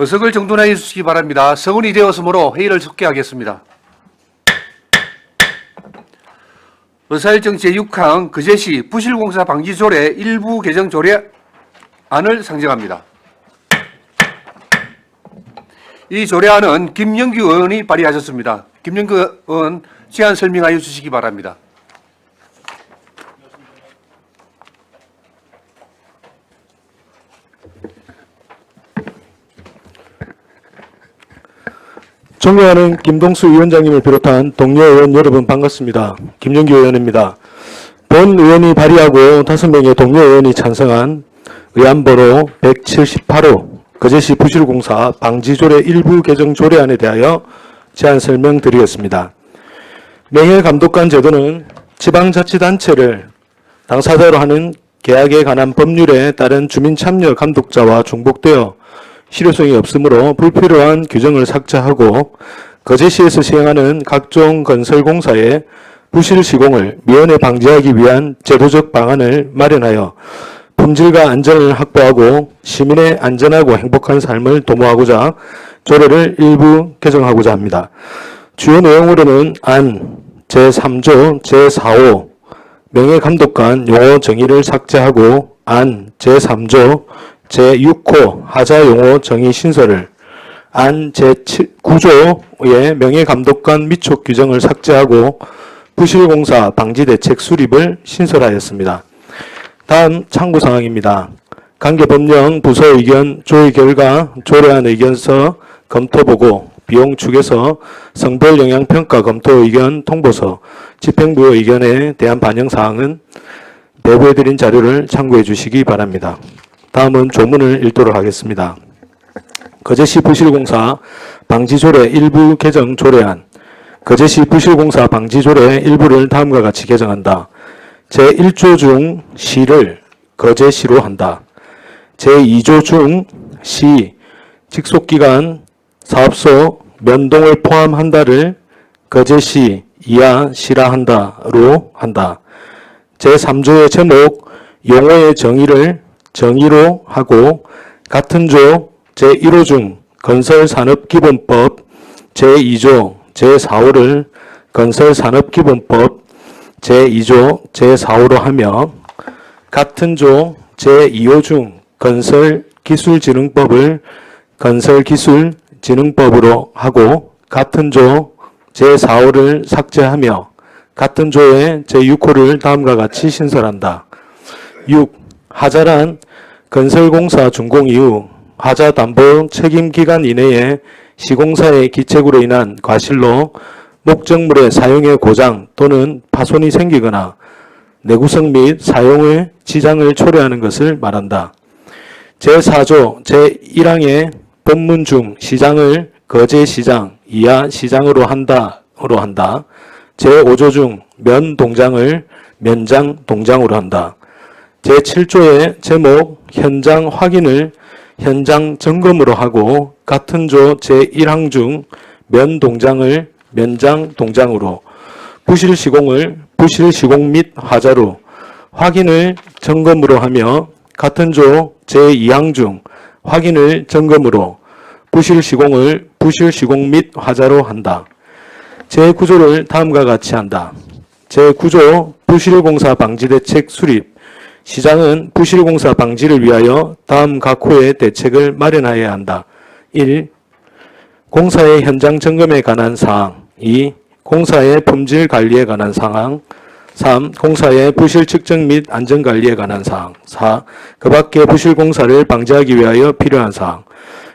의석을 정돈해 주시기 바랍니다. 성원이 되었으므로 회의를 속개하겠습니다. 의사일정 제6항 거제시 부실공사 방지조례 일부 개정 조례안을 상정합니다. 이 조례안은 김영규 의원이 발의하셨습니다. 김영규 의원 제안 설명하여 주시기 바랍니다. 존경하는 김동수 위원장님을 비롯한 동료 의원 여러분 반갑습니다. 김영규 의원입니다. 본 의원이 발의하고 5명의 동료 의원이 찬성한 의안번호 178호 거제시 부실공사 방지조례 일부 개정 조례안에 대하여 제안 설명드리겠습니다. 명예감독관 제도는 지방자치단체를 당사자로 하는 계약에 관한 법률에 따른 주민참여 감독자와 중복되어 실효성이 없으므로 불필요한 규정을 삭제하고 거제시에서 시행하는 각종 건설공사의 부실 시공을 미연에 방지하기 위한 제도적 방안을 마련하여 품질과 안전을 확보하고 시민의 안전하고 행복한 삶을 도모하고자 조례를 일부 개정하고자 합니다. 주요 내용으로는 안 제3조 제4호 명예감독관 용어 정의를 삭제하고 안 제3조 제6호 하자 용어 정의 신설을 안 제9조의 명예감독관 미촉 규정을 삭제하고 부실공사 방지대책 수립을 신설하였습니다. 다음 참고사항입니다. 관계법령 부서 의견 조의 결과 조례안 의견서 검토보고 비용 축에서 성별 영향평가 검토 의견 통보서 집행부 의견에 대한 반영사항은 배부해드린 자료를 참고해 주시기 바랍니다. 다음은 조문을 읽도록 하겠습니다. 거제시 부실공사 방지조례 일부 개정 조례안. 거제시 부실공사 방지조례 일부를 다음과 같이 개정한다. 제1조 중 시를 거제시로 한다. 제2조 중 시, 직속기관, 사업소, 면동을 포함한다를 거제시 이하 시라 한다로 한다. 제3조의 제목 용어의 정의를 정의로 하고 같은 조 제1호 중 건설산업기본법 제2조 제4호를 건설산업기본법 제2조 제4호로 하며 같은 조 제2호 중 건설기술진흥법을 건설기술진흥법으로 하고 같은 조 제4호를 삭제하며 같은 조의 제6호를 다음과 같이 신설한다. 6. 하자란 건설공사 준공 이후 하자 담보 책임 기간 이내에 시공사의 기책으로 인한 과실로 목적물의 사용의 고장 또는 파손이 생기거나 내구성 및 사용의 지장을 초래하는 것을 말한다. 제4조 제1항의 본문 중 시장을 거제시장 이하 시장으로 한다. 제5조 중 면 동장을 면장 동장으로 한다. 제7조의 제목 현장 확인을 현장 점검으로 하고 같은 조 제1항 중 면 동장을 면장 동장으로 부실 시공을 부실 시공 및 하자로 확인을 점검으로 하며 같은 조 제2항 중 확인을 점검으로 부실 시공을 부실 시공 및 하자로 한다. 제9조를 다음과 같이 한다. 제9조 부실공사 방지대책 수립. 시장은 부실공사 방지를 위하여 다음 각 호의 대책을 마련하여야 한다. 1. 공사의 현장 점검에 관한 사항. 2. 공사의 품질 관리에 관한 사항. 3. 공사의 부실 측정 및 안전관리에 관한 사항. 4. 그 밖의 부실공사를 방지하기 위하여 필요한 사항.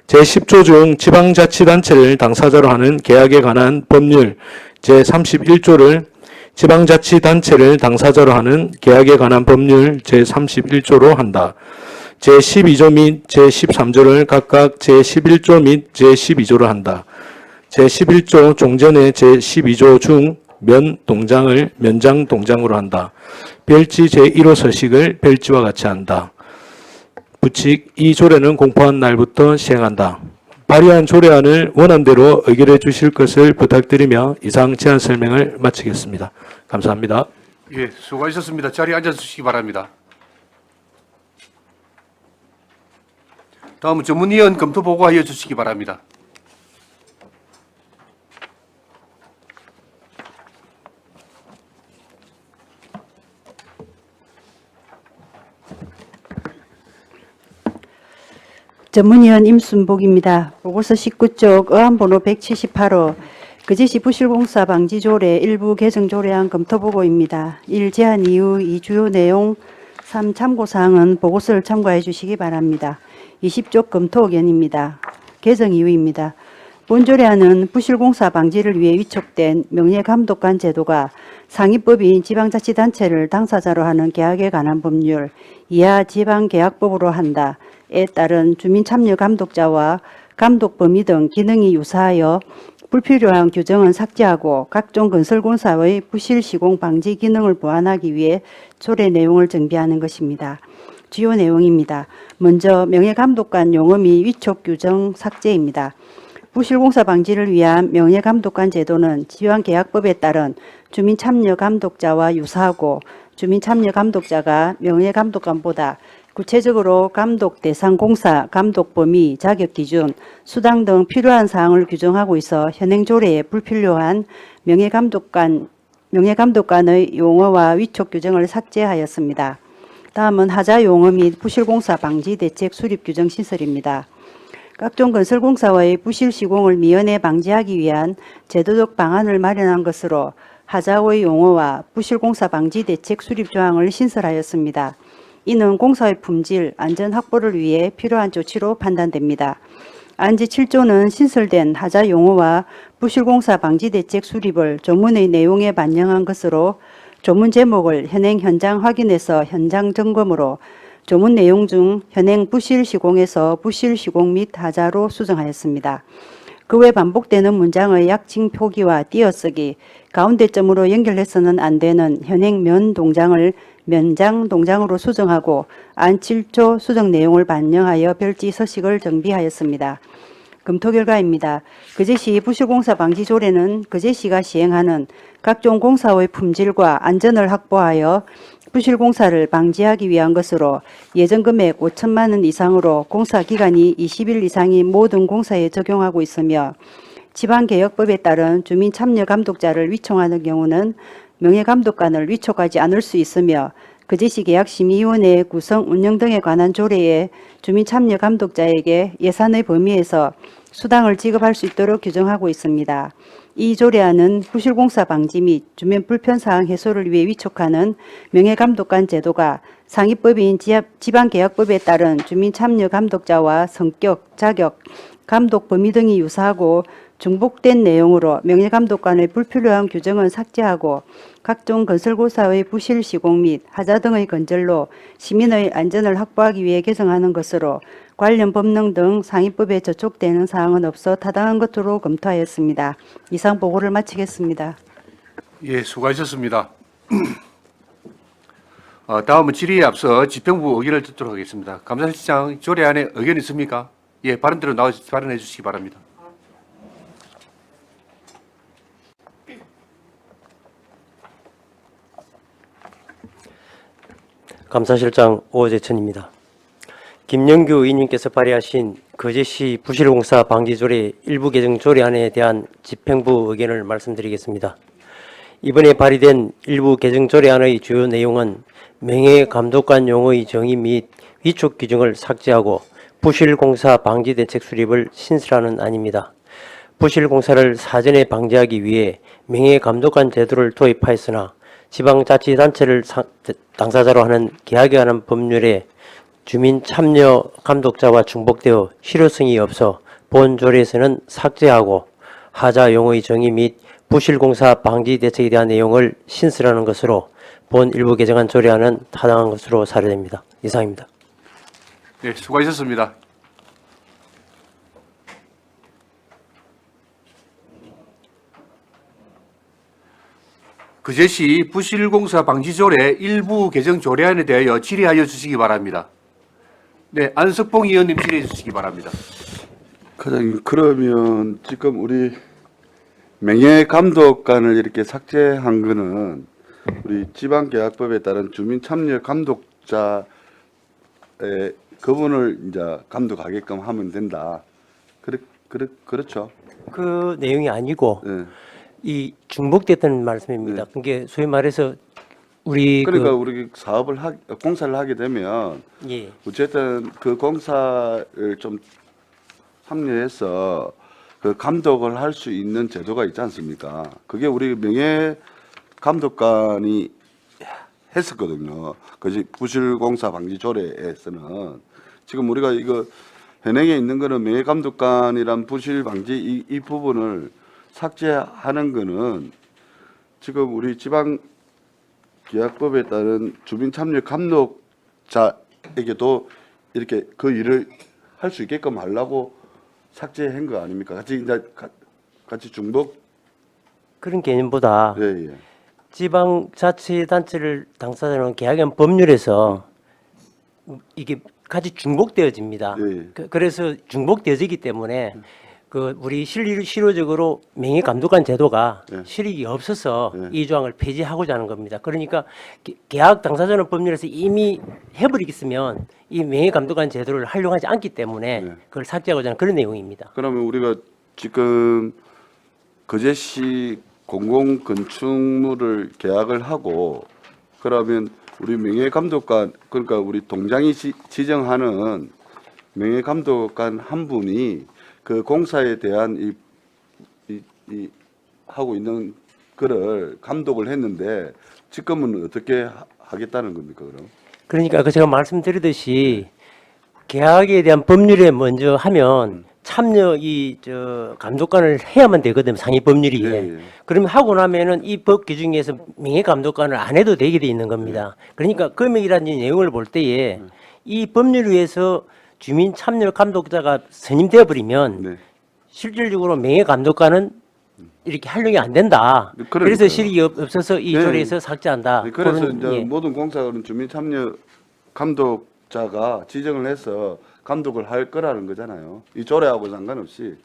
제10조 중 지방자치단체를 당사자로 하는 계약에 관한 법률 제31조를 지방자치단체를 당사자로 하는 계약에 관한 법률 제31조로 한다. 제12조 및 제13조를 각각 제11조 및 제12조로 한다. 제11조 종전의 제12조 중 면 동장을 면장 동장으로 한다. 별지 제1호 서식을 별지와 같이 한다. 부칙 이 조례는 공포한 날부터 시행한다. 발의한 조례안을 원안대로 의결해 주실 것을 부탁드리며 이상 제안 설명을 마치겠습니다. 감사합니다. 예, 수고하셨습니다. 자리에 앉아 주시기 바랍니다. 다음은 전문위원 검토 보고하여 주시기 바랍니다. 전문위원 임순복입니다. 보고서 19쪽 어안번호 178호 그제시 부실공사 방지조례 일부 개정 조례안 검토보고입니다. 1. 제안 이후 2. 주요 내용 3. 참고사항은 보고서를 참고해 주시기 바랍니다. 20쪽 검토 의견입니다. 개정 이유입니다. 본 조례안은 부실공사 방지를 위해 위촉된 명예감독관 제도가 상위법인 지방자치단체를 당사자로 하는 계약에 관한 법률 이하 지방계약법으로 한다에 따른 주민참여감독자와 감독범위 등 기능이 유사하여 불필요한 규정은 삭제하고 각종 건설공사의 부실시공 방지 기능을 보완하기 위해 조례 내용을 정비하는 것입니다. 주요 내용입니다. 먼저 명예감독관 용어 및 위촉 규정 삭제입니다. 부실공사 방지를 위한 명예감독관 제도는 지방계약법에 따른 주민참여감독자와 유사하고 주민참여감독자가 명예감독관보다 구체적으로 감독 대상 공사, 감독 범위, 자격 기준, 수당 등 필요한 사항을 규정하고 있어 현행 조례에 불필요한 명예감독관의 용어와 위촉 규정을 삭제하였습니다. 다음은 하자 용어 및 부실공사 방지 대책 수립 규정 신설입니다. 각종 건설공사와의 부실 시공을 미연에 방지하기 위한 제도적 방안을 마련한 것으로 하자의 용어와 부실공사 방지 대책 수립 조항을 신설하였습니다. 이는 공사의 품질, 안전 확보를 위해 필요한 조치로 판단됩니다. 안지 7조는 신설된 하자 용어와 부실공사 방지 대책 수립을 조문의 내용에 반영한 것으로 조문 제목을 현행 현장 확인에서 현장 점검으로 조문 내용 중 현행 부실 시공에서 부실 시공 및 하자로 수정하였습니다. 그 외 반복되는 문장의 약칭 표기와 띄어쓰기, 가운데점으로 연결해서는 안 되는 현행 면 동장을 면장 동장으로 수정하고 안 7조 수정 내용을 반영하여 별지 서식을 정비하였습니다. 검토 결과입니다. 그제시 부실공사 방지조례는 그제시가 시행하는 각종 공사의 품질과 안전을 확보하여 부실공사를 방지하기 위한 것으로 예정 금액 5천만 원 이상으로 공사 기간이 20일 이상인 모든 공사에 적용하고 있으며 지방개혁법에 따른 주민참여감독자를 위촉하는 경우는 명예감독관을 위촉하지 않을 수 있으며 그제시 계약심의위원회 구성 운영 등에 관한 조례에 주민참여감독자에게 예산의 범위에서 수당을 지급할 수 있도록 규정하고 있습니다. 이 조례안은 부실공사 방지 및 주민 불편사항 해소를 위해 위촉하는 명예감독관 제도가 상위법인 지방계약법에 따른 주민참여감독자와 성격, 자격, 감독 범위 등이 유사하고 중복된 내용으로 명예감독관의 불필요한 규정은 삭제하고 각종 건설공사의 부실 시공 및 하자 등의 건절로 시민의 안전을 확보하기 위해 개정하는 것으로 관련 법령 등 상위법에 저촉되는 사항은 없어 타당한 것으로 검토하였습니다. 이상 보고를 마치겠습니다. 예, 수고하셨습니다. 다음은 질의에 앞서 집행부 의견을 듣도록 하겠습니다. 감사실장 조례안에 의견 있습니까? 예, 발언대로 나와서 발언해 주시기 바랍니다. 감사실장 오재천입니다. 김영규 의원님께서 발의하신 거제시 부실공사 방지조례 일부 개정 조례안에 대한 집행부 의견을 말씀드리겠습니다. 이번에 발의된 일부 개정 조례안의 주요 내용은 명예감독관 용어의 정의 및 위촉 규정을 삭제하고 부실공사 방지 대책 수립을 신설하는 안입니다. 부실공사를 사전에 방지하기 위해 명예감독관 제도를 도입하였으나 지방자치단체를 당사자로 하는 계약에 관한 법률에 주민 참여 감독자와 중복되어 실효성이 없어 본 조례에서는 삭제하고 하자 용어의 정의 및 부실공사 방지 대책에 대한 내용을 신설하는 것으로 본 일부 개정안 조례안은 타당한 것으로 사료됩니다. 이상입니다. 네, 수고하셨습니다. 그제시 부실공사 방지조례 일부 개정 조례안에 대하여 질의하여 주시기 바랍니다. 네, 안석봉 의원님 질의해 주시기 바랍니다. 과장님, 그러면 지금 우리 명예감독관을 이렇게 삭제한 거는 우리 지방계약법에 따른 주민참여감독자의 그분을 이제 감독하게끔 하면 된다. 그렇죠. 그 내용이 아니고 예. 이 중복됐다는 말씀입니다. 그게 소위 말해서 우리 그러니까 우리 공사를 하게 되면 예. 어쨌든 그 공사를 좀 합리해서 그 감독을 할 수 있는 제도가 있지 않습니까? 그게 우리 명예 감독관이 했었거든요. 그 부실공사 방지 조례에서는 지금 우리가 이거 현행에 있는 거는 명예 감독관이란 부실 방지 이 부분을 삭제하는 거는 지금 우리 지방 기획법에 따른 주민 참여 감독자에게도 이렇게 그 일을 할 수 있게끔 하려고 삭제한 거 아닙니까? 같이 중복. 그런 개념보다 예, 예. 지방자치단체를 당사자는 계약한 법률에서 이게 같이 중복되어집니다. 예. 그래서 중복되어지기 때문에 그 우리 실효적으로 명예감독관 제도가 예. 실익이 없어서 예. 이 조항을 폐지하고자 하는 겁니다. 그러니까 계약 당사자는 법률에서 이미 해버리겠으면 이 명예감독관 제도를 활용하지 않기 때문에 예. 그걸 삭제하고자 하는 그런 내용입니다. 그러면 우리가 지금 거제시 공공건축물을 계약을 하고 그러면 우리 명예감독관 그러니까 우리 동장이 지정하는 명예감독관 한 분이 그 공사에 대한 이 하고 있는 거를 감독을 했는데 지금은 어떻게 하겠다는 겁니까 그럼? 그러니까 그 제가 말씀드리듯이 계약에 대한 법률에 먼저 하면 참여 감독관을 해야만 되거든 상위 법률이. 예, 예. 그러면 하고 나면은 이 법 규정에서 명예 감독관을 안 해도 되게 돼 있는 겁니다. 그러니까 금액이라는 내용을 볼 때에 이 법률 위에서 주민 참여 감독자가 선임되어 버리면 네. 실질적으로 명예 감독관은 이렇게 활용이 안 된다. 그러니까요. 그래서 실익이 없어서 이 네. 조례에서 삭제한다. 네, 그래서 그런, 이제 예. 모든 공사는 주민 참여 감독자가 지정을 해서 감독을 할 거라는 거잖아요. 이 조례하고 상관없이.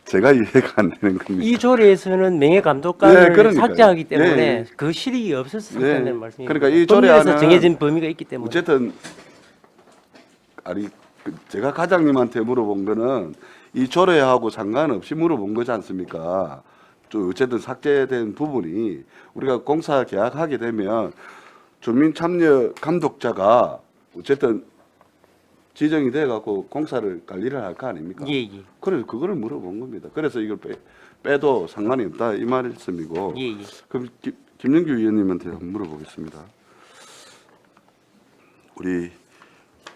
제가 이해가 안 되는 겁니다. 이 조례에서는 명예 감독관을 네, 그러니까요. 삭제하기 때문에 예, 예. 그 실익이 없어서 네. 삭제한다는 말씀입니다. 그러니까 이 조례 법률에서 안은 정해진 범위가 있기 때문에. 어쨌든 제가 과장님한테 물어본 거는 이 조례하고 상관없이 물어본 거지 않습니까? 또 어쨌든 삭제된 부분이 우리가 공사 계약하게 되면 주민 참여 감독자가 어쨌든 지정이 돼 갖고 공사를 관리를 할 거 아닙니까? 예, 예. 그래서 그거를 물어본 겁니다. 그래서 이걸 빼도 상관이 없다 이 말씀이고. 예, 예. 그럼 김영규 의원님한테 한번 물어보겠습니다. 우리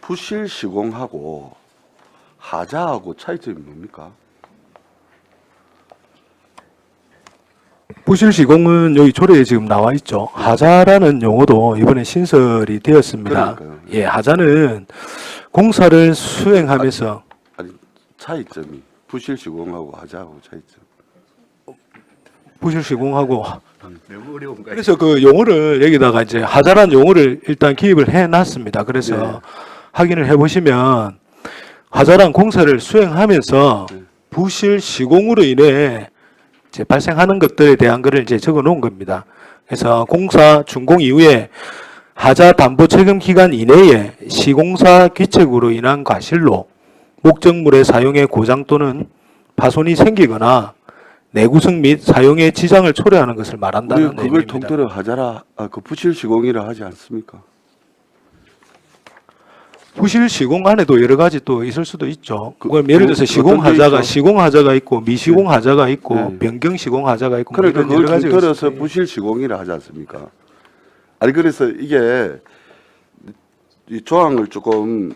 부실 시공하고 하자하고 차이점이 뭡니까? 부실 시공은 여기 조례에 지금 나와 있죠. 하자라는 용어도 이번에 신설이 되었습니다. 그러니까요. 예, 하자는 공사를 수행하면서 아니 차이점이 부실 시공하고 하자하고 차이점. 부실 시공하고 너무 어려운가요? 그래서 그 용어를 여기다가 이제 하자라는 용어를 일단 기입을 해놨습니다. 그래서 네. 확인을 해보시면 하자란 공사를 수행하면서 네. 부실 시공으로 인해 이제 발생하는 것들에 대한 것을 이제 적어 놓은 겁니다. 그래서 공사 준공 이후에 하자 담보 책임 기간 이내에 시공사 귀책으로 인한 과실로 목적물의 사용에 고장 또는 파손이 생기거나 내구성 및 사용에 지장을 초래하는 것을 말한다는 우리 그걸 내용입니다. 통틀어 하자라 그 부실 시공이라 하지 않습니까? 부실 시공 안에도 여러 가지 또 있을 수도 있죠. 그걸 예를 들어서 어떤 시공 게 하자가 있죠? 시공 하자가 있고 미시공 하자가 있고 네. 변경 시공 하자가 있고 뭐 그러니까 이런 그걸 여러 가지가 통틀어서 있어요. 부실 시공이라 하지 않습니까? 아니 그래서 이게 이 조항을 조금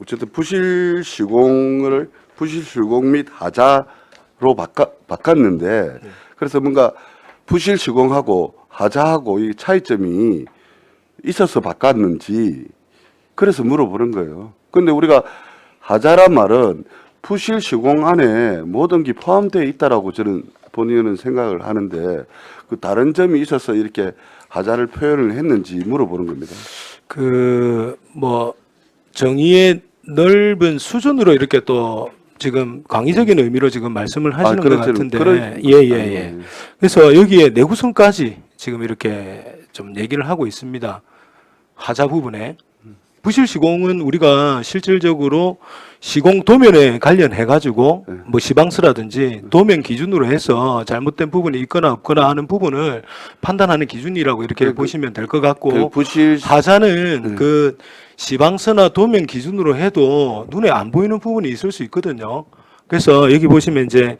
어쨌든 부실 시공 및 하자로 바꿨는데 그래서 뭔가 부실 시공하고 하자하고 이 차이점이 있어서 바꿨는지 그래서 물어보는 거예요. 근데 우리가 하자란 말은 부실 시공 안에 모든 게 포함되어 있다라고 저는 본인은 생각을 하는데 그 다른 점이 있어서 이렇게 하자를 표현을 했는지 물어보는 겁니다. 그 뭐 정의의 넓은 수준으로 이렇게 또 지금 강의적인 의미로 지금 말씀을 하시는 것 그렇죠. 같은데 그래서 여기에 내구성까지 지금 이렇게 좀 얘기를 하고 있습니다. 하자 부분에 부실 시공은 우리가 실질적으로 시공 도면에 관련해 가지고 뭐 시방서라든지 도면 기준으로 해서 잘못된 부분이 있거나 없거나 하는 부분을 판단하는 기준이라고 이렇게 보시면 될 것 같고 그 부실 하자는 그 시방서나 도면 기준으로 해도 눈에 안 보이는 부분이 있을 수 있거든요. 그래서 여기 보시면 이제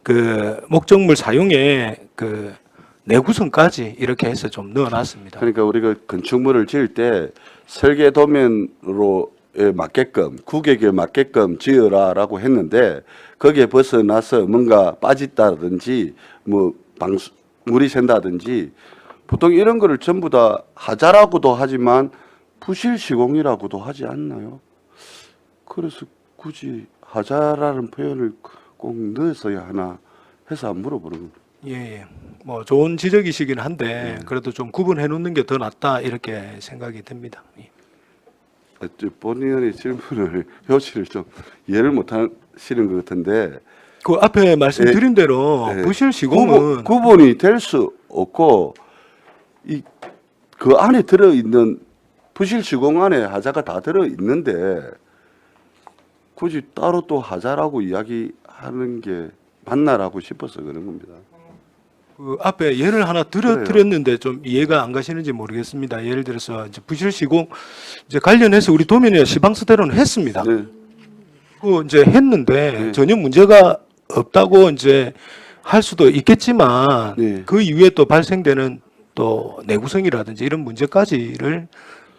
그 목적물 사용에 그 내구성까지 이렇게 해서 좀 넣어놨습니다. 그러니까 우리가 건축물을 지을 때 설계 도면로에 맞게끔 구격에 맞게끔 지으라라고 했는데 거기에 벗어나서 뭔가 빠졌다든지 뭐 물이 샌다든지 보통 이런 거를 전부 다 하자라고도 하지만 부실 시공이라고도 하지 않나요? 그래서 굳이 하자라는 표현을 꼭 넣었어야 하나 해서 안 물어보는 겁니다. 예, 예. 뭐 좋은 지적이시긴 한데 그래도 좀 구분해 놓는 게 더 낫다 이렇게 생각이 듭니다. 예. 본인의 질문을 효치를 좀 이해를 못 하시는 것 같은데 그 앞에 말씀드린 대로 예. 부실 시공은 구분이 될 수 없고 그 안에 들어 있는 부실 시공 안에 하자가 다 들어 있는데 굳이 따로 또 하자라고 이야기하는 게 맞나라고 싶어서 그런 겁니다. 그 앞에 예를 하나 그래요. 드렸는데 좀 이해가 안 가시는지 모르겠습니다. 예를 들어서 이제 부실 시공 이제 관련해서 우리 도면이나 시방서대로는 했습니다. 네. 그 이제 했는데 네. 전혀 문제가 없다고 이제 할 수도 있겠지만 네. 그 이후에 또 발생되는 또 내구성이라든지 이런 문제까지를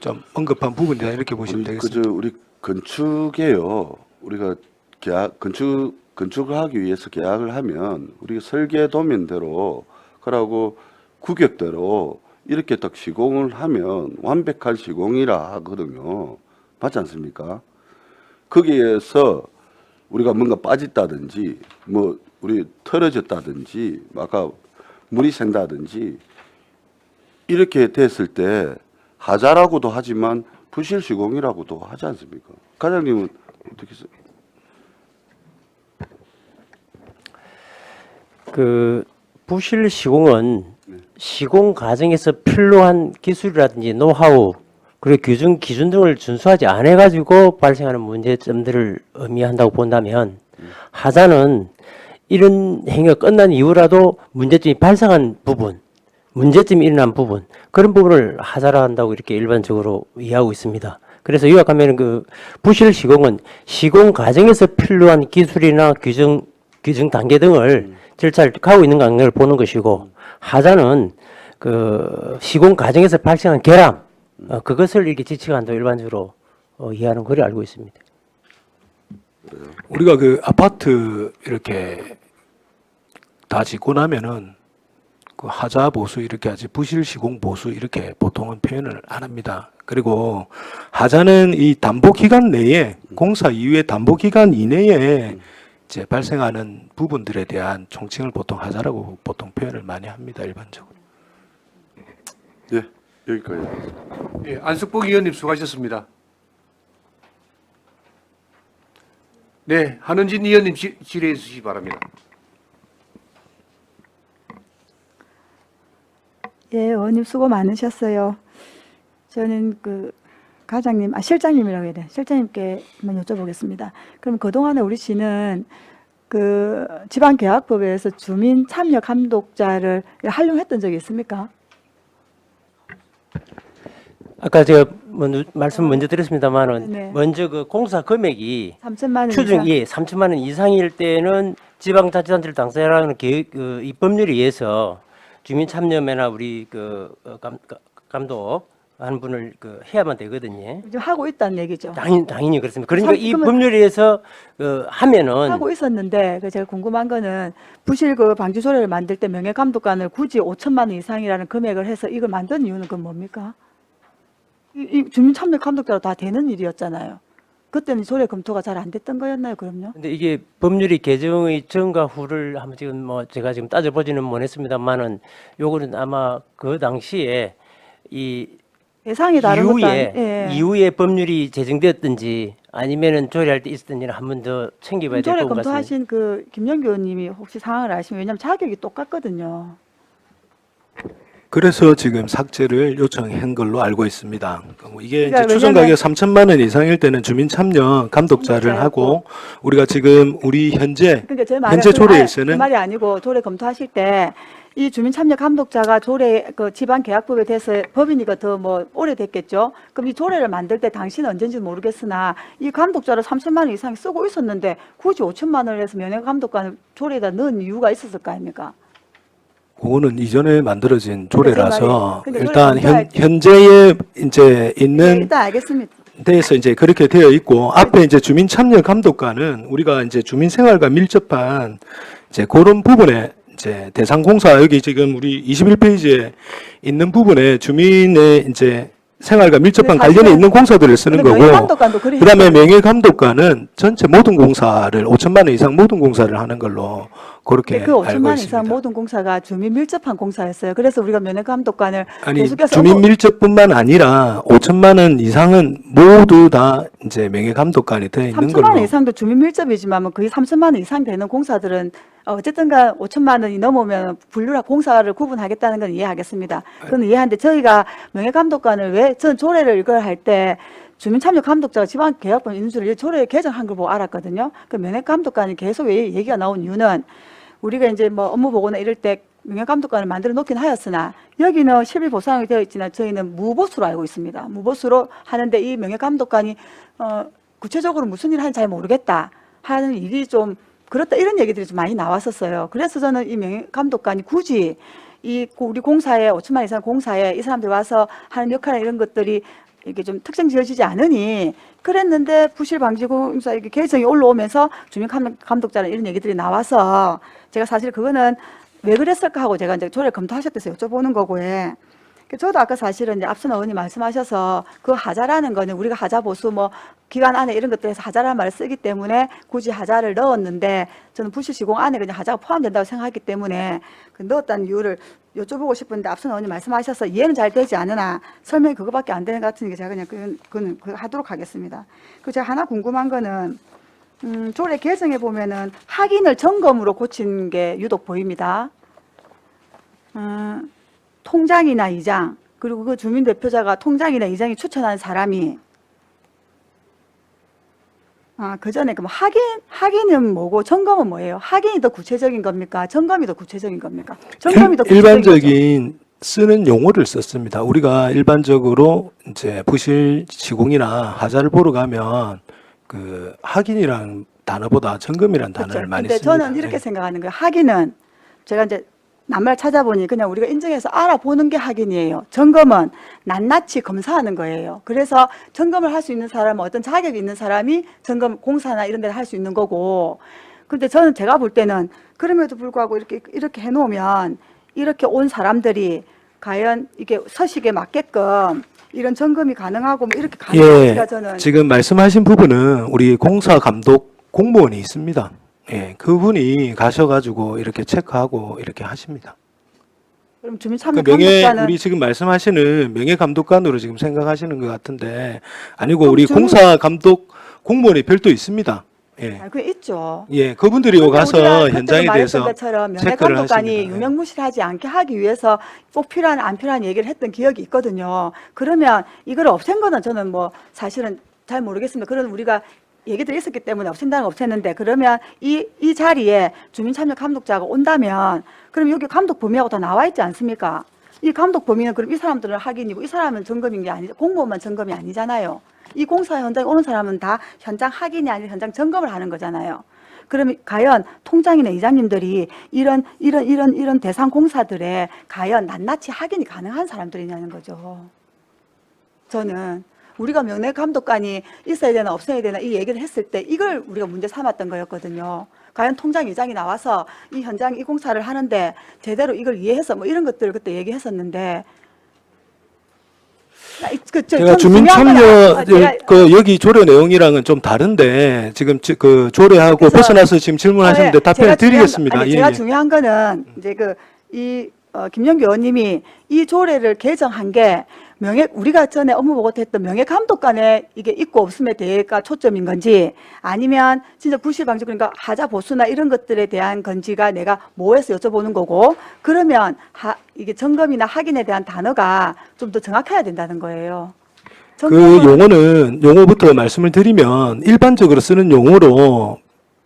좀 언급한 부분이다 이렇게 보시면 되겠습니다. 우리 건축에요. 우리가 건축을 하기 위해서 계약을 하면 우리가 설계 도면대로 그러고 구격대로 이렇게 딱 시공을 하면 완벽한 시공이라 하거든요. 맞지 않습니까? 거기에서 우리가 뭔가 빠졌다든지 뭐 우리 틀어졌다든지 아까 물이 샌다든지 이렇게 됐을 때 하자라고도 하지만 부실 시공이라고도 하지 않습니까? 과장님은 어떻게 써요? 그 부실 시공은 시공 과정에서 필요한 기술이라든지 노하우 그리고 기준 등을 준수하지 않아 가지고 발생하는 문제점들을 의미한다고 본다면 하자는 이런 행위가 끝난 이후라도 문제점이 발생한 부분, 문제점이 일어난 부분 그런 부분을 하자라 한다고 이렇게 일반적으로 이해하고 있습니다. 그래서 요약하면 그 부실 시공은 시공 과정에서 필요한 기술이나 규정 단계 등을 절차를 하고 있는 강을 보는 것이고 하자는 그 시공 과정에서 발생한 결함 그것을 이렇게 지칭한다고 일반적으로 이해하는 걸로 알고 있습니다. 우리가 그 아파트 이렇게 다 짓고 나면은 그 하자 보수 이렇게 하지 부실 시공 보수 이렇게 보통은 표현을 안 합니다. 그리고 하자는 이 담보 기간 내에 공사 이후에 담보 기간 이내에 이제 발생하는 부분들에 대한 총칭을 보통 하자라고 보통 표현을 많이 합니다. 일반적으로. 네, 여기까지. 예, 안석복 의원님 수고하셨습니다. 네, 한은진 의원님 질의해 주시기 바랍니다. 예, 의원님 수고 많으셨어요. 저는 실장님이라고 해야 돼. 실장님께만 여쭤보겠습니다. 그럼 그동안에 우리 시는 그 지방계약법에서 주민 참여 감독자를 활용했던 적이 있습니까? 아까 제가 말씀 먼저 드렸습니다만은 네. 먼저 그 공사 금액이 3천만 원 추정 이상. 3천만 원 이상일 때는 지방자치단체를 당사자라는 이 법률에 의해서 주민 참여나 우리 감독 하는 분을 해야만 되거든요. 지금 하고 있다는 얘기죠. 당연히 그렇습니다. 그러니까 이 그러면- 법률에 의해서 하면은 하고 있었는데 제가 궁금한 거는 부실 방지 조례를 만들 때 명예감독관을 굳이 5천만 원 이상이라는 금액을 해서 이걸 만든 이유는 그건 뭡니까? 이 주민 참여 감독자로 다 되는 일이었잖아요. 그때는 조례 검토가 잘 안 됐던 거였나요? 그럼요? 근데 이게 법률이 개정의 전과 후를 한번 지금 제가 지금 따져보지는 못했습니다만은 요거는 아마 그 당시에 이 대상이 다른 것도 이후에 법률이 제정되었든지 아니면은 조례할 때 있었던지는 한 번 더 챙겨봐야 될 조례 것 같습니다. 검토하신 김영규 의원님이 혹시 상황을 아시면 왜냐하면 자격이 똑같거든요. 그래서 지금 삭제를 요청한 걸로 알고 있습니다. 이게 그러니까 이제 추정 왜냐면- 가격 3천만 원 이상일 때는 주민 참여 감독자를 하고 우리가 지금 우리 현재 그러니까 제 말은 현재 그 조례에서는 말이 아니고 조례 검토하실 때 이 주민 참여 감독자가 조례 그 지방 계약법에 대해서 법이니까 더 뭐 오래됐겠죠. 그럼 이 조례를 만들 때 당시는 언젠지 모르겠으나 이 감독자를 30만 원 이상 쓰고 있었는데 굳이 5천만 원을 해서 면회 감독관을 조례에다 넣은 이유가 있었을 거 아닙니까? 그거는 이전에 만들어진 조례라서 근데 일단 조례 현재에 이제 네, 있는 일단 알겠습니다. 데에서 이제 그렇게 되어 있고 앞에 이제 주민 참여 감독관은 우리가 이제 주민 생활과 밀접한 이제 그런 부분에 이제 대상 공사 여기 지금 우리 21페이지에 있는 부분에 주민의 이제 생활과 밀접한 근데 사실은 관련이 있는 공사들을 쓰는 근데 거고 명예 감독관도 그래 그다음에 명예 감독관은 전체 모든 공사를 5천만 원 이상 모든 공사를 하는 걸로 그렇게 그 5천만 알고 원 이상 있습니다. 모든 공사가 주민 밀접한 공사였어요. 그래서 우리가 면회 감독관을 아니 계속해서 주민 밀접뿐만 아니라 5천만 원 이상은 모두 다 이제 명예 감독관이 되어 있는 3천만 원 걸로. 이상도 주민 밀접이지만 거의 3천만 원 이상 되는 공사들은 어쨌든간 5천만 원이 넘으면 분류라 공사를 구분하겠다는 건 이해하겠습니다. 그건 이해하는데 저희가 명예 감독관을 왜 전 조례를 이걸 할 때 주민 참여 감독자가 지방 계약법 인수를 조례 개정한 걸 보고 알았거든요. 그 면회 감독관이 계속 왜 얘기가 나온 이유는 우리가 이제 뭐 업무 보고나 이럴 때 명예 감독관을 만들어 놓긴 하였으나 여기는 실비 보상이 되어 있지만 저희는 무보수로 알고 있습니다. 무보수로 하는데 이 명예 감독관이 구체적으로 무슨 일을 하는지 잘 모르겠다 하는 일이 좀 그렇다 이런 얘기들이 좀 많이 나왔었어요. 그래서 저는 이 명예 감독관이 굳이 이 우리 공사에 5천만 원 이상 공사에 이 사람들이 와서 하는 역할 이런 것들이 이렇게 좀 특정 지어지지 않으니 그랬는데 부실방지공사 이렇게 개정이 올라오면서 주민 감독자는 이런 얘기들이 나와서 제가 사실 그거는 왜 그랬을까 하고 제가 이제 조례 검토하셨대서 여쭤보는 거고 예. 저도 아까 사실은 이제 앞선 의원님 말씀하셔서 그 하자라는 거는 우리가 하자 보수 뭐 기간 안에 이런 것들에서 하자라는 말을 쓰기 때문에 굳이 하자를 넣었는데 저는 부실 시공 안에 그냥 하자가 포함된다고 생각했기 때문에 그 넣었다는 이유를 여쭤보고 싶은데 앞선 의원님 말씀하셔서 이해는 잘 되지 않으나 설명이 그거밖에 안 되는 것 같으니까 제가 그냥 그건 하도록 하겠습니다. 그리고 제가 하나 궁금한 거는 조례 개정에 보면은 확인을 점검으로 고친 게 유독 보입니다. 통장이나 이장 그리고 그 주민 대표자가 통장이나 이장이 추천한 사람이 그 전에 그럼 확인은 뭐고 점검은 뭐예요? 확인이 더 구체적인 겁니까? 점검이 더 구체적인 겁니까? 점검이 더 구체적인 거죠. 일반적인 쓰는 용어를 썼습니다. 우리가 일반적으로 이제 부실 시공이나 하자를 보러 가면 그 확인이라는 단어보다 점검이라는 단어를 그렇죠. 많이 근데 씁니다. 저는 이렇게 네. 생각하는 거예요. 확인은 제가 이제 낱말 찾아보니 그냥 우리가 인정해서 알아보는 게 확인이에요. 점검은 낱낱이 검사하는 거예요. 그래서 점검을 할 수 있는 사람은 어떤 자격이 있는 사람이 점검 공사나 이런 데를 할 수 있는 거고. 근데 저는 제가 볼 때는 그럼에도 불구하고 이렇게 해놓으면 이렇게 온 사람들이 과연 이게 서식에 맞게끔 이런 점검이 가능하고 뭐 이렇게 가능한지가 저는 지금 말씀하신 부분은 우리 공사 감독 공무원이 있습니다. 예, 그분이 가셔가지고 이렇게 체크하고 이렇게 하십니다. 그럼 주민 그 참여 명예 감독자는 우리 지금 말씀하시는 명예 감독관으로 지금 생각하시는 것 같은데 아니고 그럼 우리 주민- 공사 감독 공무원이 별도 있습니다. 예, 그게 있죠. 예, 그분들이 근데 가서 우리가 그때도 현장에 말했던 대해서 것처럼 면회 체크를 감독관이 하십니다. 예. 유명무실하지 않게 하기 위해서 꼭 필요한 안 필요한 얘기를 했던 기억이 있거든요. 그러면 이걸 없앤 거는 저는 뭐 사실은 잘 모르겠습니다. 그런 우리가 얘기들이 있었기 때문에 없앤다는 없앴는데 그러면 이 자리에 주민참여 감독자가 온다면 그럼 여기 감독 범위하고 다 나와 있지 않습니까? 이 감독 범위는 그럼 이 사람들은 확인이고 이 사람은 점검인 게 아니죠. 공무원만 점검이 아니잖아요. 이 공사 현장에 오는 사람은 다 현장 확인이 아니라 현장 점검을 하는 거잖아요. 그러면 과연 통장이나 이장님들이 이런 대상 공사들에 과연 낱낱이 확인이 가능한 사람들이냐는 거죠. 저는 우리가 면회 감독관이 있어야 되나 없어야 되나 이 얘기를 했을 때 이걸 우리가 문제 삼았던 거였거든요. 과연 통장 이장이 나와서 이 현장 이 공사를 하는데 제대로 이걸 이해해서 뭐 이런 것들을 그때 얘기했었는데 제가 주민 참여 그 여기 조례 내용이랑은 좀 다른데 지금 그 조례하고 그래서- 벗어나서 지금 질문하셨는데 답변을 드리겠습니다. 제가 예. 중요한 거는 이제 김영규 의원님이 이 조례를 개정한 게 우리가 전에 업무 보고 했던 명예감독관에 이게 있고 없음에 대해가 초점인 건지 아니면 진짜 부실 방지 그러니까 하자 보수나 이런 것들에 대한 건지가 내가 뭐해서 여쭤보는 거고 그러면 이게 점검이나 확인에 대한 단어가 좀 더 정확해야 된다는 거예요. 그 용어부터 말씀을 드리면 일반적으로 쓰는 용어로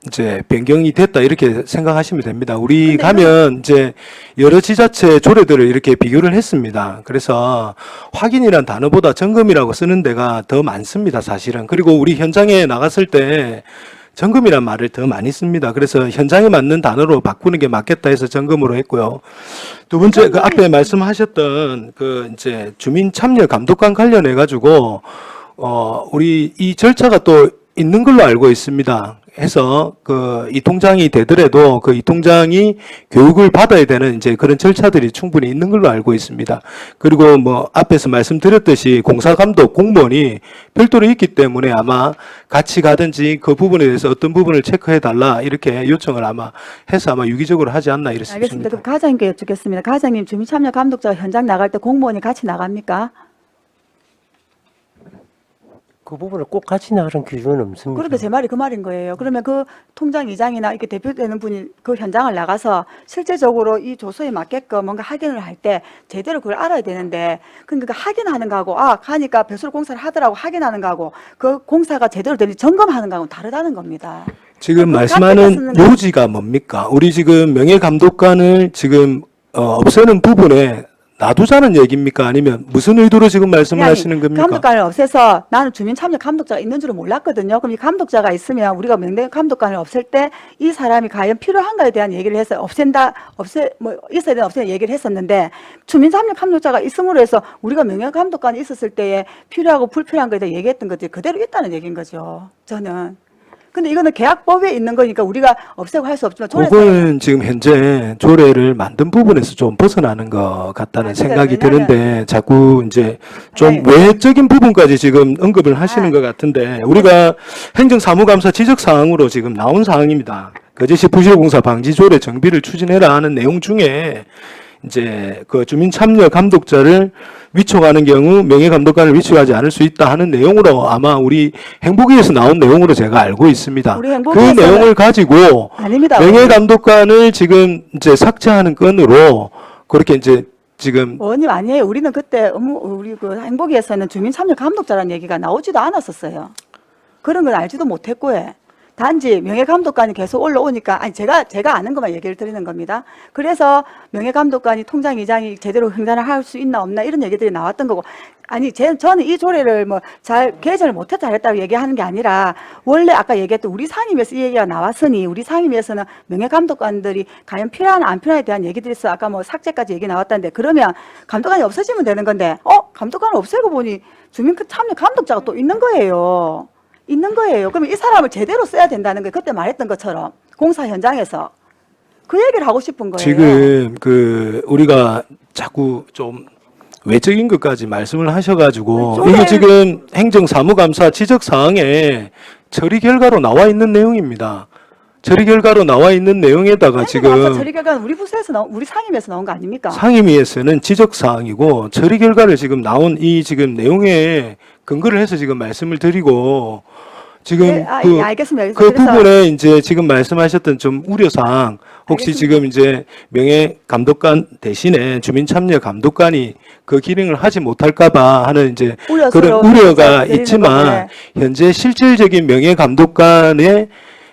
이제 변경이 됐다 이렇게 생각하시면 됩니다. 우리 근데 가면 이제 여러 지자체 조례들을 이렇게 비교를 했습니다. 그래서 확인이란 단어보다 점검이라고 쓰는 데가 더 많습니다, 사실은. 그리고 우리 현장에 나갔을 때 점검이란 말을 더 많이 씁니다. 그래서 현장에 맞는 단어로 바꾸는 게 맞겠다 해서 점검으로 했고요. 두 번째, 그 앞에 말씀하셨던 그 이제 주민 참여 감독관 관련해 가지고 우리 이 절차가 또 있는 걸로 알고 있습니다. 해서 그 이 통장이 되더라도 그 이 통장이 교육을 받아야 되는 이제 그런 절차들이 충분히 있는 걸로 알고 있습니다. 그리고 뭐 앞에서 말씀드렸듯이 공사감독 공무원이 별도로 있기 때문에 아마 같이 가든지 그 부분에 대해서 어떤 부분을 체크해 달라 이렇게 요청을 아마 해서 아마 유기적으로 하지 않나 알겠습니다. 이렇습니다. 그럼 과장님께 여쭙겠습니다. 과장님 주민참여감독자가 현장 나갈 때 공무원이 같이 나갑니까? 그 부분을 꼭 같이 나가는 기준은 없습니다. 그러니까 제 말이 그 말인 거예요. 그러면 그 통장 이장이나 이렇게 대표되는 분이 그 현장을 나가서 실제적으로 이 조서에 맞게끔 뭔가 확인을 할 때 제대로 그걸 알아야 되는데 그러니까 확인하는 거하고 가니까 배수로 공사를 하더라고 확인하는 거하고 그 공사가 제대로 되는지 점검하는 거하고는 다르다는 겁니다. 지금 그 말씀하는 쓰는 거- 요지가 뭡니까? 우리 지금 명예감독관을 지금 없애는 부분에 놔두자는 얘기입니까? 아니면 무슨 의도로 지금 말씀을 아니, 하시는 겁니까? 감독관을 없애서 나는 주민참여 감독자가 있는 줄은 몰랐거든요. 그럼 이 감독자가 있으면 우리가 명예감독관을 없앨 때 이 사람이 과연 필요한가에 대한 얘기를 해서 있어야 되는 없애는 얘기를 했었는데 주민참여 감독자가 있음으로 해서 우리가 명예감독관이 있었을 때에 필요하고 불필요한 거에 대해 얘기했던 것들이 그대로 있다는 얘기인 거죠. 저는. 근데 이거는 계약법에 있는 거니까 우리가 없애고 할 수 없지만 그거는 지금 현재 조례를 만든 부분에서 좀 벗어나는 것 같다는 생각이 드는데 자꾸 이제 좀 아니, 외적인 부분까지 지금 언급을 하시는 아. 것 같은데 우리가 행정사무감사 지적사항으로 지금 나온 사항입니다. 거제시 부실공사 방지 조례 정비를 추진해라 하는 내용 중에 이제 그 주민 참여 감독자를 위촉하는 경우 명예감독관을 위촉하지 않을 수 있다 하는 내용으로 아마 우리 행복위에서 나온 내용으로 제가 알고 있습니다. 우리 그 행복위에서는- 내용을 가지고 아닙니다. 명예감독관을 지금 이제 삭제하는 건으로 그렇게 이제 지금 의원님 아니에요. 우리는 그때 우리 그 행복위에서는 주민참여 감독자라는 얘기가 나오지도 않았었어요. 그런 건 알지도 못했고요. 단지 명예감독관이 계속 올라오니까 아니 제가 아는 것만 얘기를 드리는 겁니다. 그래서 명예감독관이 통장 이장이 제대로 행사를 할 수 있나 없나 이런 얘기들이 나왔던 거고 아니 저는 이 조례를 뭐 잘 개정을 못했다 잘했다고 얘기하는 게 아니라 원래 아까 얘기했던 우리 상임위에서 이 얘기가 나왔으니 우리 상임위에서는 명예감독관들이 과연 필요하나 안 필요하에 대한 얘기들이 있어 아까 뭐 삭제까지 얘기 나왔다는데 그러면 감독관이 없어지면 되는 건데 감독관을 없애고 보니 주민참여 감독자가 또 있는 거예요. 있는 거예요. 그러면 이 사람을 제대로 써야 된다는 거예요. 그때 말했던 것처럼 공사 현장에서 그 얘기를 하고 싶은 거예요. 지금 그 우리가 자꾸 좀 외적인 것까지 말씀을 하셔가지고 조례- 이게 지금 행정사무감사 지적사항에 처리 결과로 나와 있는 내용입니다. 처리 결과로 나와 있는 내용에다가 지금 처리 결과는 우리 부서에서 우리 상임위에서 나온 거 아닙니까? 상임위에서는 지적사항이고 처리 결과를 지금 나온 이 지금 내용에 근거를 해서 지금 말씀을 드리고 지금 예, 예, 알겠습니다. 그 그래서- 부분에 이제 지금 말씀하셨던 좀 우려사항 혹시 알겠습니다. 지금 이제 명예감독관 대신에 주민참여감독관이 그 기능을 하지 못할까봐 하는 이제 우려스러운 그런 우려가 내리는 있지만 현재 실질적인 명예감독관의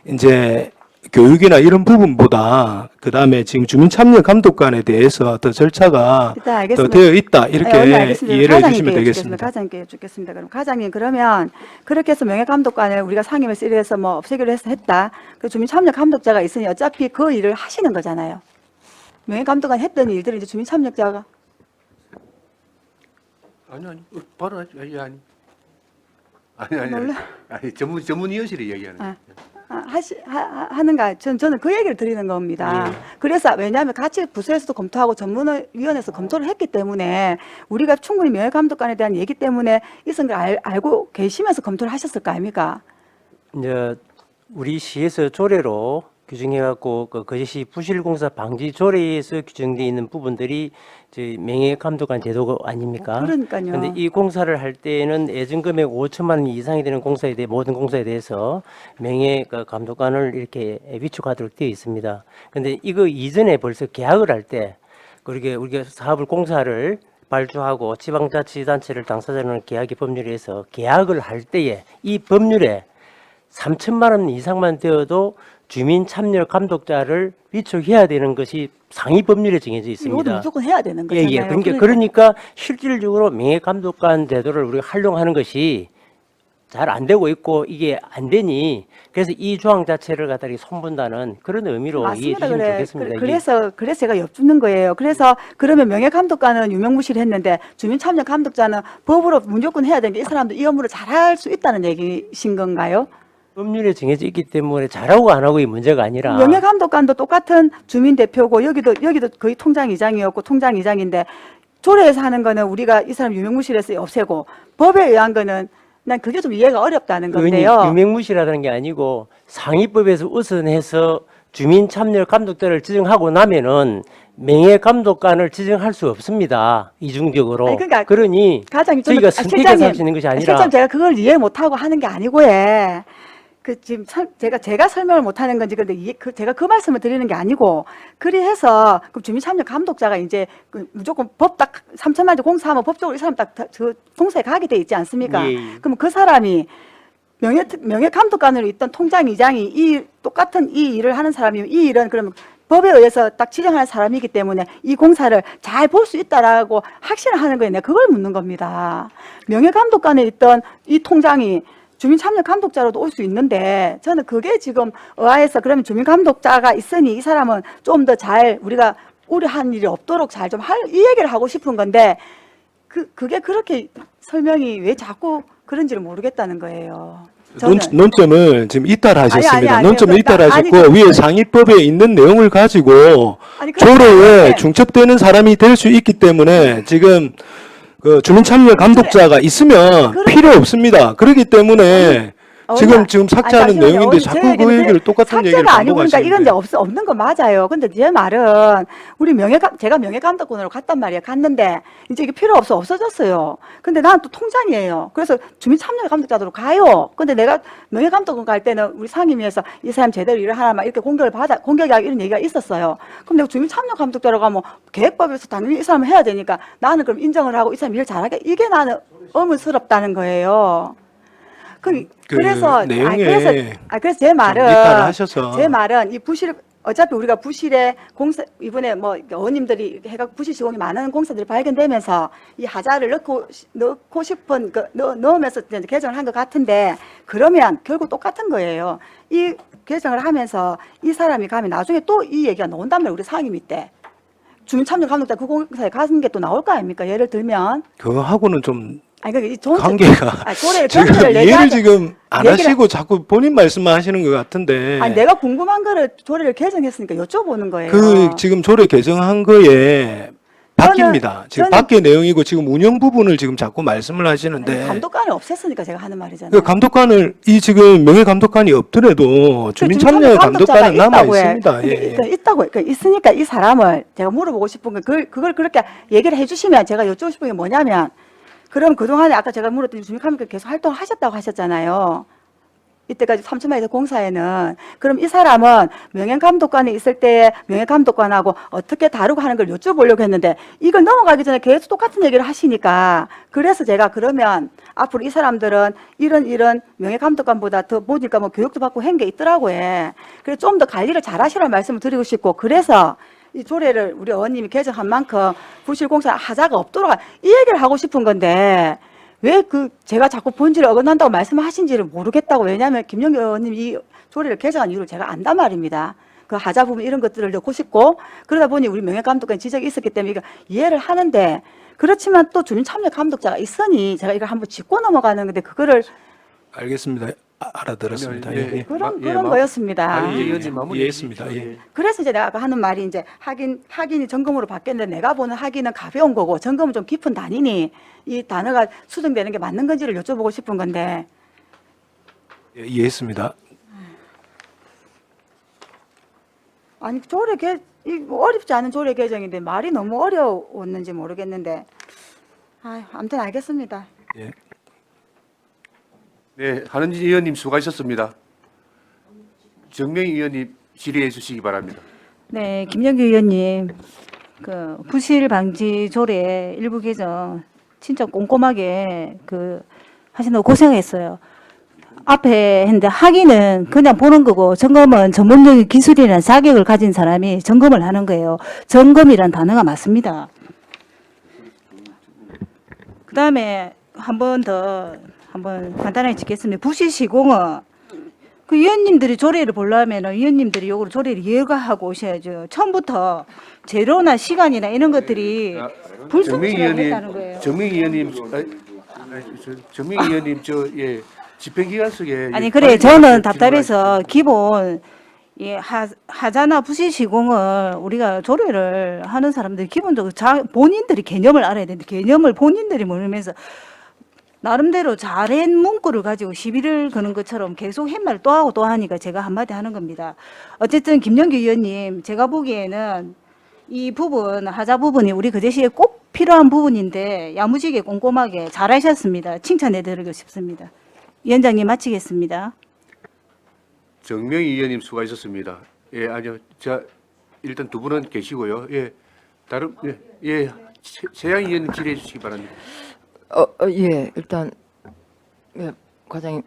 이제 교육이나 이런 부분보다 그 다음에 지금 주민참여감독관에 대해서 더 절차가 일단 더 알겠습니다. 되어 있다 이렇게 네, 알겠습니다. 이해를 과장님께 해주시면 여쭙겠습니다. 되겠습니다. 과장님께 여쭙겠습니다. 그럼 과장님 그러면 그렇게 해서 명예감독관을 우리가 상임에서 이래서 뭐 없애기로 해서 했다. 그 주민참여감독자가 있으니 어차피 그 일을 하시는 거잖아요. 명예감독관 했던 일들을 이제 주민참여자가 아니 바로 아니 몰라. 아니 전문위원실이 얘기하는 아. 하는가 저는 그 얘기를 드리는 겁니다. 그래서 왜냐하면 같이 부서에서도 검토하고 전문위원회에서 검토를 했기 때문에 우리가 충분히 명예감독관에 대한 얘기 때문에 있은 걸 알고 계시면서 검토를 하셨을 거 아닙니까? 이제 우리 시에서 조례로 규정해갖고 그 거제시 부실공사 방지 조례에서 규정되어 있는 부분들이 이제 명예감독관 제도가 아닙니까? 그러니까요. 근데 이 공사를 할 때는 예정금액 5천만 원 이상이 되는 공사에 대해 모든 공사에 대해서 명예감독관을 이렇게 위촉하도록 되어 있습니다. 근데 이거 이전에 벌써 계약을 할 때 그렇게 우리가 사업을 공사를 발주하고 지방자치단체를 당사자는 계약의 법률에 의해서 계약을 할 때에 이 법률에 3천만 원 이상만 되어도 주민 참여 감독자를 위촉해야 되는 것이 상위 법률에 정해져 이것도 있습니다. 무조건 해야 되는 예, 거잖아요. 예. 그러니까 실질적으로 명예감독관 제도를 우리가 활용하는 것이 잘 안 되고 있고 이게 안 되니 그래서 이 조항 자체를 갖다 이렇게 손본다는 그런 의미로 이해해 맞습니다. 주시면 좋겠습니다. 그래서 제가 엿듣는 거예요. 그래서 그러면 명예감독관은 유명무실했는데 주민참여감독자는 법으로 무조건 해야 되는 게 이 사람도 이 업무를 잘할 수 있다는 얘기신 건가요? 법률에 정해져 있기 때문에 잘하고 안 하고의 문제가 아니라 명예감독관도 똑같은 주민대표고 여기도 거의 통장이장이었고 통장이장인데 조례에서 하는 거는 우리가 이 사람 유명무실에서 없애고 법에 의한 거는 난 그게 좀 이해가 어렵다는 건데요. 유명무실하다는 게 아니고 상위법에서 우선해서 주민 참여 감독자를 지정하고 나면은 명예감독관을 지정할 수 없습니다. 이중적으로. 아니, 그러니까 그러니 가장 저희가 선택해서 할 수 있는 것이 아니라 실장 제가 그걸 이해 못하고 하는 게 아니고 예. 지금 제가 설명을 못하는 건지 근데 제가 그 말씀을 드리는 게 아니고 그리해서 그럼 주민참여 감독자가 이제 무조건 법 딱 3천만 원 공사하면 법적으로 이 사람 딱 저 공사에 가게 돼 있지 않습니까? 예. 그럼 그 사람이 명예감독관으로 있던 통장이장이 이 똑같은 이 일을 하는 사람이면 이 일은 그러면 법에 의해서 딱 지정하는 사람이기 때문에 이 공사를 잘 볼 수 있다라고 확신을 하는 거예요. 내가 그걸 묻는 겁니다. 명예감독관에 있던 이 통장이 주민참여감독자로도 올 수 있는데 저는 그게 지금 의아해서 그러면 주민감독자가 있으니 이 사람은 좀 더 잘 우리가 우려한 일이 없도록 잘 좀 이 얘기를 하고 싶은 건데 그게 그렇게 설명이 왜 자꾸 그런지를 모르겠다는 거예요. 저는. 논점을 지금 이탈하셨습니다. 아니, 논점을 이탈하셨고 아니, 위에 상위법에 있는 내용을 가지고 아니, 조례에 중첩되는 사람이 될 수 있기 때문에 지금 그 주민참여 감독자가 있으면 필요 없습니다. 그렇기 때문에 지금 삭제하는 내용인데 자꾸 그 얘기를 똑같은 얘기를 삭제가 아니고 그러니까 이건 이제 반복하시는데 없는 거 맞아요. 근데 제 말은 우리 제가 명예감독관으로 갔단 말이에요. 갔는데 이제 이게 필요 없어졌어요. 근데 난 또 통장이에요. 그래서 주민참여감독자로 가요. 근데 내가 명예감독관 갈 때는 우리 상임위에서 이 사람 제대로 일을 하나 막 이렇게 공격하고 이런 얘기가 있었어요. 그럼 내가 주민참여감독자로 가면 계획법에서 당연히 이 사람을 해야 되니까 나는 그럼 인정을 하고 이 사람 일 잘하게 이게 나는 의문스럽다는 거예요. 그래서 제 말은 이탈하셔서 제 말은 이 부실 어차피 우리가 부실에 공사 이번에 뭐 의원님들이 해가 부실 시공이 많은 공사들이 발견되면서 이 하자를 넣고 싶은 넣으면서 이제 개정을 한 것 같은데 그러면 결국 똑같은 거예요. 이 개정을 하면서 이 사람이 가면 나중에 또 이 얘기가 나온단 말이에요. 우리 상임위 때 주민참여감독자 그 공사에 가는 게 또 나올 거 아닙니까? 예를 들면 그거하고는 좀 아니 관계가 조례를 지금 전제를 이해를 지금 안 얘기를- 하시고 자꾸 본인 말씀만 하시는 것 같은데 아니 내가 궁금한 거를 조례를 개정했으니까 여쭤보는 거예요. 그 지금 조례 개정한 거에 바뀝니다. 지금 저는- 밖의 내용이고 지금 운영 부분을 지금 자꾸 말씀을 하시는데 아니, 감독관을 없앴으니까 제가 하는 말이잖아요. 그 감독관을 이 지금 명예 감독관이 없더라도 주민 참여 감독관은 남아 있습니다. 예. 있다고 있으니까 이 사람을 제가 물어보고 싶은 건 그걸 그렇게 얘기를 해주시면 제가 여쭤보고 싶은 게 뭐냐면 그럼 그동안에 아까 제가 물었더니 주민감독관 계속 활동하셨다고 하셨잖아요. 이때까지 3천만에서 공사에는 그럼 이 사람은 명예감독관에 있을 때 명예감독관하고 어떻게 다루고 하는 걸 여쭤보려고 했는데 이걸 넘어가기 전에 계속 똑같은 얘기를 하시니까 그래서 제가 그러면 앞으로 이 사람들은 이런 명예감독관보다 더 보니까 뭐 교육도 받고 한 게 있더라고요. 그래서 좀 더 관리를 잘 하시라는 말씀을 드리고 싶고 그래서 이 조례를 우리 의원님이 개정한 만큼 부실공사 하자가 없도록 이 얘기를 하고 싶은 건데 왜 제가 자꾸 본질을 어긋난다고 말씀하신지를 모르겠다고. 왜냐하면 김영규 의원님 이 조례를 개정한 이유를 제가 안단 말입니다. 그 하자 부분 이런 것들을 넣고 싶고 그러다 보니 우리 명예감독관 지적이 있었기 때문에 이거 이해를 하는데 그렇지만 또 주민참여감독자가 있으니 제가 이걸 한번 짚고 넘어가는 건데 그거를 알겠습니다. 알아들었습니다. 아니요, 예. 예. 그런 거였습니다. 아니, 의원님 마무리 이해했습니다. 해주십시오. 예. 그래서 이제 내가 아까 하는 말이 이제 학인이 점검으로 바뀌었는데 내가 보는 학인은 가벼운 거고 점검은 좀 깊은 단위니 이 단어가 수정되는 게 맞는 건지를 여쭤보고 싶은 건데 예, 이해했습니다. 아니 어렵지 않은 조례 개정인데 말이 너무 어려웠는지 모르겠는데 아무튼 알겠습니다. 네, 한은진 의원님 수고하셨습니다. 정명희 의원님 질의해 주시기 바랍니다. 네, 김영규 의원님, 부실 방지 조례 일부 개정 진짜 꼼꼼하게 하시느라 고생했어요. 앞에 했는데 하기는 그냥 보는 거고 점검은 전문적인 기술이나 자격을 가진 사람이 점검을 하는 거예요. 점검이란 단어가 맞습니다. 그 다음에 한번 간단하게 짚겠습니다. 부실 시공은 그 위원님들이 조례를 보려면 위원님들이 요걸 조례를 예가하고 오셔야죠. 처음부터 재료나 시간이나 이런 것들이 불순실을 했다는 거예요. 정명희 의원님 집행기관 속에 아니 그래 저는 답답해서 기본 하자나 부실 시공을 우리가 조례를 하는 사람들이 기본적으로 본인들이 개념을 알아야 되는데 개념을 본인들이 모르면서 나름대로 잘한 문구를 가지고 시비를 거는 것처럼 계속 햇말 또 하고 또 하니까 제가 한마디 하는 겁니다. 어쨌든 김영규 의원님 제가 보기에는 이 부분 하자 부분이 우리 그제시에 꼭 필요한 부분인데 야무지게 꼼꼼하게 잘하셨습니다. 칭찬해드리고 싶습니다. 위원장님 마치겠습니다. 정명희 의원님 수고하셨습니다. 예, 아니요. 일단 두 분은 계시고요. 예. 다른 최양 의원님 질의해 주시기 바랍니다. 예, 일단 과장님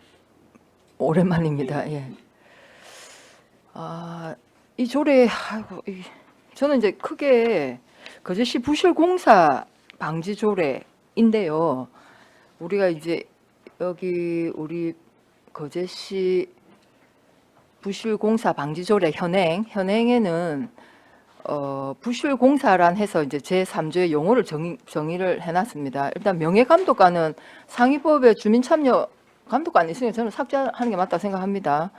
오랜만입니다. 예. 이 조례 저는 이제 크게 거제시 부실공사 방지 조례인데요. 우리가 이제 여기 우리 거제시 부실공사 방지조례 현행에는 부실공사란 해서 이제 제3조의 용어를 정의를 해놨습니다. 일단 명예감독관은 상위법의 주민참여 감독관이 있으니까 저는 삭제하는 게 맞다고 생각합니다.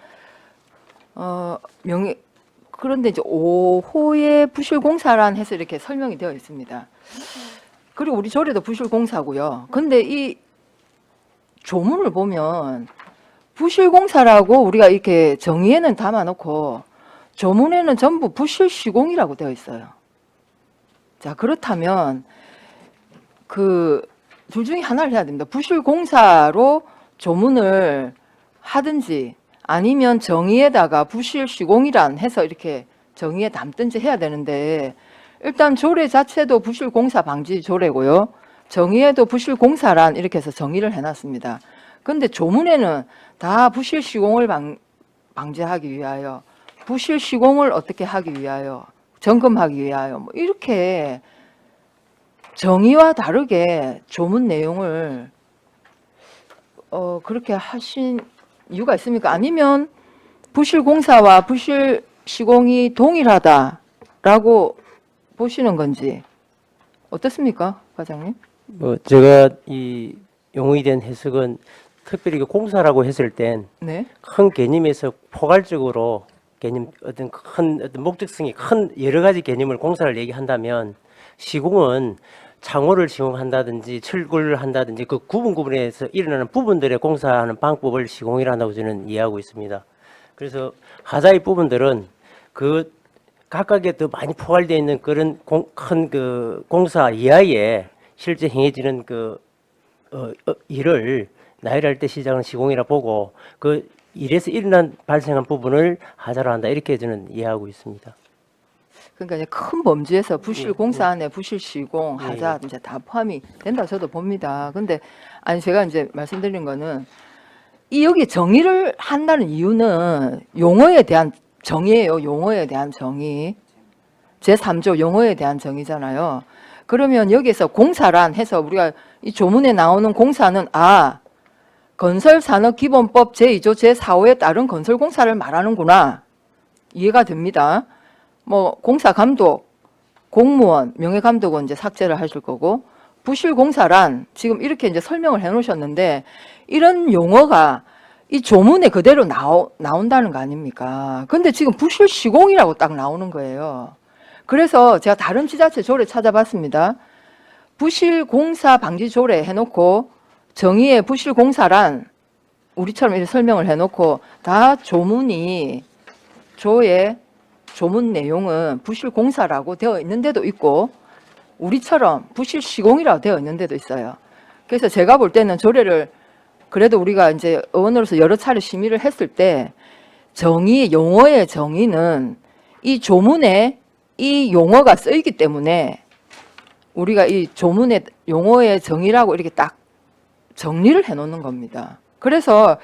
그런데 이제 5호의 부실공사란 해서 이렇게 설명이 되어 있습니다. 그리고 우리 조례도 부실공사고요. 근데 이 조문을 보면 부실공사라고 우리가 이렇게 정의에는 담아놓고 조문에는 전부 부실시공이라고 되어 있어요. 자, 그렇다면 둘 중에 하나를 해야 됩니다. 부실공사로 조문을 하든지 아니면 정의에다가 부실시공이란 해서 이렇게 정의에 담든지 해야 되는데 일단 조례 자체도 부실공사 방지 조례고요. 정의에도 부실공사란 이렇게 해서 정의를 해놨습니다. 그런데 조문에는 다 부실시공을 방지하기 위하여 부실시공을 어떻게 하기 위하여 점검하기 위하여 뭐 이렇게 정의와 다르게 조문 내용을 그렇게 하신 이유가 있습니까? 아니면 부실공사와 부실시공이 동일하다라고 보시는 건지 어떻습니까, 과장님? 제가 이 용어에 대한 해석은 특별히 공사라고 했을 땐 네. 큰 개념에서 포괄적으로 개념 어떤 목적성이 큰 여러 가지 개념을 공사를 얘기한다면 시공은 창호를 시공한다든지 철골을 한다든지 그 구분해서 일어나는 부분들의 공사하는 방법을 시공이라 한다고 저는 이해하고 있습니다. 그래서 하자의 부분들은 그 각각에 더 많이 포괄되어 있는 그런 큰 공사 이하에 실제 행해지는 일을 나열할 때 시작은 시공이라 보고 그 일에서 발생한 부분을 하자로 한다 이렇게 저는 이해하고 있습니다. 그러니까 이제 큰 범주에서 부실공사 안에 부실시공, 하자 이제 다 포함이 된다 저도 봅니다. 근데 아니 제가 이제 말씀드린 거는 여기 정의를 한다는 이유는 용어에 대한 정의예요. 용어에 대한 정의. 제3조 용어에 대한 정의잖아요. 그러면 여기에서 공사란 해서 우리가 이 조문에 나오는 공사는 건설산업기본법 제2조 제4호에 따른 건설공사를 말하는구나. 이해가 됩니다. 공사감독, 공무원, 명예감독은 이제 삭제를 하실 거고 부실공사란 지금 이렇게 이제 설명을 해 놓으셨는데 이런 용어가 이 조문에 그대로 나온다는 거 아닙니까? 근데 지금 부실시공이라고 딱 나오는 거예요. 그래서 제가 다른 지자체 조례 찾아봤습니다. 부실공사 방지 조례 해놓고 정의의 부실공사란 우리처럼 이렇게 설명을 해놓고 다 조문이 조에 조문 내용은 부실공사라고 되어 있는 데도 있고 우리처럼 부실시공이라고 되어 있는 데도 있어요. 그래서 제가 볼 때는 조례를 그래도 우리가 이제 의원으로서 여러 차례 심의를 했을 때 용어의 정의는 이 조문에 이 용어가 쓰이기 때문에 우리가 이 조문의 용어의 정의라고 이렇게 딱 정리를 해놓는 겁니다. 그래서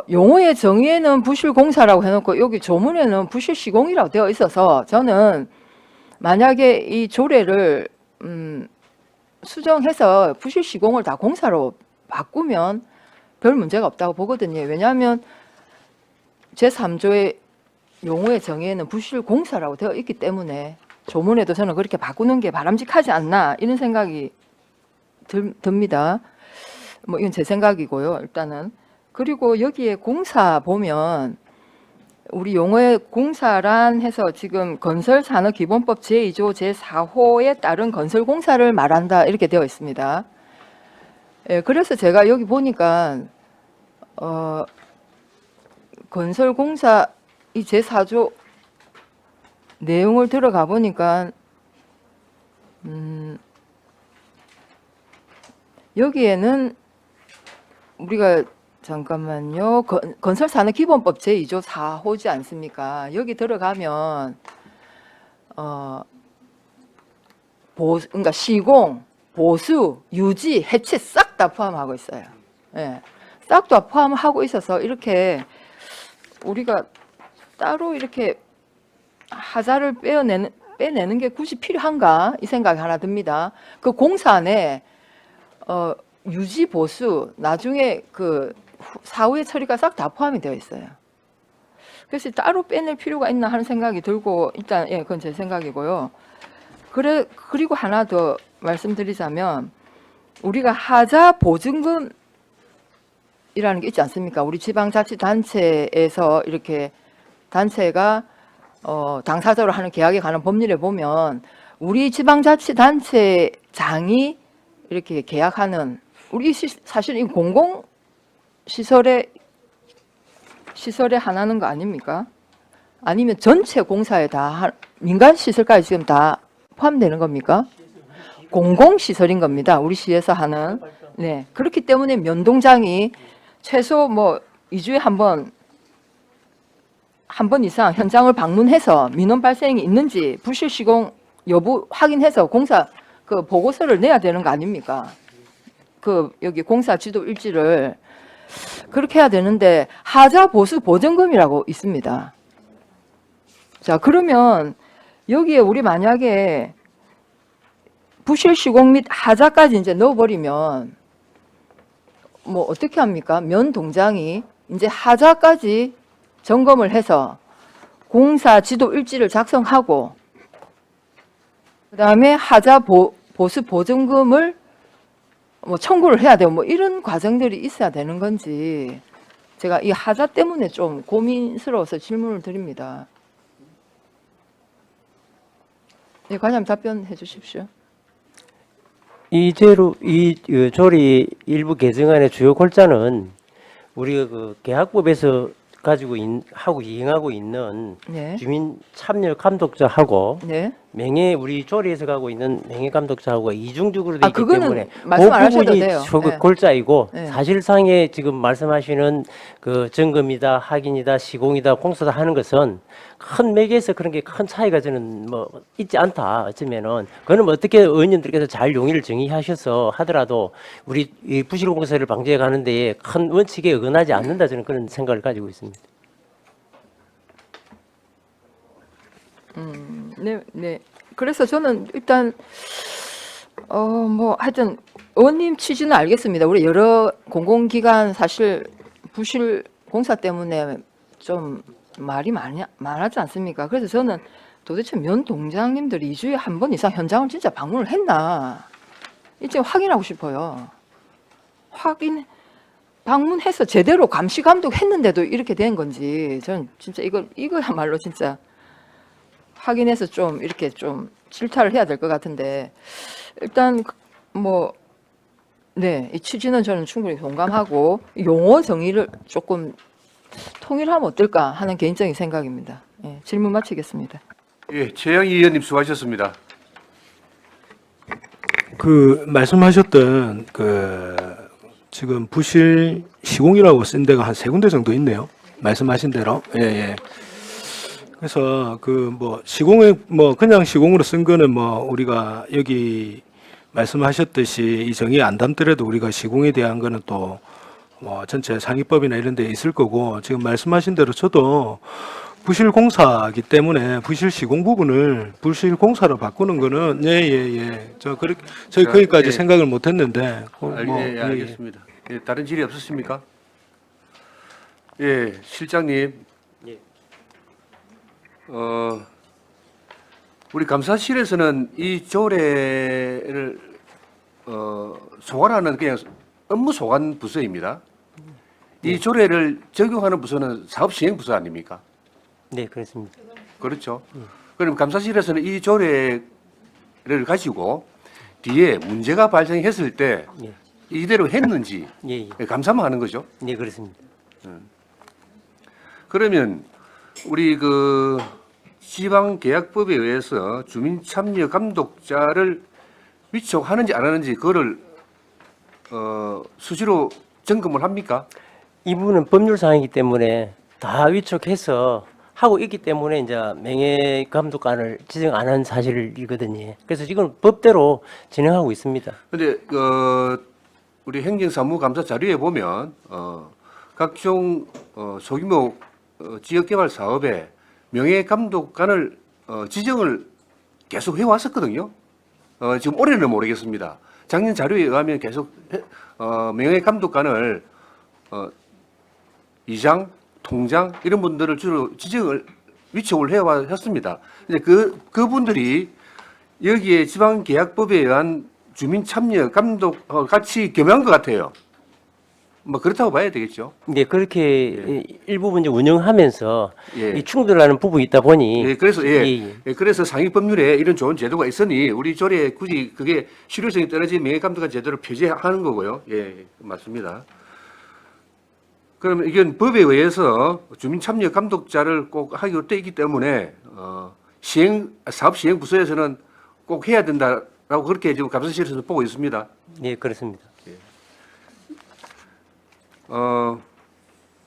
용어의 정의에는 부실공사라고 해놓고 여기 조문에는 부실시공이라고 되어 있어서 저는 만약에 이 조례를 수정해서 부실시공을 다 공사로 바꾸면 별 문제가 없다고 보거든요. 왜냐하면 제3조의 용어의 정의에는 부실공사라고 되어 있기 때문에 조문에도 저는 그렇게 바꾸는 게 바람직하지 않나 이런 생각이 듭니다. 뭐 이건 제 생각이고요. 일단은. 그리고 여기에 공사 보면 우리 용어의 공사란 해서 지금 건설산업기본법 제2조 제4호에 따른 건설공사를 말한다 이렇게 되어 있습니다. 예, 그래서 제가 여기 보니까 건설공사 이 제4조 내용을 들어가 보니까 여기에는 우리가 잠깐만요. 건설산업기본법 제2조 4호지 않습니까? 여기 들어가면 그러니까 시공, 보수, 유지, 해체 싹 다 포함하고 있어요. 예, 싹 다 포함하고 있어서 이렇게 우리가 따로 이렇게 하자를 빼내는 게 굳이 필요한가 이 생각이 하나 듭니다. 그 공사 안에 유지 보수 나중에 그 사후의 처리가 싹 다 포함이 되어 있어요. 그래서 따로 빼낼 필요가 있나 하는 생각이 들고 일단 예 그건 제 생각이고요. 그리고 하나 더 말씀드리자면 우리가 하자 보증금이라는 게 있지 않습니까? 우리 지방자치단체에서 이렇게 단체가 당사자로 하는 계약에 관한 법률에 보면 우리 지방자치단체장이 이렇게 계약하는 우리 사실 이 공공시설의 하나는 거 아닙니까? 아니면 전체 공사에 다 민간시설까지 지금 다 포함되는 겁니까? 공공시설인 겁니다. 우리 시에서 하는. 네. 그렇기 때문에 면동장이 최소 뭐 2주에 한 번 이상 현장을 방문해서 민원 발생이 있는지 부실 시공 여부 확인해서 공사 그 보고서를 내야 되는 거 아닙니까? 그 여기 공사 지도 일지를 그렇게 해야 되는데 하자 보수 보증금이라고 있습니다. 자, 그러면 여기에 우리 만약에 부실 시공 및 하자까지 이제 넣어버리면 뭐 어떻게 합니까? 면 동장이 이제 하자까지 점검을 해서 공사 지도 일지를 작성하고 그다음에 하자 보수 보증금을 뭐 청구를 해야 되고 뭐 이런 과정들이 있어야 되는 건지 제가 이 하자 때문에 좀 고민스러워서 질문을 드립니다. 네, 관장님 답변해 주십시오. 이 조리 일부 개정안의 주요 골자는 우리가 그 계약법에서 가지고 하고 이행하고 있는 네. 주민 참여 감독자하고 네. 우리 조리에서 가고 있는 명예 감독자하고 이중적으로 되어 있기 그거는 때문에 말씀 안 하셔도 부분이 돼요. 네. 골자이고 네. 사실상의 지금 말씀하시는 그 점검이다, 확인이다, 시공이다, 공사다 하는 것은 큰 맥에서 그런 게 큰 차이가 저는 뭐 있지 않다. 어쩌면은 그거는 뭐 어떻게 의원님들께서 잘 용의를 정의하셔서 하더라도 우리 이 부실공사를 방지해 가는 데에 큰 원칙에 어긋나지 않는다 저는 그런 생각을 가지고 있습니다. 네, 네. 그래서 저는 일단 뭐 하여튼 의원님 취지는 알겠습니다. 우리 여러 공공기관 사실 부실 공사 때문에 좀 말이 많았지 않습니까? 그래서 저는 도대체 면 동장님들이 2주에 한 번 이상 현장을 진짜 방문을 했나 이제 확인하고 싶어요. 방문해서 제대로 감시 감독했는데도 이렇게 된 건지 저는 진짜 이거야말로 진짜 확인해서 좀 이렇게 좀 질타를 해야 될 것 같은데 일단 뭐 네, 이 취지는 저는 충분히 동감하고 용어 정의를 조금 통일하면 어떨까 하는 개인적인 생각입니다. 예, 질문 마치겠습니다. 예, 최양희 의원님 수고하셨습니다. 그 말씀하셨던 그 지금 부실 시공이라고 쓴 데가 한 3군데 정도 있네요. 말씀하신 대로. 예, 예. 그래서 그 뭐 시공에 뭐 그냥 시공으로 쓴 거는 뭐 우리가 여기 말씀하셨듯이 이 정의 안 담더라도 우리가 시공에 대한 거는 또 뭐 전체 상위법이나 이런 데 있을 거고, 지금 말씀하신 대로 저도 부실 공사이기 때문에 부실 시공 부분을 부실 공사로 바꾸는 거는 예예예 저 그렇게 저희 자, 거기까지 예. 생각을 못 했는데 예, 예, 알겠습니다. 예, 다른 질의 없으십니까? 예, 실장님. 예. 우리 감사실에서는 이 조례를 소관하는 그냥 업무 소관 부서입니다. 이 조례를 적용하는 부서는 사업시행부서 아닙니까? 네, 그렇습니다. 그렇죠. 그럼 감사실에서는 이 조례를 가지고 뒤에 문제가 발생했을 때 예. 이대로 했는지 예, 예. 감사만 하는 거죠. 네, 그렇습니다. 그러면 우리 그 지방계약법에 의해서 주민참여 감독자를 위촉하는지 안 하는지 그거를 수시로 점검을 합니까? 이 부분은 법률 사항이기 때문에 다 위촉해서 하고 있기 때문에 이제 명예감독관을 지정 안 한 사실이거든요. 그래서 지금 법대로 진행하고 있습니다. 근데 우리 행정사무감사 자료에 보면 각종 소규모 지역개발 사업에 명예감독관을 지정을 계속 해왔었거든요. 지금 올해는 모르겠습니다. 작년 자료에 의하면 계속 명예감독관을 이장, 통장 이런 분들을 주로 지정을 위촉을 해왔습니다. 이제 그분들이 여기에 지방계약법에 의한 주민참여 감독 같이 겸한 것 같아요. 뭐 그렇다고 봐야 되겠죠. 네, 그렇게 일부분 이제 운영하면서 예. 이 충돌하는 부분이 있다 보니 예, 그래서 예. 그래서 상위 법률에 이런 좋은 제도가 있으니 우리 조례에 굳이 그게 실효성이 떨어진 명예감독관 제도를 표시하는 거고요. 예, 맞습니다. 그러면 이건 법에 의해서 주민참여 감독자를 꼭 하기로 되어 있기 때문에 사업시행부서에서는 꼭 해야 된다라고 그렇게 지금 감사실에서 보고 있습니다. 네, 그렇습니다.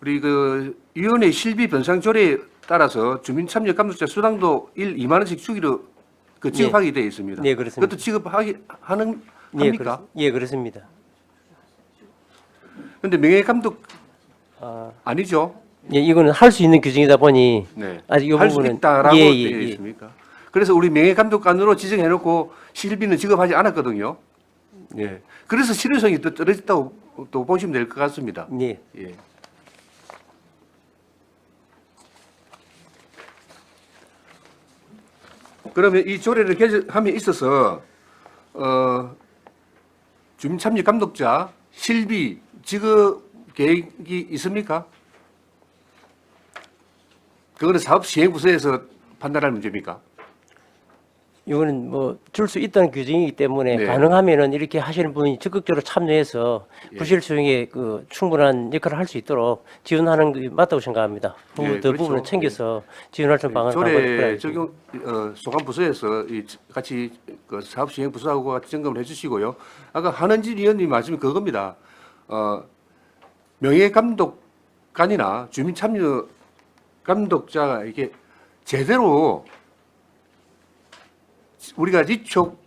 우리 그 위원회 실비 변상 조례에 따라서 주민참여 감독자 수당도 2만 원씩 주기로 그 지급하게 되어 있습니다. 네, 그렇습니다. 그것도 지급하기 하는 예, 합니까? 예, 그렇습니다. 그런데 명예감독 아, 아니죠? 예, 이거는 할 수 있는 규정이다 보니 네. 아직 이 할 수 부분은 있다라고 예, 되어 예, 예. 있습니까? 그래서 우리 명예감독관으로 지정해놓고 실비는 지급하지 않았거든요. 예. 그래서 실효성이 또 떨어졌다고 또 보시면 될 것 같습니다. 예. 예. 그러면 이 조례를 개정함에 있어서 주민참여 감독자 실비 지급 계획이 있습니까? 그거는 사업시행부서에서 판단할 문제입니까? 이거는 뭐 줄 수 있다는 규정이기 때문에 네. 가능하면은 이렇게 하시는 분이 적극적으로 참여해서 예. 부실 수용에 그 충분한 역할을 할 수 있도록 지원하는 게 맞다고 생각합니다. 예, 그 그렇죠. 부분을 챙겨서 지원할 수 있는 방안을 조례 적용 소관부서에서 같이 그 사업시행부서하고 같이 점검을 해주시고요. 아까 한은진 의원님 말씀이 그겁니다. 명예감독관이나 주민참여 감독자가 이게 제대로 우리가 위촉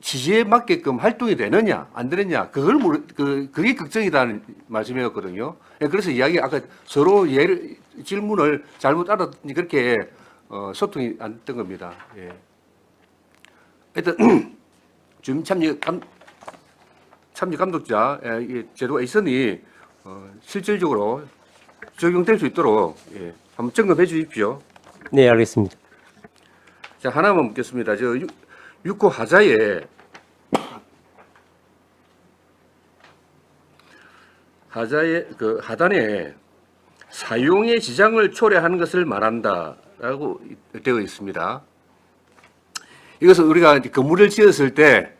지시에 맞게끔 활동이 되느냐 안 되느냐 그게 걱정이라는 말씀이었거든요. 예, 그래서 이야기 아까 서로 질문을 잘못 알았더니 그렇게 소통이 안 됐던 겁니다. 예. 하여튼 주민 참여 감독자 이게 제도가 있으니 실질적으로 적용될 수 있도록 한번 점검해 주십시오. 네, 알겠습니다. 자, 하나만 묻겠습니다. 저 6호 하자에 그 하단에 사용의 지장을 초래하는 것을 말한다라고 되어 있습니다. 이것은 우리가 이제 건물을 지었을 때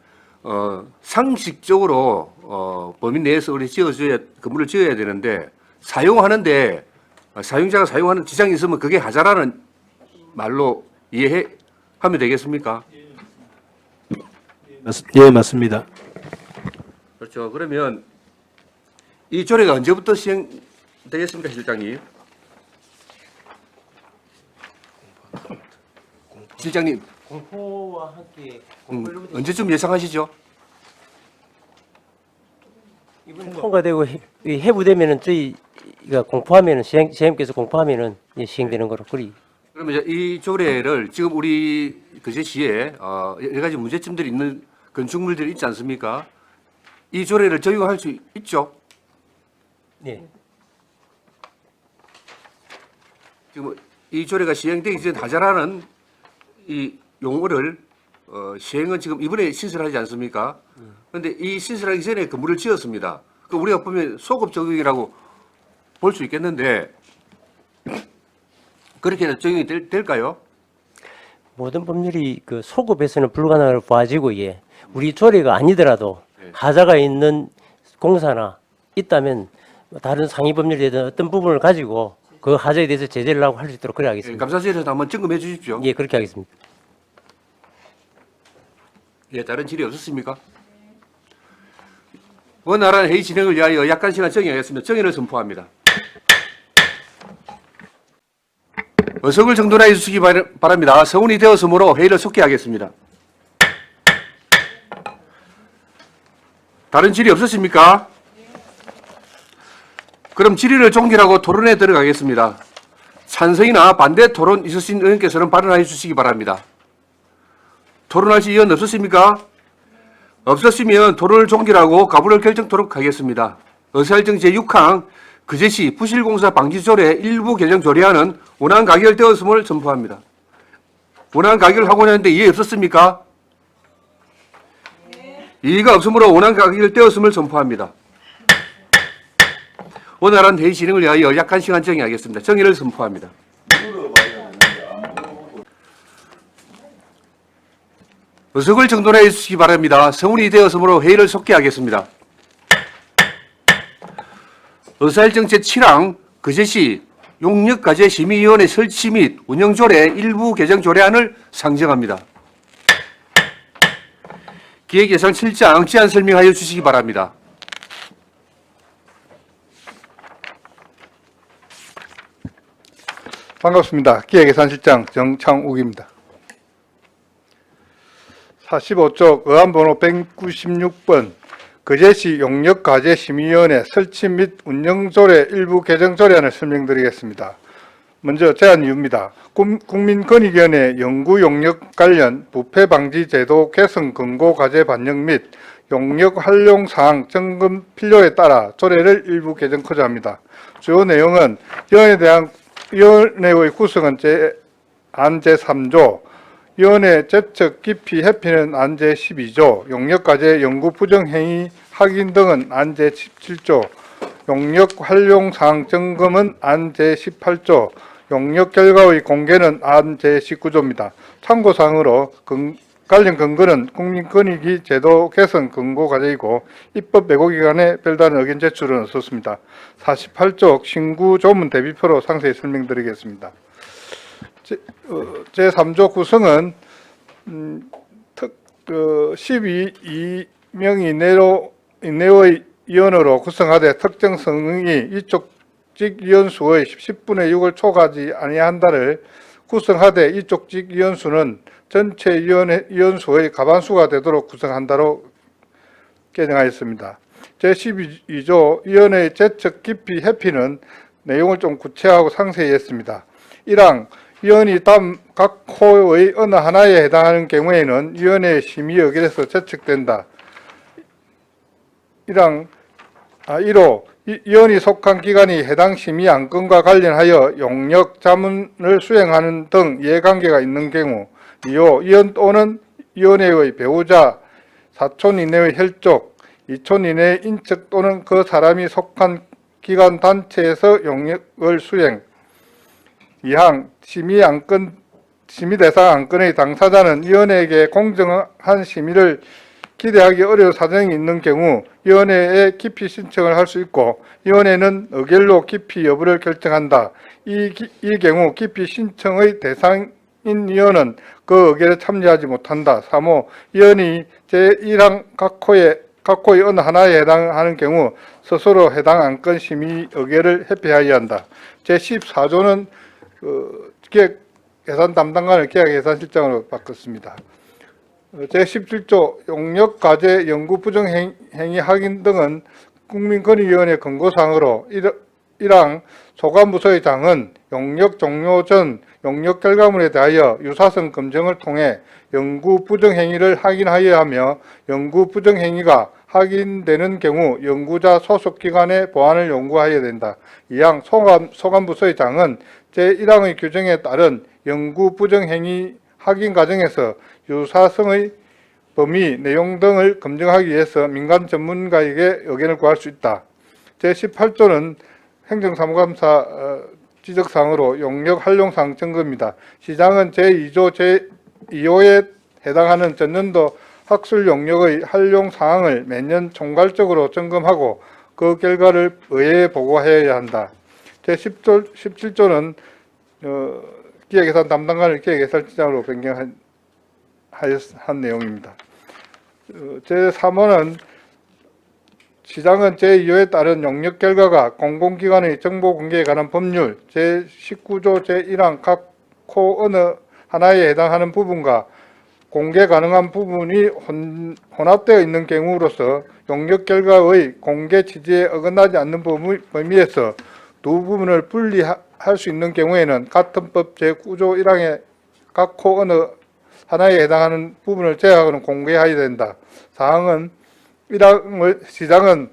상식적으로 범위 내에서 우리 건물을 지어야 되는데 사용하는데 사용자가 사용하는 지장이 있으면 그게 하자라는 말로 이해하면 되겠습니까? 예, 맞습니다. 그렇죠. 그러면 이 조례가 언제부터 시행되겠습니까, 실장님? 실장님, 공포와 함께 언제쯤 예상하시죠? 이번 통과되고 해부되면은 저희가 공포하면은 시행께서 공포하면은 시행되는 거로 그리. 그러면 이제 이 조례를 지금 우리 그제시에 여러 가지 문제점들이 있는 건축물들이 있지 않습니까? 이 조례를 적용할 수 있죠? 네. 지금 이 조례가 시행되기 전에 하자라는 이 용어를 시행은 지금 이번에 신설하지 않습니까? 그런데 이 신설하기 전에 건물을 지었습니다. 그 우리가 보면 소급 적용이라고 볼 수 있겠는데 그렇게 적용이 될까요? 모든 법률이 그 소급에서는 불가능을 봐지고 예. 우리 조례가 아니더라도 하자가 있는 공사나 있다면 다른 상위 법률에 대한 어떤 부분을 가지고 그 하자에 대해서 제재를 하고 할 수 있도록 그래 하겠습니다. 감사실에서 한번 점검해 주십시오. 예, 그렇게 하겠습니다. 예, 다른 질의 없었습니까? 원활한 회의 진행을 위하여 약간 시간 정의하겠습니다. 정의를 선포합니다. 의석을 정돈하여 주시기 바랍니다. 성운이 되었으므로 회의를 속기하겠습니다. 다른 질의 없으십니까? 그럼 질의를 종결하고 토론에 들어가겠습니다. 찬성이나 반대 토론 있으신 의원께서는 발언하여 주시기 바랍니다. 토론하실 의원 없으십니까? 없었으면 토론을 종결하고 가부를 결정토록 하겠습니다. 의사일정 제6항 그제시 부실공사 방지조례 일부 개정 조례안은 원안 가결되었음을 선포합니다. 원안 가결하고자 하는데 이해 없었습니까? 이의가 없으므로 원안 가결되었음을 선포합니다. 원활한 회의 진행을 위하여 약한 시간 정의하겠습니다. 정의를 선포합니다. 의석을 정돈해 주시기 바랍니다. 성운이 되었으므로 회의를 속기하겠습니다. 의사일정 제7항 그제시 용역과제심의위원회 설치 및 운영조례 일부 개정 조례안을 상정합니다. 기획예산실장 제안 설명하여 주시기 바랍니다. 반갑습니다. 기획예산실장 정창욱입니다. 45쪽 의안번호 196번 그제시 용역과제심의위원회 설치 및 운영조례 일부 개정 조례안을 설명드리겠습니다. 먼저 제안 이유입니다. 국민권익위원회 영구용역 관련 부패방지제도 개선 권고 과제 반영 및 용역 활용 사항 점검 필요에 따라 조례를 일부 개정코자 합니다. 주요 내용은 위원회의 구성은 안 제3조, 위원회 제척 깊이 회피는 안 제12조, 용역과제 연구 부정행위 확인 등은 안 제17조, 용역 활용사항 점검은 안 제18조, 용역 결과의 공개는 안 제19조입니다. 참고사항으로 관련 근거는 국민권익위 제도 개선 권고 과제이고 입법 예고기관에 별다른 의견 제출은 없었습니다. 48쪽 신구 조문 대비표로 상세히 설명드리겠습니다. 제3조 구성은 12명 이내의 위원으로 구성하되 특정 성능이 이쪽직 위원수의 10분의 6을 초과하지 아니한다를 구성하되 이쪽직 위원수는 전체 위원수의 과반수가 되도록 구성한다로 개정하였습니다. 제12조 위원회의 제척 깊이 회피는 내용을 좀 구체화하고 상세히 했습니다. 1항 위원이 다음 각 호의 어느 하나에 해당하는 경우에는 위원회의 심의 의결에서 제척된다. 1호 위원이 속한 기관이 해당 심의 안건과 관련하여 용역 자문을 수행하는 등 이해관계가 있는 경우 2호 위원 또는 위원회의 배우자 4촌 이내의 혈족 2촌 이내의 인척 또는 그 사람이 속한 기관 단체에서 용역을 수행 2항 심의 대상 안건의 당사자는 위원회에게 공정한 심의를 기대하기 어려운 사정이 있는 경우 위원회에 기피 신청을 할 수 있고 위원회는 의결로 기피 여부를 결정한다. 이 경우 기피 신청의 대상인 위원은 그 의결에 참여하지 못한다. 3호 위원이 제1항 각호의 어느 하나에 해당하는 경우 스스로 해당 안건 심의 의결을 회피하여야 한다. 제14조는 기획 예산 담당관을 기획 예산실장으로 바꿨습니다. 제17조 용역 과제 연구 부정 행위 확인 등은 국민권익위원회 권고사항으로 1항 소관부서의 장은 용역 종료 전 용역 결과물에 대하여 유사성 검증을 통해 연구 부정 행위를 확인하여야 하며 연구 부정 행위가 확인되는 경우 연구자 소속 기관의 보안을 요구하여야 된다. 2항 소관부서의 장은 제1항의 규정에 따른 연구 부정 행위 확인 과정에서 유사성의 범위, 내용 등을 검증하기 위해서 민간 전문가에게 의견을 구할 수 있다. 제18조는 행정사무감사 지적사항으로 용역 활용사항 점검입니다. 시장은 제2조 제2호에 해당하는 전년도 학술 용역의 활용사항을 매년 총괄적으로 점검하고 그 결과를 의회에 보고해야 한다. 제17조는 기획예산 담당관을 기획예산실장으로 변경한 내용입니다. 제3호는 시장은 제2호에 따른 용역 결과가 공공기관의 정보 공개에 관한 법률 제19조 제1항 각 코 어느 하나에 해당하는 부분과 공개 가능한 부분이 혼합되어 있는 경우로서 용역 결과의 공개 취지에 어긋나지 않는 범위에서 두 부분을 분리할 수 있는 경우에는 같은 법 제9조 1항에 각 코 어느 하나에 해당하는 부분을 제외하고는 공개해야 된다. 사항은 1항을 시장은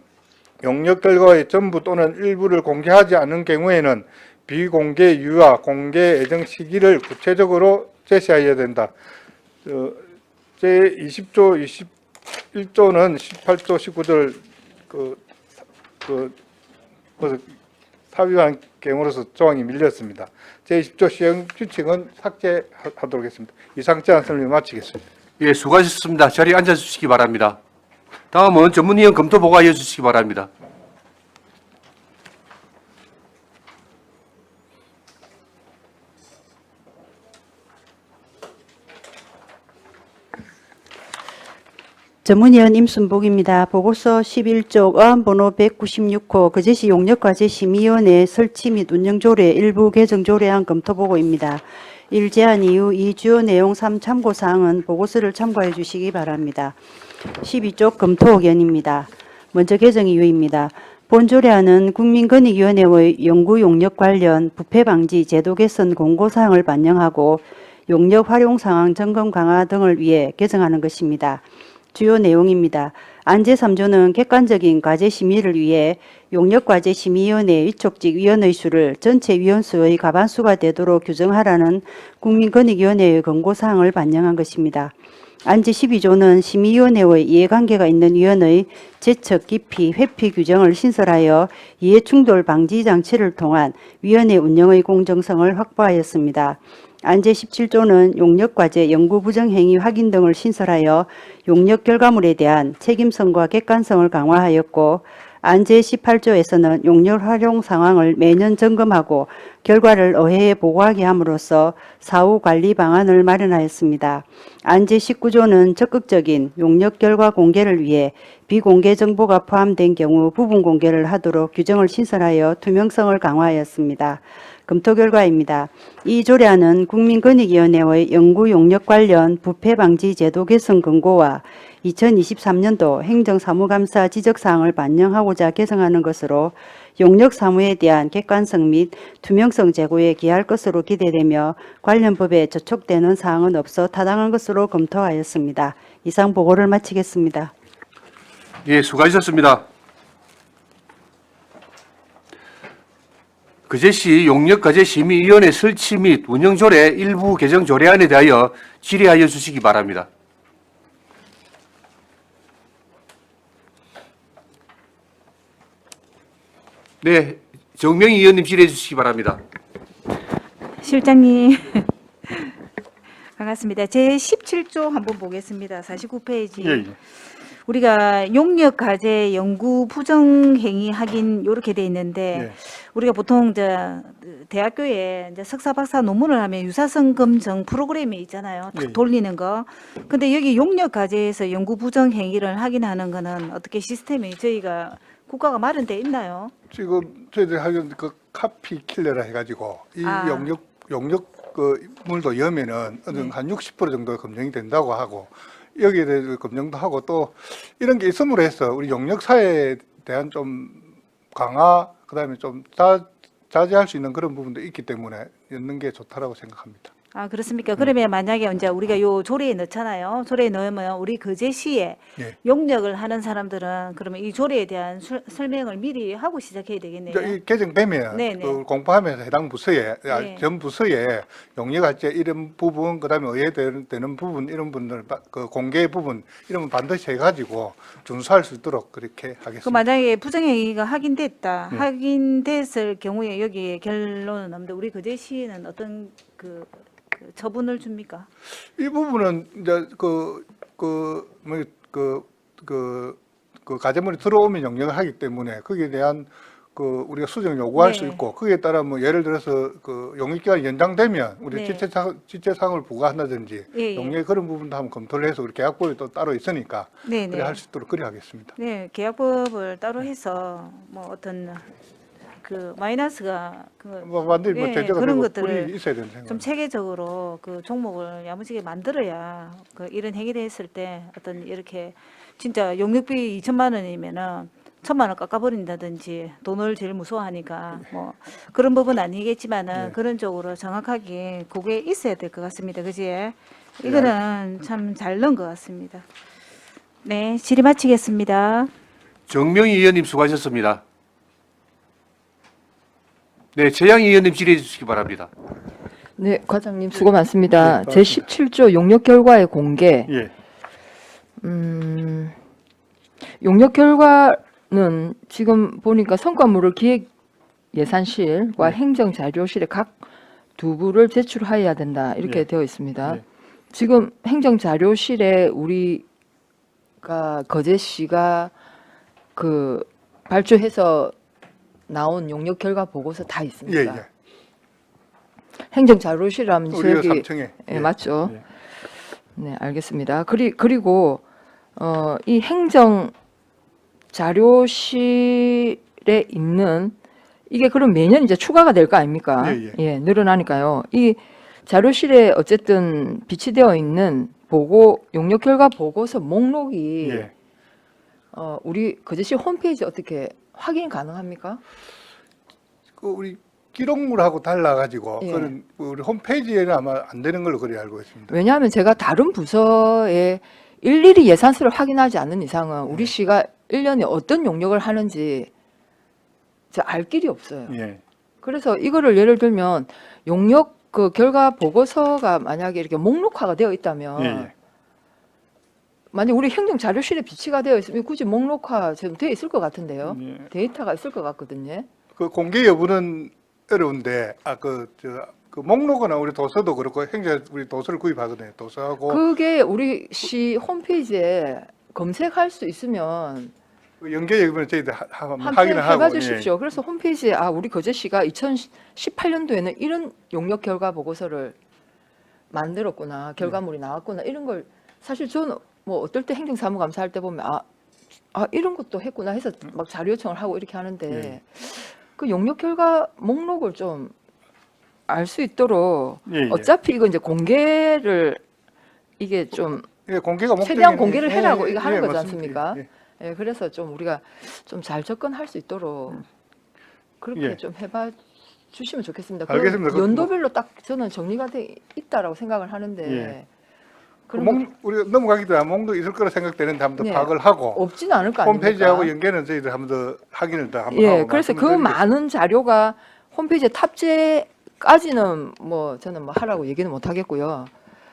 용역 결과의 전부 또는 일부를 공개하지 않는 경우에는 비공개 이유와 공개 예정 시기를 구체적으로 제시해야 된다. 제20조, 21조는 18조, 19조를 삽입한 경우로서 조항이 밀렸습니다. 제20조 시행 규칙은 삭제하도록 하겠습니다. 이상 제안 설명 마치겠습니다. 예, 수고하셨습니다. 자리에 앉아주시기 바랍니다. 다음은 전문위원 검토 보고 이어주시기 바랍니다. 전문위원 임순복입니다. 보고서 11쪽 어안번호 196호 거제시 용역과제심의위원회 설치 및 운영조례 일부 개정조례안 검토보고입니다. 1. 제안 이후 2. 주요 내용 3. 참고사항은 보고서를 참고해 주시기 바랍니다. 12쪽 검토 의견입니다. 먼저 개정 이유입니다. 본 조례안은 국민권익위원회의 연구 용역 관련 부패 방지 제도 개선 공고사항을 반영하고 용역 활용 상황 점검 강화 등을 위해 개정하는 것입니다. 주요 내용입니다. 안제 3조는 객관적인 과제 심의를 위해 용역과제심의위원회 위촉직 위원의 수를 전체 위원수의 과반수가 되도록 규정하라는 국민권익위원회의 권고사항을 반영한 것입니다. 안제 12조는 심의위원회의 이해관계가 있는 위원의 제척, 기피, 회피 규정을 신설하여 이해충돌 방지 장치를 통한 위원회 운영의 공정성을 확보하였습니다. 안제 17조는 용역과제 연구부정행위 확인 등을 신설하여 용역 결과물에 대한 책임성과 객관성을 강화하였고, 안제 18조에서는 용역 활용 상황을 매년 점검하고 결과를 의회에 보고하게 함으로써 사후 관리 방안을 마련하였습니다. 안제 19조는 적극적인 용역 결과 공개를 위해 비공개 정보가 포함된 경우 부분 공개를 하도록 규정을 신설하여 투명성을 강화하였습니다. 검토 결과입니다. 이 조례안은 국민권익위원회의 연구 용역 관련 부패 방지 제도 개선 권고와 2023년도 행정사무감사 지적사항을 반영하고자 개정하는 것으로 용역 사무에 대한 객관성 및 투명성 제고에 기할 것으로 기대되며 관련 법에 저촉되는 사항은 없어 타당한 것으로 검토하였습니다. 이상 보고를 마치겠습니다. 예, 수고하셨습니다. 거제시 용역과제심의위원회 설치 및 운영조례 일부 개정 조례안에 대하여 질의하여 주시기 바랍니다. 네, 정명희 의원님 질의해 주시기 바랍니다. 실장님, 반갑습니다. 제 17조 한번 보겠습니다. 49페이지. 예, 예. 우리가 용역 과제 연구 부정 행위 확인 이렇게 돼 있는데 예. 우리가 보통 이제 대학교에 이제 석사 박사 논문을 하면 유사성 검증 프로그램이 있잖아요. 탁 예, 예. 돌리는 거. 근데 여기 용역 과제에서 연구 부정 행위를 확인하는 거는 어떻게 시스템이 저희가 국가가 마련돼 있나요? 지금 저희들이 하는 그 카피 킬러라 해가지고 이 아. 용역 그 물도 여면은 어느 네. 한 60% 정도 검증이 된다고 하고 여기에 대해서 검증도 하고 또 이런 게 있음으로 해서 우리 용역사에 대한 좀 강화 그다음에 좀 자제할 수 있는 그런 부분도 있기 때문에 있는 게 좋다라고 생각합니다. 아, 그렇습니까? 그러면 만약에 이제 우리가 요 조례에 넣잖아요. 조례에 넣으면 우리 거제시에 예. 용역을 하는 사람들은 그러면 이 조례에 대한 설명을 미리 하고 시작해야 되겠네요. 이제 이 개정되면 네, 네. 그 공부하면서 해당 부서에 네. 전 부서에 용역할제 이런 부분 그다음에 의뢰되는 부분 이런 분들 그 공개 부분 이런 건 반드시 해가지고 준수할 수 있도록 그렇게 그 하겠습니다. 만약에 부정행위가 확인됐다. 네. 확인됐을 경우에 여기 결론은 없는데 우리 거제시는 어떤 그 처분을 줍니까? 이 부분은 이제 그 가재물이 들어오면 영역을 하기 때문에 거기에 대한 그 우리가 수정을 요구할 네. 수 있고 거기에 따라 뭐 예를 들어서 그 용역 기간이 연장되면 우리 네. 지체상을 부과한다든지 예, 예. 용역 그런 부분도 한번 검토를 해서 우리 계약법이 또 따로 있으니까 네, 그래 네. 할 수 있도록 그래 하겠습니다. 네, 계약법을 따로 해서 뭐 어떤 그 마이너스가 뭐 완전히 뭐 예, 제재가 그런 되고 것들을 꿀이 있어야 된다 좀 생각합니다. 체계적으로 그 종목을 야무지게 만들어야 그 이런 행위를 했을 때 어떤 이렇게 진짜 용역비 2천만 원이면은 1,000만 원 깎아버린다든지 돈을 제일 무서워하니까 뭐 그런 부분 아니겠지만은 네. 그런 쪽으로 정확하게 그게 있어야 될 것 같습니다. 그지? 이거는 참 잘 넣은 것 같습니다. 네, 질의 마치겠습니다. 정명희 의원님 수고하셨습니다. 네, 최양희 의원님 질의해 주시기 바랍니다. 네, 과장님 수고 많습니다. 네, 제 17조 용역 결과의 공개. 예. 용역 결과는 지금 보니까 성과물을 기획 예산실과 행정자료실에 각 두 부를 제출하여야 된다 이렇게 예. 되어 있습니다. 예. 지금 행정자료실에 우리가 거제시가 그 발주해서 나온 용역 결과 보고서 다 예, 있습니다. 예. 행정자료실이라면 우리가 저기 3층에 예, 맞죠. 예. 네, 알겠습니다. 그리고 이 행정 자료실에 있는 이게 그럼 매년 이제 추가가 될 거 아닙니까? 예, 예. 늘어나니까요. 이 자료실에 어쨌든 비치되어 있는 용역 결과 보고서 목록이 예. 우리 거제시 홈페이지 어떻게 확인 가능합니까? 그 우리 기록물하고 달라가지고 예. 그런 우리 홈페이지에는 아마 안 되는 걸로 그리 알고 있습니다. 왜냐하면 제가 다른 부서에 일일이 예산서를 확인하지 않는 이상은 우리 시가 1년에 어떤 용역을 하는지 알 길이 없어요. 예. 그래서 이거를 예를 들면 용역 그 결과 보고서가 만약에 이렇게 목록화가 되어 있다면 예, 예. 만약 우리 행정 자료실에 비치가 되어 있으면 굳이 목록화 좀 되어 있을 것 같은데요. 예. 데이터가 있을 것 같거든요. 그 공개 여부는 어려운데 그 목록은 우리 도서도 그렇고 우리 도서를 구입하거든요. 도서하고 그게 우리 시 홈페이지에 검색할 수 있으면 그 연계 여부는 저희들 한번 확인을 하고 해봐 주십시오. 그래서 홈페이지에 우리 거제시가 2018년도에는 이런 용역 결과 보고서를 만들었구나, 결과물이 나왔구나 이런 걸 사실 저는 뭐 어떨 때 행정사무감사할 때 보면 이런 것도 했구나 해서 막 자료 요청을 하고 이렇게 하는데 네. 그 용역 결과 목록을 좀 알 수 있도록 예, 예. 어차피 이거 이제 공개를 이게 좀 예, 공개가 최대한 목적이니- 공개를 해라고 예, 이거 하는 예, 거지 맞습니다. 않습니까? 예. 예, 그래서 좀 우리가 좀 잘 접근할 수 있도록 그렇게 예. 좀 해봐 주시면 좋겠습니다. 알겠습니다. 그럼 연도별로 딱 저는 정리가 돼 있다라고 생각을 하는데 예. 그럼 우리가 넘어가기 전에 목록 있을 거라 생각되는데 한 번 더 네. 파악을 하고 없지는 않을 거 아닙니까? 홈페이지하고 연계는 저희들 한 번 더 확인을 더 한번 예, 하고 그래서 그 말씀을 드리겠습니다. 많은 자료가 홈페이지에 탑재까지는 뭐 저는 뭐 하라고 얘기는 못 하겠고요.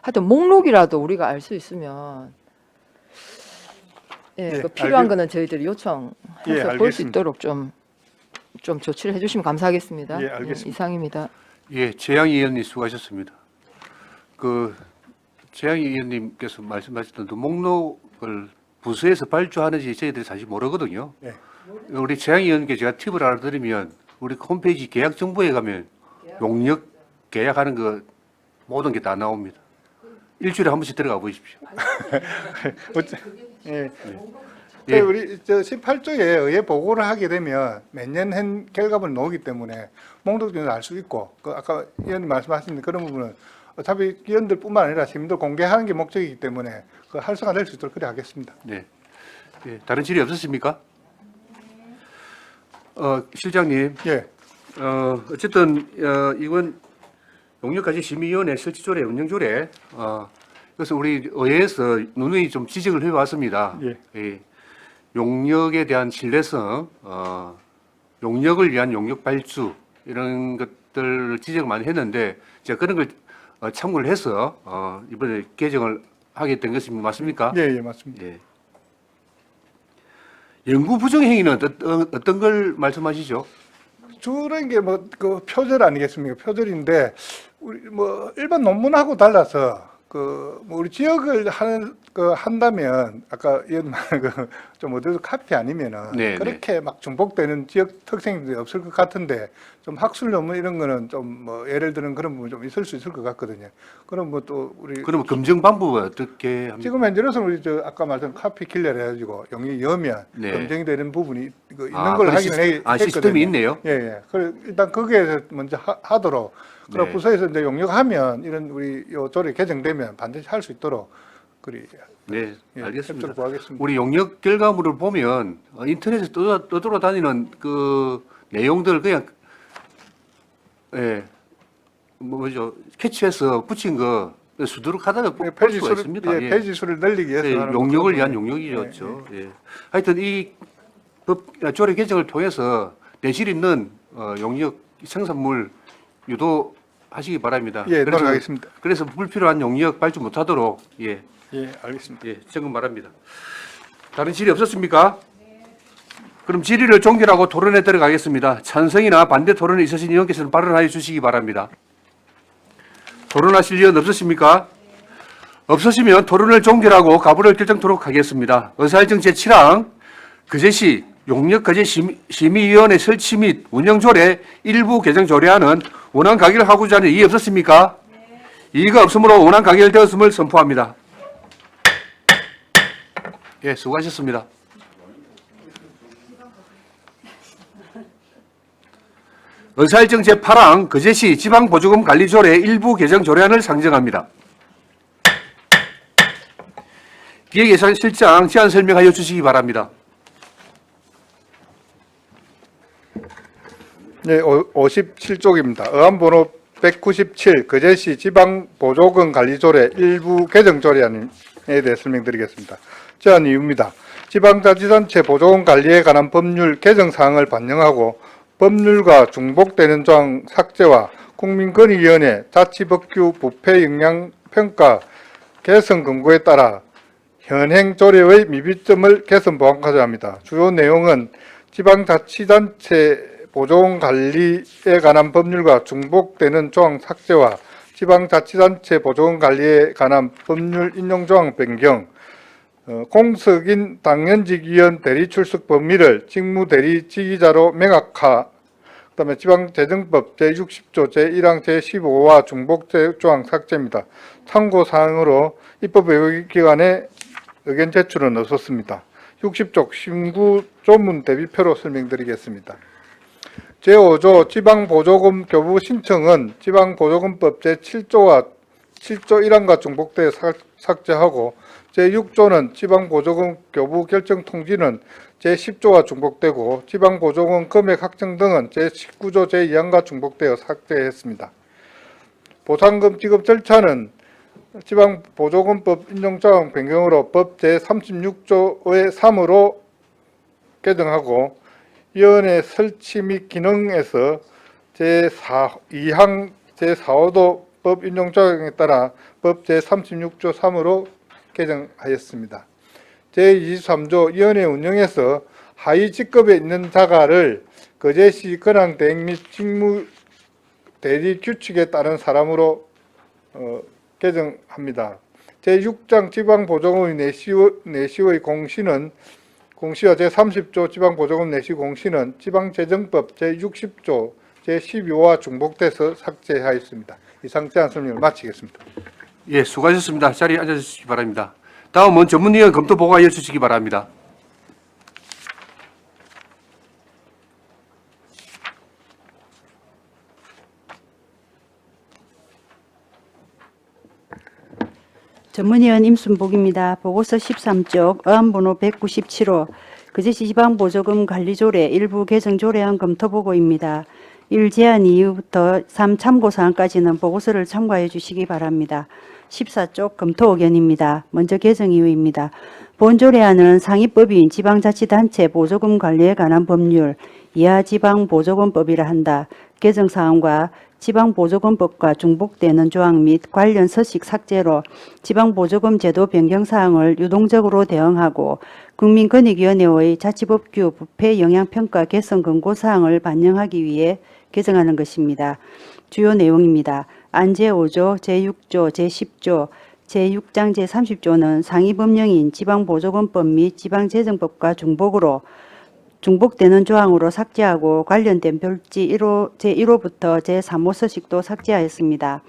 하여튼 목록이라도 우리가 알 수 있으면 예, 예, 그 필요한 알겠- 거는 저희들이 요청해서 예, 볼 수 알겠습니다. 있도록 좀 조치를 해주시면 감사하겠습니다. 예, 알겠습니다. 이상입니다. 예, 최양희 의원님 수고하셨습니다. 그 최양희 의원님께서 말씀하셨던 그 목록을 부서에서 발주하는지 저희들이 사실 모르거든요. 네. 우리 최양희 의원님께 제가 팁을 하나 드리면 우리 홈페이지 계약 정보에 가면 용역 계약하는 거 모든 게 다 나옵니다. 일주일에 한 번씩 들어가 보십시오. 예. 예. 우리 저 18조에 의회 보고를 하게 되면 몇 년 한 결과물 나오기 때문에 목록도 알 수 있고 그 아까 의원님 말씀하신 그런 부분은 어차피 의원들뿐만 아니라 시민들 공개하는 게 목적이기 때문에 그 활성화될 수 있도록 그래 하겠습니다. 네. 예, 다른 질의 없으십니까? 실장님, 예. 어쨌든 이건 용역가지 심의위원회 설치조례, 운영조례, 그래서 우리 의회에서 누누이 좀 지적을 해왔습니다. 예. 예, 용역에 대한 신뢰성, 용역을 위한 용역 발주 이런 것들을 지적을 많이 했는데 제가 그런 걸 참고를 해서 이번에 개정을 하게 된 것이 맞습니까? 예, 예, 맞습니다. 예. 연구 부정 행위는 어떤 걸 말씀하시죠? 주로 이게 뭐 그 표절 아니겠습니까? 표절인데 우리 뭐 일반 논문하고 달라서 그 뭐 우리 지역을 한다면 아까 의원 말한 그좀 어디서 카피 아니면은 네, 그렇게 막 중복되는 지역 특성이 없을 것 같은데 좀 학술 논문 이런 거는 좀 뭐 예를 드는 그런 부분 좀 있을 수 있을 것 같거든요. 그럼 뭐 또 우리 그러면 검증 방법은 어떻게 합니까? 지금 현재로서는 우리 저 아까 말씀 카피 킬러를 해가지고 용이 여면 네. 검증이 되는 부분이 있는 아, 걸 그런 하기는 했거든요. 시스템이 있네요. 예, 예. 그래 일단 거기에서 먼저 하도록 그리고 네. 부서에서 이제 용역하면 이런 우리 요 조례 개정되면 반드시 할 수 있도록 그리 네, 예, 알겠습니다. 협조를 구하겠습니다. 우리 용역 결과물을 보면 인터넷에 떠돌아다니는 그 내용들 그냥 뭐죠 캐치해서 붙인 거 수두룩하다가 볼 페이지 수가 수를 있습니다. 예, 페이지 수를 늘리기 위해서 예, 하는 용역을 그런 위한 부분이- 용역이었죠. 예. 하여튼 이 법 조례 개정을 통해서 내실 있는 용역 생산물 유도하시기 바랍니다. 예, 노력하겠습니다. 그래서 불필요한 용역 발주 못하도록 예, 예, 알겠습니다. 예, 점검 바랍니다. 다른 질의 없었습니까? 그럼 질의를 종결하고 토론에 들어가겠습니다. 찬성이나 반대 토론에 있으신 의원께서는 발언하여 주시기 바랍니다. 토론하실 의원 없으십니까? 없으시면 토론을 종결하고 가부를 결정토록 하겠습니다. 의사일정 제7항 그제시 용역과제 심의위원회 설치 및 운영조례 일부 개정 조례안은 원안 가결하고자 하는 이의 없었습니까? 이의가 없으므로 원안 가결되었음을 선포합니다. 예, 수고하셨습니다. 의사일정 제8항 그제시 지방보조금 관리조례 일부 개정 조례안을 상정합니다. 기획예산실장 제안 설명하여 주시기 바랍니다. 네, 57쪽입니다. 의안번호 197 그제시 지방보조금 관리조례 일부 개정조례안에 대해 설명드리겠습니다. 제안 이유입니다. 지방자치단체 보조금 관리에 관한 법률 개정사항을 반영하고 법률과 중복되는 조항 삭제와 국민권익위원회 자치법규 부패 영향 평가 개선 권고에 따라 현행 조례의 미비점을 개선 보완하자 합니다. 주요 내용은 지방자치단체 보조금 관리에 관한 법률과 중복되는 조항 삭제와 지방자치단체 보조금 관리에 관한 법률 인용 조항 변경, 공석인 당연직위원 대리 출석 범위를 직무대리 지휘자로 명확화, 그다음에 지방재정법 제60조 제1항 제15와 중복제 조항 삭제입니다. 참고사항으로 입법기관에 의견 제출은 없었습니다. 60쪽 신구 조문 대비표로 설명드리겠습니다. 제5조 지방보조금 교부 신청은 지방보조금법 제7조와 7조 1항과 중복되어 삭제하고 제6조는 지방보조금 교부 결정 통지는 제10조와 중복되고 지방보조금 금액 확정 등은 제19조 제2항과 중복되어 삭제했습니다. 보상금 지급 절차는 지방보조금법 인용조항 변경으로 법 제36조의 3으로 개정하고 위원회 설치 및 기능에서 제2항 제4호도 법 인용조항에 따라 법 제36조 3으로 개정하였습니다. 제23조 위원회 운영에서 하위 직급에 있는 자가를 거제시 권한 대행 및 직무 대리 규칙에 따른 사람으로 개정합니다. 제6장 지방보조금의 내시의 공시와 제30조 지방보조금 내시 공시는 지방재정법 제60조 제12호와 중복돼서 삭제하였습니다. 이상 제안 설명을 마치겠습니다. 예, 수고하셨습니다. 자리에 앉아주시기 바랍니다. 다음은 전문위원 검토 보고하여 주시기 바랍니다. 전문위원 임순복입니다. 보고서 13쪽 어안번호 197호 그제시 지방보조금 관리조례 일부 개정 조례안 검토보고입니다. 1. 제안 이후부터 3. 참고사항까지는 보고서를 참고해 주시기 바랍니다. 14쪽 검토 의견입니다. 먼저 개정 이유입니다. 본 조례안은 상위법인 지방자치단체 보조금 관리에 관한 법률 이하 지방보조금법이라 한다. 개정사항과 지방보조금법과 중복되는 조항 및 관련 서식 삭제로 지방보조금 제도 변경사항을 유동적으로 대응하고 국민권익위원회의 자치법규 부패 영향평가 개선 권고사항을 반영하기 위해 개정하는 것입니다. 주요 내용입니다. 안 제5조, 제6조, 제10조, 제6장 제30조는 상위법령인 지방보조금법 및 지방재정법과 중복되는 조항으로 삭제하고 관련된 별지 제1호부터 제3호 서식도 삭제하였습니다.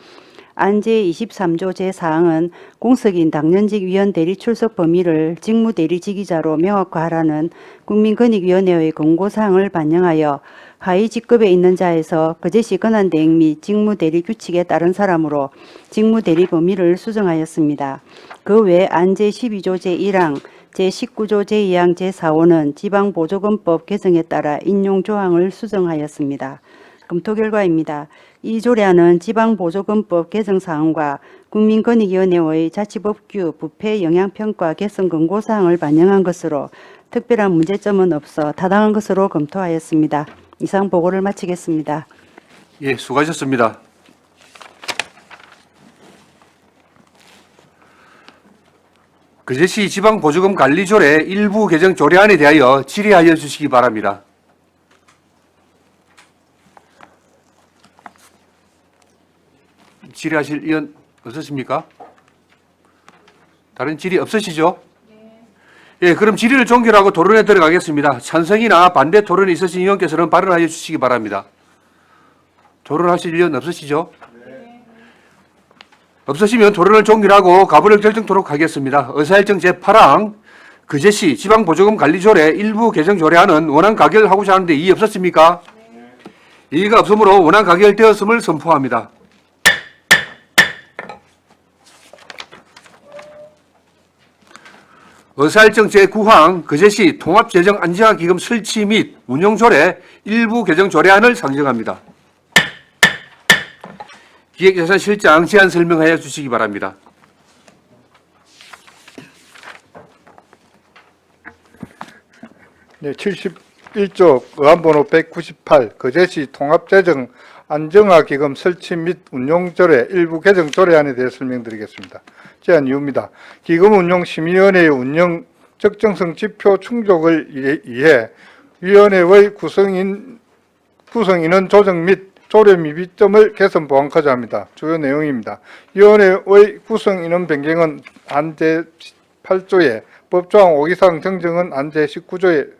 안 제23조 제4항은 공석인 당연직 위원 대리 출석 범위를 직무 대리 지기자로 명확화하라는 국민권익위원회의 권고사항을 반영하여 하위 직급에 있는 자에서 그제시 권한대행 및 직무 대리 규칙에 따른 사람으로 직무 대리 범위를 수정하였습니다. 그 외 안 제12조 제1항 제19조 제2항 제4호는 지방보조금법 개정에 따라 인용 조항을 수정하였습니다. 검토 결과입니다. 이 조례안은 지방보조금법 개정사항과 국민권익위원회의 자치법규 부패 영향평가 개선 권고사항을 반영한 것으로 특별한 문제점은 없어 타당한 것으로 검토하였습니다. 이상 보고를 마치겠습니다. 예, 수고하셨습니다. 그제시 지방보조금 관리조례 일부 개정 조례안에 대하여 질의하여 주시기 바랍니다. 질의하실 의원 없으십니까? 다른 질의 없으시죠? 예, 그럼 질의를 종결하고 토론에 들어가겠습니다. 찬성이나 반대 토론이 있으신 의원께서는 발언하여 주시기 바랍니다. 토론하실 의원 없으시죠? 없으시면 토론을 종결하고 가부를 결정토록 하겠습니다. 의사일정 제8항 그제시 지방보조금 관리조례 일부 개정 조례안은 원안 가결하고자 하는데 이의 없었습니까? 이의가 없으므로 원안 가결되었음을 선포합니다. 의사일정 제9항 그제시 통합재정안정화기금 설치 및 운영조례 일부 개정 조례안을 상정합니다. 기획재산실장 제안 설명하여 주시기 바랍니다. 네, 71조 의안번호 198 거제시 통합재정 안정화기금 설치 및 운용조례 일부 개정 조례안에 대해 설명드리겠습니다. 제안 이유입니다. 기금운용심의위원회의 운영 적정성 지표 충족을 위해 위원회의 구성인은 조정 및 조례 미비점을 개선 보완하자 합니다. 주요 내용입니다. 위원회의 구성인원 변경은 안 제8조에 법조항 5기사항 정정은 안 제19조에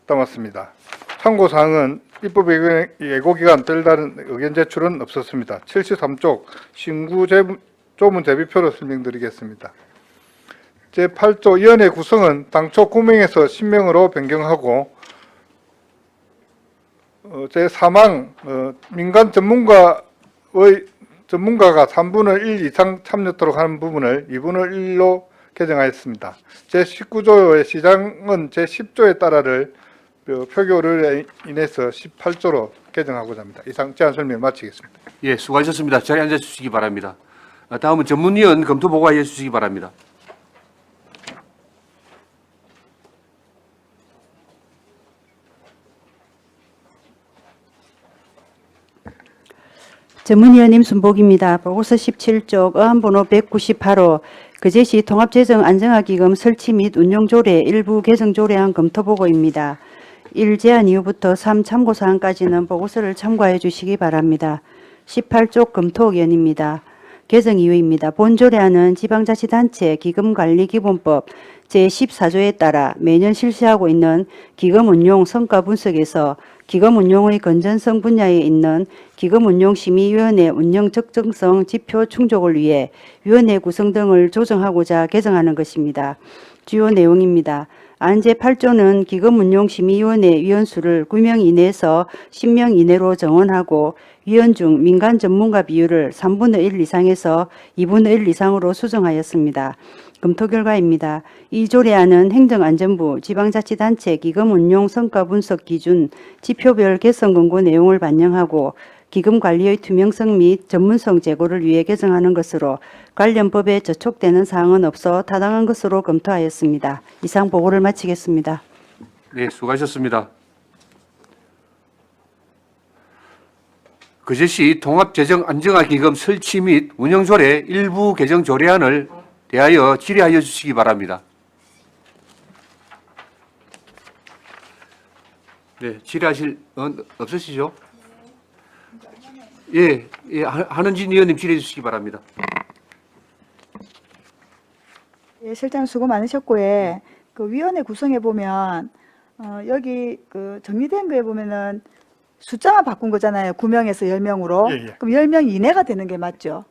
담았습니다. 참고사항은 입법 예고기간 별다른 의견 제출은 없었습니다. 73쪽 신구 조문 대비표로 설명드리겠습니다. 제8조 위원회 구성은 당초 9명에서 10명으로 변경하고 제3항 민간 전문가가 3분의 1 이상 참여토록 하는 부분을 2분의 1로 개정하였습니다. 제19조의 시장은 제10조에 따라를 표결을 인해서 18조로 개정하고자 합니다. 이상 제안 설명 마치겠습니다. 예, 수고하셨습니다. 자리에 앉아 주시기 바랍니다. 다음은 전문위원 검토 보고하여 주시기 바랍니다. 전문위원 임순복입니다. 보고서 17쪽 어안번호 198호 그제시 통합재정 안정화기금 설치 및 운용조례 일부 개정조례안 검토보고입니다. 1. 제안 이후부터 3. 참고사항까지는 보고서를 참고해 주시기 바랍니다. 18쪽 검토 의견입니다. 개정 이유입니다. 본 조례안은 지방자치단체 기금관리기본법 제14조에 따라 매년 실시하고 있는 기금운용 성과 분석에서 기금운용의 건전성 분야에 있는 기금운용심의위원회 운영 적정성 지표 충족을 위해 위원회 구성 등을 조정하고자 개정하는 것입니다. 주요 내용입니다. 안 제8조는 기금운용심의위원회 위원수를 9명 이내에서 10명 이내로 정원하고 위원 중 민간 전문가 비율을 3분의 1 이상에서 2분의 1 이상으로 수정하였습니다. 검토 결과입니다. 이 조례안은 행정안전부 지방자치단체 기금운용 성과분석 기준 지표별 개선 권고 내용을 반영하고 기금관리의 투명성 및 전문성 제고를 위해 개정하는 것으로 관련 법에 저촉되는 사항은 없어 타당한 것으로 검토하였습니다. 이상 보고를 마치겠습니다. 네, 수고하셨습니다. 그제시 통합재정안정화기금 설치 및 운영조례 일부 개정 조례안을 대하여 질의하여 주시기 바랍니다. 네, 질의하실 없으시죠? 예, 한은진 의원님 질의해 주시기 바랍니다. 예, 실장 수고 많으셨고, 예. 그 위원회 구성해 보면 여기 그 정리된 거에 보면은 숫자만 바꾼 거잖아요. 9명에서 10명으로. 예, 예. 그럼 10명 이내가 되는 게 맞죠?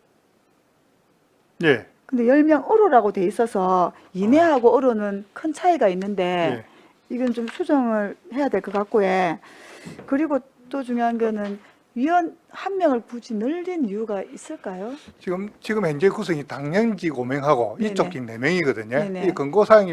예. 근데 10명 어로라고 돼 있어서 이내하고 어로는 큰 차이가 있는데 이건 좀 수정을 해야 될 것 같고, 예. 그리고 또 중요한 거는 위원 한 명을 굳이 늘린 이유가 있을까요? 지금 현재 구성이 당연직 5명하고 네네. 이쪽직 4명이거든요. 네네. 이 권고사항이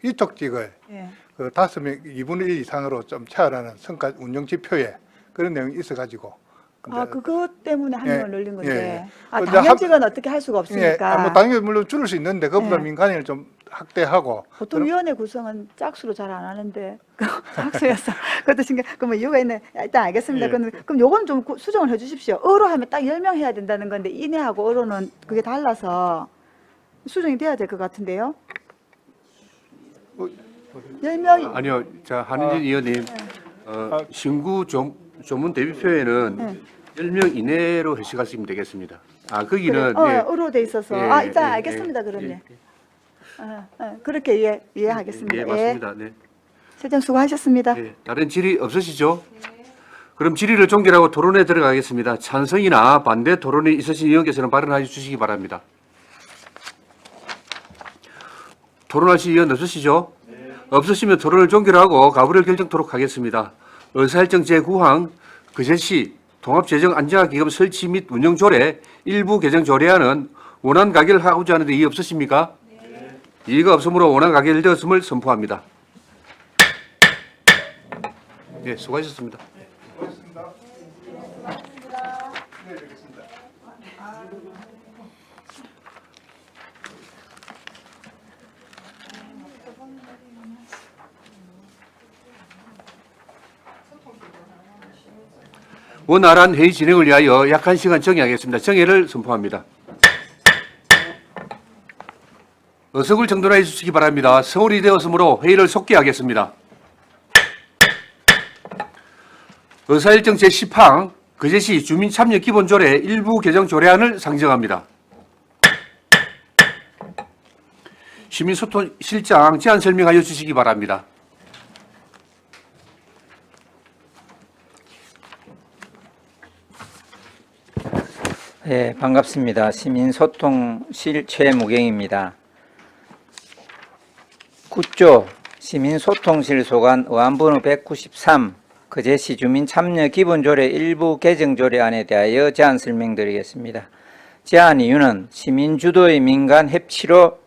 이쪽직을 예. 그 5명 2분의 1 이상으로 좀 채워라는 성과 운영 지표에 그런 내용이 있어가지고. 근데 아, 그것 때문에 한 예, 명을 늘린 건데. 예. 아, 근데 당연직은 어떻게 할 수가 예, 없으니까. 뭐 당연히 물론 줄일 수 있는데 그보다 예. 민간인을 좀 확대하고. 보통 위원회 구성은 짝수로 잘 안 하는데 짝수였어. 그것도 신기해. 그럼 이유가 있네. 일단 알겠습니다. 예. 그럼 요건 좀 수정을 해주십시오. 어로 하면 딱 10명 해야 된다는 건데 이내하고 어로는 그게 달라서 수정이 돼야 될 것 같은데요. 10명이 아니요, 자 한은진 의원님, 신구 조문 대비표에는 10명 이내로 해석하시면 되겠습니다. 아, 거기는 어로 돼 있어서. 예, 아, 일단 예, 알겠습니다. 예, 그러면. 그렇게 이해하겠습니다. 예, 맞습니다. 네. 실장 수고하셨습니다. 네, 다른 질의 없으시죠? 그럼 질의를 종결하고 토론에 들어가겠습니다. 찬성이나 반대 토론이 있으신 의원께서는 발언해 주시기 바랍니다. 토론하실 의원 없으시죠? 없으시면 토론을 종결하고 가부를 결정토록 하겠습니다. 의사일정 제9항 그제시 통합재정안정화기금 설치 및 운영조례 일부 개정 조례안은 원안 가결하고자 하는데 이의 없으십니까? 이의가 없으므로 원안 가결되었음을 선포합니다. 예, 수고하셨습니다. 원활한 회의 진행을 위하여 약 1시간 정회하겠습니다. 정회를 선포합니다. 의석을 정돈해 주시기 바랍니다. 서울이 되었으므로 회의를 속기하겠습니다. 의사일정 제10항 그제시 주민참여기본조례 일부 개정 조례안을 상정합니다. 시민소통실장 제안 설명하여 주시기 바랍니다. 네, 반갑습니다. 시민소통실 최무경입니다. 9조 시민소통실 소관 의안번호 193 그제시 주민참여기본조례 일부 개정조례안에 대하여 제안 설명드리겠습니다. 제안 이유는 시민주도의 민간 협치로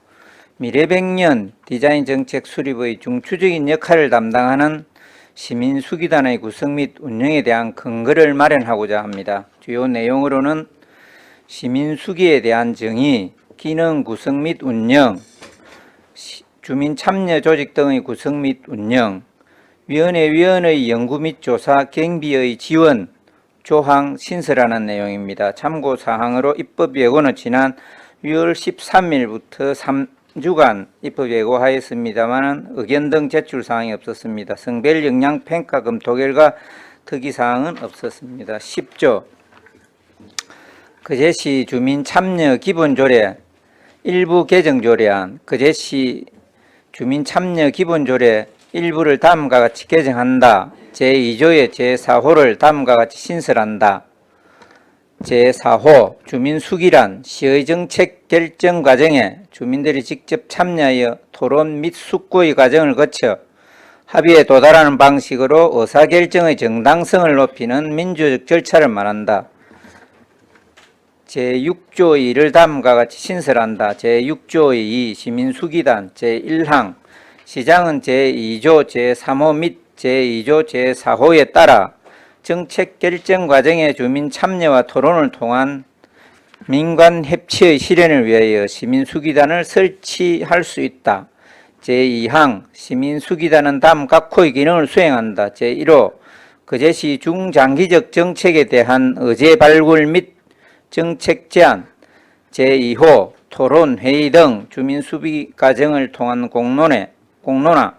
미래백년 디자인정책 수립의 중추적인 역할을 담당하는 시민수기단의 구성 및 운영에 대한 근거를 마련하고자 합니다. 주요 내용으로는 시민수기에 대한 정의, 기능 구성 및 운영, 주민참여조직 등의 구성 및 운영, 위원의 연구 및 조사, 경비의 지원, 조항 신설하는 내용입니다. 참고사항으로 입법예고는 지난 6월 13일부터 3주간 입법예고하였습니다만 의견 등 제출사항이 없었습니다. 성별 역량 평가 검토 결과 특이사항은 없었습니다. 10조 거제시 주민 참여 기본조례 일부 개정 조례안, 거제시 주민 참여 기본조례 일부를 다음과 같이 개정한다. 제2조의 제4호를 다음과 같이 신설한다. 제4호 주민 수기란 시의 정책 결정 과정에 주민들이 직접 참여하여 토론 및 숙고의 과정을 거쳐 합의에 도달하는 방식으로 의사결정의 정당성을 높이는 민주적 절차를 말한다. 제6조 2를 다음과 같이 신설한다. 제6조 2 시민수기단 제1항 시장은 제2조 제3호 및 제2조 제4호에 따라 정책 결정 과정에 주민 참여와 토론을 통한 민관 협치의 실현을 위하여 시민수기단을 설치할 수 있다. 제2항 시민수기단은 다음 각호의 기능을 수행한다. 제1호 거제시 중장기적 정책에 대한 의제 발굴 및 정책 제안, 제2호 토론, 회의 등 주민 수비 과정을 통한 공론화,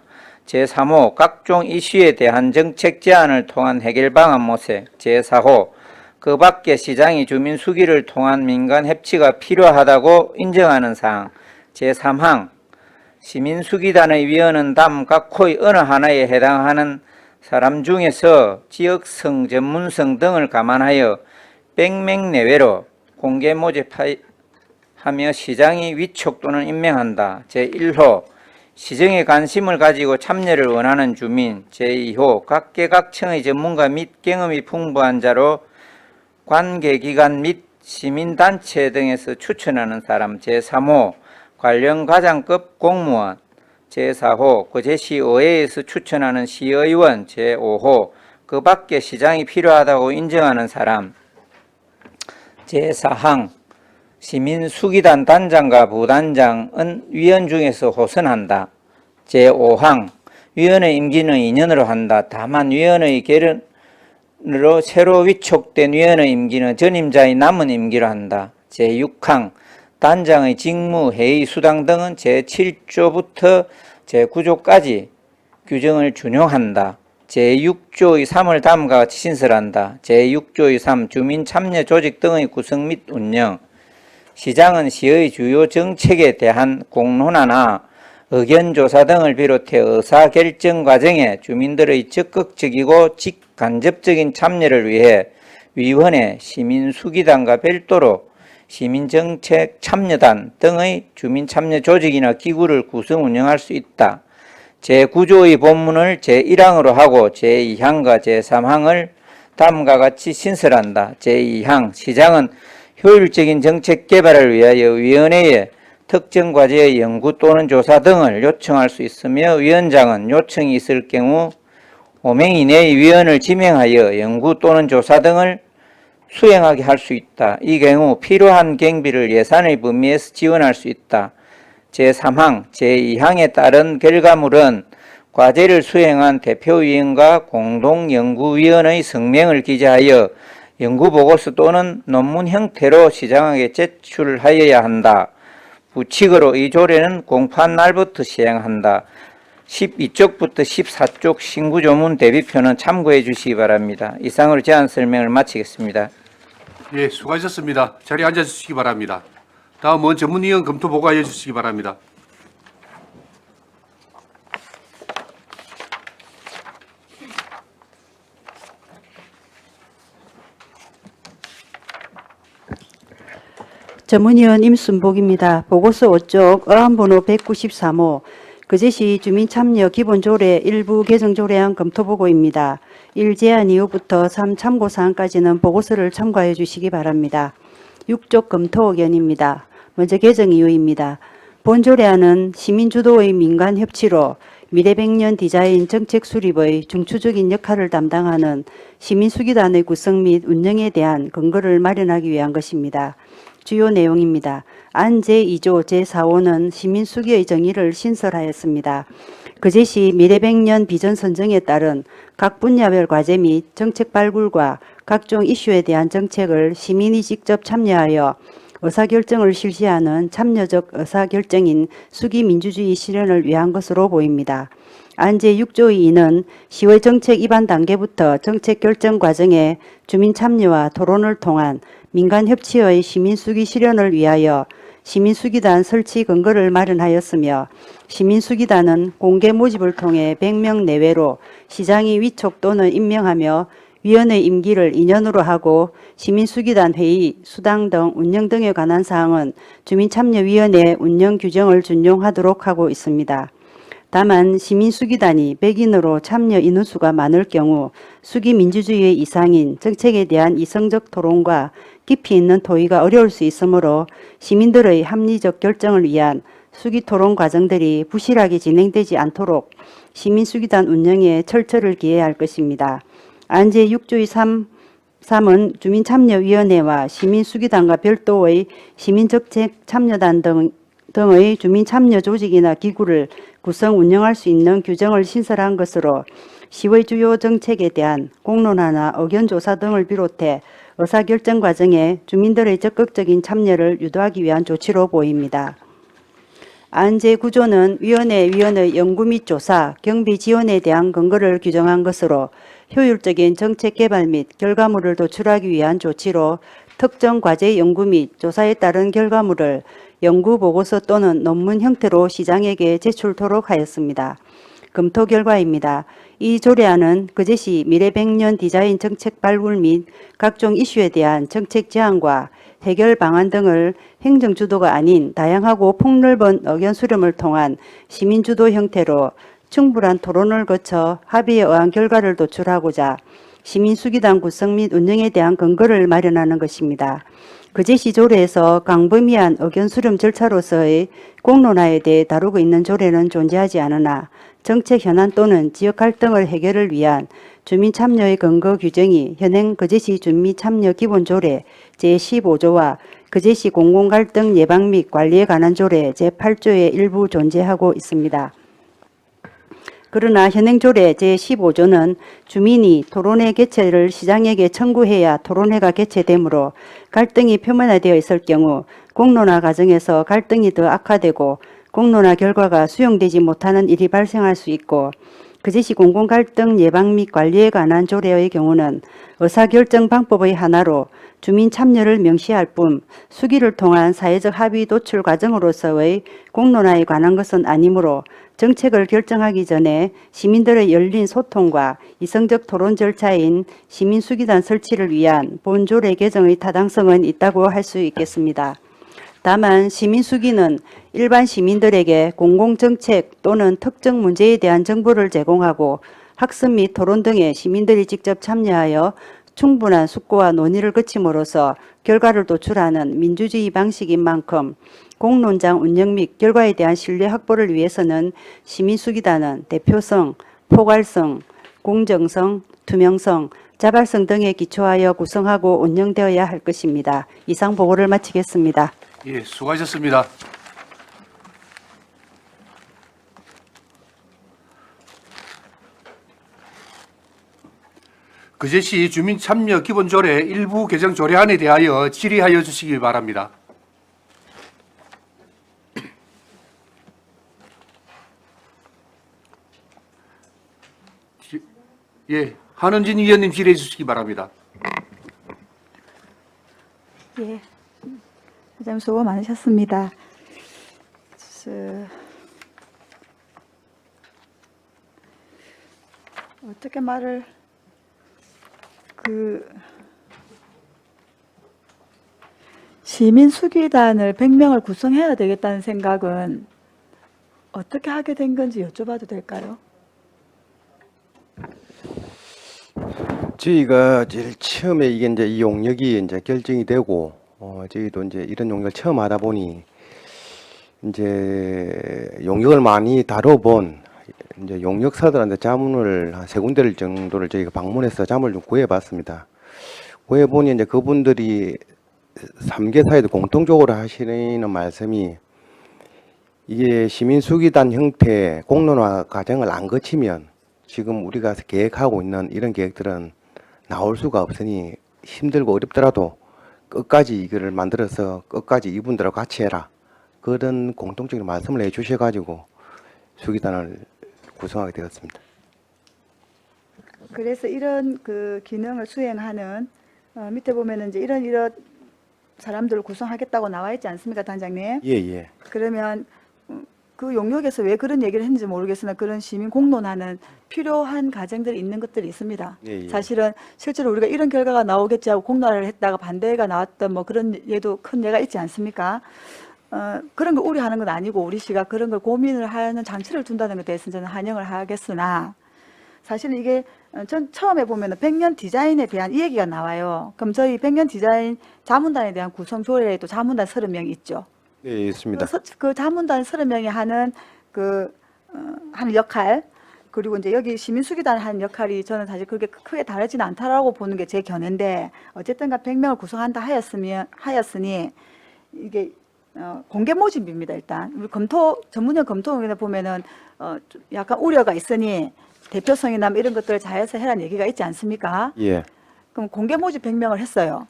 제3호 각종 이슈에 대한 정책 제안을 통한 해결 방안 모색, 제4호 그 밖에 시장이 주민 수기를 통한 민간 협치가 필요하다고 인정하는 사항, 제3항 시민 수기단의 위원은 다음 각호의 어느 하나에 해당하는 사람 중에서 지역성, 전문성 등을 감안하여 100명 내외로 공개 모집하며 시장이 위촉 또는 임명한다. 제1호 시정에 관심을 가지고 참여를 원하는 주민, 제2호 각계각층의 전문가 및 경험이 풍부한 자로 관계기관 및 시민단체 등에서 추천하는 사람, 제3호 관련 과장급 공무원, 제4호 거제시 의회에서 추천하는 시의원, 제5호 그 밖에 시장이 필요하다고 인정하는 사람, 제4항 시민수기단 단장과 부단장은 위원 중에서 호선한다. 제5항 위원의 임기는 2년으로 한다. 다만 위원의 결연으로 새로 위촉된 위원의 임기는 전임자의 남은 임기로 한다. 제6항 단장의 직무, 회의 수당 등은 제7조부터 제9조까지 규정을 준용한다. 제6조의 3을 다음과 같이 신설한다. 제6조의 3 주민 참여 조직 등의 구성 및 운영, 시장은 시의 주요 정책에 대한 공론화나 의견조사 등을 비롯해 의사결정 과정에 주민들의 적극적이고 직간접적인 참여를 위해 위원회, 시민수기단과 별도로 시민정책 참여단 등의 주민참여 조직이나 기구를 구성 운영할 수 있다. 제9조의 본문을 제1항으로 하고 제2항과 제3항을 다음과 같이 신설한다. 제2항 시장은 효율적인 정책 개발을 위하여 위원회에 특정 과제의 연구 또는 조사 등을 요청할 수 있으며 위원장은 요청이 있을 경우 5명 이내의 위원을 지명하여 연구 또는 조사 등을 수행하게 할 수 있다. 이 경우 필요한 경비를 예산의 범위에서 지원할 수 있다. 제3항, 제2항에 따른 결과물은 과제를 수행한 대표위원과 공동연구위원의 성명을 기재하여 연구보고서 또는 논문 형태로 시장에게 제출하여야 한다. 부칙으로 이 조례는 공판 날부터 시행한다. 12쪽부터 14쪽 신구조문 대비표는 참고해 주시기 바랍니다. 이상으로 제안 설명을 마치겠습니다. 예, 수고하셨습니다. 자리에 앉아주시기 바랍니다. 다음은 전문위원 검토 보고해 주시기 바랍니다. 전문위원 임순복입니다. 보고서 5쪽 어안번호 193호 거제시 주민참여 기본조례 일부 개정조례안 검토보고입니다. 1 제안 이후부터 3 참고사항까지는 보고서를 참고해 주시기 바랍니다. 6쪽 검토 의견입니다. 먼저 개정 이유입니다. 본 조례안은 시민주도의 민간협치로 미래백년 디자인 정책 수립의 중추적인 역할을 담당하는 시민수기단의 구성 및 운영에 대한 근거를 마련하기 위한 것입니다. 주요 내용입니다. 안 제2조 제4호는 시민수기의 정의를 신설하였습니다. 거제시 미래백년 비전 선정에 따른 각 분야별 과제 및 정책 발굴과 각종 이슈에 대한 정책을 시민이 직접 참여하여 의사결정을 실시하는 참여적 의사결정인 수기민주주의 실현을 위한 것으로 보입니다. 안제 6조 2는 시의 정책 입안 단계부터 정책 결정 과정에 주민 참여와 토론을 통한 민간 협치의 시민 수기 실현을 위하여 시민 수기단 설치 근거를 마련하였으며 시민 수기단은 공개 모집을 통해 100명 내외로 시장이 위촉 또는 임명하며 위원회 임기를 2년으로 하고 시민수기단 회의, 수당 등 운영 등에 관한 사항은 주민참여위원회 운영 규정을 준용하도록 하고 있습니다. 다만 시민수기단이 100인으로 참여 인원수가 많을 경우 수기민주주의의 이상인 정책에 대한 이성적 토론과 깊이 있는 토의가 어려울 수 있으므로 시민들의 합리적 결정을 위한 수기토론 과정들이 부실하게 진행되지 않도록 시민수기단 운영에 철저를 기해야 할 것입니다. 안제 6조의 3은 주민참여위원회와 시민수기단과 별도의 시민정책 참여단 등의 주민참여 조직이나 기구를 구성 운영할 수 있는 규정을 신설한 것으로 시의 주요 정책에 대한 공론화나 의견조사 등을 비롯해 의사결정 과정에 주민들의 적극적인 참여를 유도하기 위한 조치로 보입니다. 안제 구조는 위원회의 연구 및 조사, 경비 지원에 대한 근거를 규정한 것으로 효율적인 정책 개발 및 결과물을 도출하기 위한 조치로 특정 과제 연구 및 조사에 따른 결과물을 연구 보고서 또는 논문 형태로 시장에게 제출토록 하였습니다. 검토 결과입니다. 이 조례안은 그제시 미래 100년 디자인 정책 발굴 및 각종 이슈에 대한 정책 제안과 해결 방안 등을 행정 주도가 아닌 다양하고 폭넓은 의견 수렴을 통한 시민 주도 형태로 충분한 토론을 거쳐 합의에 의한 결과를 도출하고자 시민수기단 구성 및 운영에 대한 근거를 마련하는 것입니다. 그제시 조례에서 광범위한 의견 수렴 절차로서의 공론화에 대해 다루고 있는 조례는 존재하지 않으나 정책 현안 또는 지역 갈등을 해결을 위한 주민 참여의 근거 규정이 현행 그제시 주민 참여 기본 조례 제15조와 그제시 공공 갈등 예방 및 관리에 관한 조례 제8조의 일부 존재하고 있습니다. 그러나 현행 조례 제15조는 주민이 토론회 개최를 시장에게 청구해야 토론회가 개최되므로 갈등이 표면화되어 있을 경우 공론화 과정에서 갈등이 더 악화되고 공론화 결과가 수용되지 못하는 일이 발생할 수 있고 그제시 공공갈등 예방 및 관리에 관한 조례의 경우는 의사결정 방법의 하나로 주민 참여를 명시할 뿐 수기를 통한 사회적 합의 도출 과정으로서의 공론화에 관한 것은 아니므로 정책을 결정하기 전에 시민들의 열린 소통과 이성적 토론 절차인 시민수기단 설치를 위한 본조례 개정의 타당성은 있다고 할 수 있겠습니다. 다만 시민수기는 일반 시민들에게 공공정책 또는 특정 문제에 대한 정보를 제공하고 학습 및 토론 등에 시민들이 직접 참여하여 충분한 숙고와 논의를 거침으로써 결과를 도출하는 민주주의 방식인 만큼 공론장 운영 및 결과에 대한 신뢰 확보를 위해서는 시민수기단은 대표성, 포괄성, 공정성, 투명성, 자발성 등에 기초하여 구성하고 운영되어야 할 것입니다. 이상 보고를 마치겠습니다. 예, 수고하셨습니다. 그제시 주민참여 기본조례 일부 개정 조례안에 대하여 질의하여 주시기 바랍니다. 예, 한은진 위원님 질의해 주시기 바랍니다. 예. 회장님 수고 많으셨습니다. 어떻게 말을 시민수기단을 100명을 구성해야 되겠다는 생각은 어떻게 하게 된 건지 여쭤봐도 될까요? 저희가 제일 처음에 이게 이제 이 용역이 이제 결정이 되고 저희도 이제 이런 용역을 처음 하다 보니 이제 용역을 많이 다뤄본 이제 용역사들한테 자문을 한 3군데를 정도를 저희가 방문해서 자문을 좀 구해봤습니다. 구해보니 이제 그분들이 3개사에도 공통적으로 하시는 말씀이 이게 시민수기단 형태 공론화 과정을 안 거치면 지금 우리가 계획하고 있는 이런 계획들은 나올 수가 없으니 힘들고 어렵더라도 끝까지 이거를 만들어서 끝까지 이분들하고 같이 해라. 그런 공통적인 말씀을 해주셔가지고 수기단을 구성하게 되었습니다. 그래서 이런 그 기능을 수행하는 밑에 보면은 이제 이런 사람들을 구성하겠다고 나와 있지 않습니까, 단장님? 예, 예. 그러면 그 용역에서 왜 그런 얘기를 했는지 모르겠으나 그런 시민 공론하는 필요한 과정들이 있는 것들이 있습니다. 예, 예. 사실은 실제로 우리가 이런 결과가 나오겠지 하고 공론화를 했다가 반대가 나왔던 뭐 그런 예도 큰 예가 있지 않습니까? 그런 걸 우려하는 건 아니고 우리 시가 그런 걸 고민을 하는 장치를 둔다는 것에 대해서는 저는 환영을 하겠으나 사실은 이게 전 처음에 보면은 100년 디자인에 대한 이 얘기가 나와요. 그럼 저희 100년 디자인 자문단에 대한 구성 조례에도 자문단 30명이 있죠. 네, 있습니다. 그 자문단 30명이 하는 하는 역할 그리고 이제 여기 시민수기단 하는 역할이 저는 사실 그렇게 크게 다르지는 않다라고 보는 게 제 견해인데 어쨌든가 100명을 구성한다 하였으니 이게 공개 모집입니다. 일단 우리 전문형 검토위원회 보면은 약간 우려가 있으니 대표성이나 뭐 이런 것들을 자해서 해라는 얘기가 있지 않습니까? 예. 그럼 공개 모집 100명을 했어요.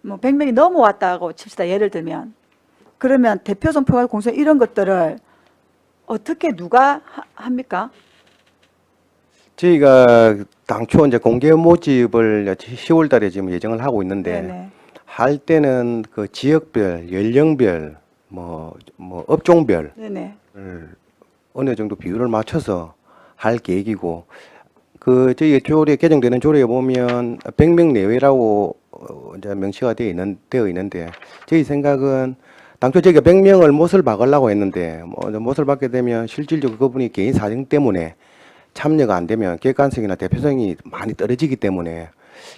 뭐 100명이 넘어왔다고 칩시다. 예를 들면. 그러면 대표성 표가 공천 이런 것들을 어떻게 누가 합니까? 저희가 당초 이제 공개 모집을 10월 달에 지금 예정을 하고 있는데 네네. 할 때는 그 지역별, 연령별, 뭐 업종별 네네. 어느 정도 비율을 맞춰서 할 계획이고 그 저희 조례 개정되는 조례에 보면 100명 내외라고 이제 명시가 되어 있는데 저희 생각은 당초 저희가 100명을 못을 박으려고 했는데 못을 받게 되면 실질적으로 그분이 개인 사정 때문에 참여가 안 되면 객관성이나 대표성이 많이 떨어지기 때문에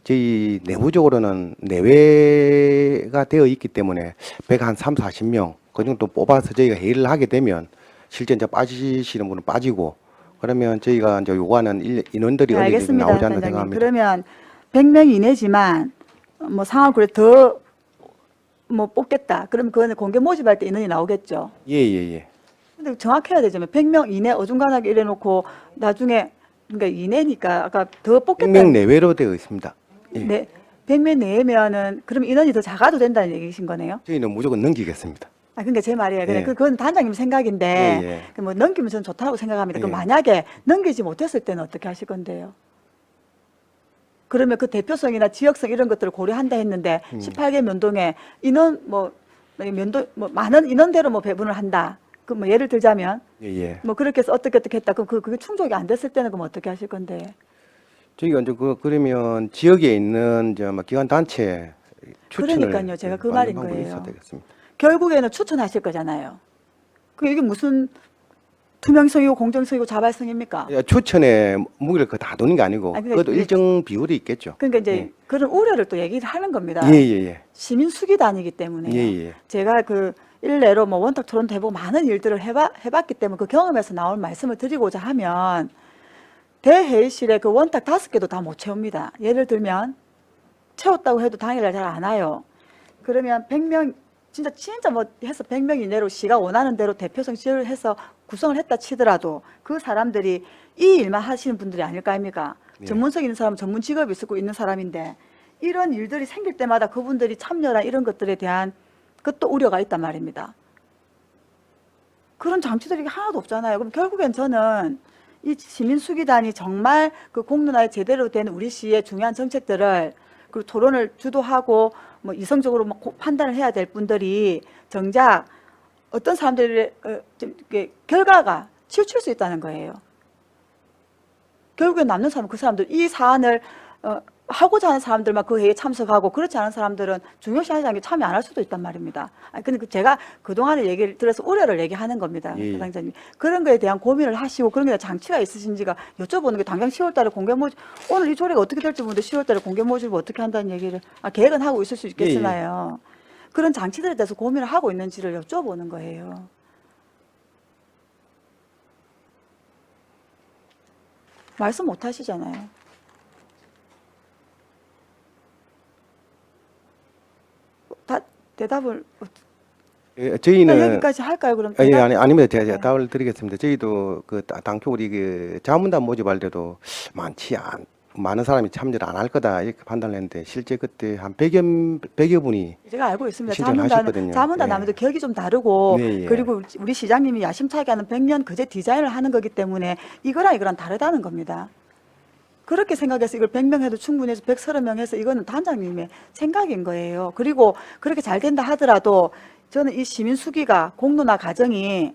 저희 내부적으로는 내외가 되어 있기 때문에 130, 40명 그 정도 뽑아서 저희가 회의를 하게 되면 실제 이제 빠지시는 분은 빠지고 그러면 저희가 이제 요구하는 인원들이 어느 정도 알겠습니다, 나오지 않나 단장님. 생각합니다. 그러면 100명 이내지만 뭐 상황 그래 더 뭐 뽑겠다. 그러면 그거는 공개 모집할 때 인원이 나오겠죠. 예. 근데 정확해야 되잖아요. 100명 이내 어중간하게 이래놓고 나중에 그러니까 이내니까 아까 더 뽑겠다. 100명 내외로 되어 있습니다. 예. 네, 100명 내면은 그럼 인원이 더 작아도 된다는 얘기신 거네요. 저희는 무조건 넘기겠습니다. 그러니까 제 말이에요. 그냥 예. 그건 단장님 생각인데 예. 그 뭐 넘기면 저는 좋다고 생각합니다. 그럼 예. 만약에 넘기지 못했을 때는 어떻게 하실 건데요? 그러면 그 대표성이나 지역성 이런 것들을 고려한다 했는데 18개 면동에 인원 많은 인원대로 뭐 배분을 한다. 그 뭐 예를 들자면 예. 뭐 그렇게 해서 어떻게 했다. 그럼 그게 충족이 안 됐을 때는 그럼 어떻게 하실 건데? 저희가 이제 그러면 지역에 있는 이제 뭐 기관 단체 추천을 그러니까요. 제가 그 말인 방법이 거예요. 있어야 되겠습니다. 결국에는 추천하실 거잖아요. 그 이게 무슨 투명성이고 공정성이고 자발성입니까? 추천에 무기를 다 두는 게 아니고 아니, 그것도 이게- 일정 비율이 있겠죠. 그러니까 이제 예. 그런 우려를 또 얘기를 하는 겁니다. 예. 시민 수기단이기 때문에 예. 제가 그 일례로 뭐 원탁 토론도 해보고 많은 일들을 해봤기 때문에 그 경험에서 나온 말씀을 드리고자 하면 대회의실에 그 원탁 5개도 다 못 채웁니다. 예를 들면 채웠다고 해도 당일날 잘 안 와요. 그러면 100명 진짜 뭐 해서 100명 이내로 시가 원하는 대로 대표성 지을 해서 구성을 했다 치더라도 그 사람들이 이 일만 하시는 분들이 아닐 거 아닙니까? 예. 전문성 있는 사람은 전문 직업이 있고 있는 사람인데 이런 일들이 생길 때마다 그분들이 참여나 이런 것들에 대한 그것도 우려가 있단 말입니다. 그런 장치들이 하나도 없잖아요. 그럼 결국엔 저는 이 시민수기단이 정말 그 공론화에 제대로 된 우리 시의 중요한 정책들을 그리고 토론을 주도하고 뭐 이성적으로 막 판단을 해야 될 분들이 정작 어떤 사람들의 결과가 치우칠 수 있다는 거예요. 결국엔 남는 사람은 그 사람들 이 사안을 하고자 하는 사람들만 그 회의에 참석하고 그렇지 않은 사람들은 중요시하지 않게 참여 안 할 수도 있단 말입니다. 근데 제가 그동안의 얘기를 들어서 우려를 얘기하는 겁니다. 예. 부장장님. 그런 거에 대한 고민을 하시고 그런 게 장치가 있으신지가 여쭤보는 게 당장 10월 달에 공개 모집 오늘 이 조례가 어떻게 될지 모르는데 10월 달에 공개 모집을 어떻게 한다는 얘기를 계획은 하고 있을 수 있겠으나요. 그런 장치들에 대해서 고민을 하고 있는지를 여쭤보는 거예요. 말씀 못 하시잖아요. 다 대답을 저희는 여기까지 할까요? 그럼 아닙니다. 제가 네. 답을 드리겠습니다. 저희도 그 당초 우리 그 자문단 모집할 때도 많은 사람이 참여를 안 할 거다 이렇게 판단을 했는데 실제 그때 한 100여 분이 제가 알고 있습니다. 신청을 하셨거든요. 자문단하면도 예. 격이 좀 다르고 네, 예. 그리고 우리 시장님이 야심차게 하는 100년 그제 디자인을 하는 거기 때문에 이거랑 다르다는 겁니다. 그렇게 생각해서 이걸 100명 해도 충분해서 130명 해서 이거는 단장님의 생각인 거예요. 그리고 그렇게 잘 된다 하더라도 저는 이 시민 수기가 공론화 과정이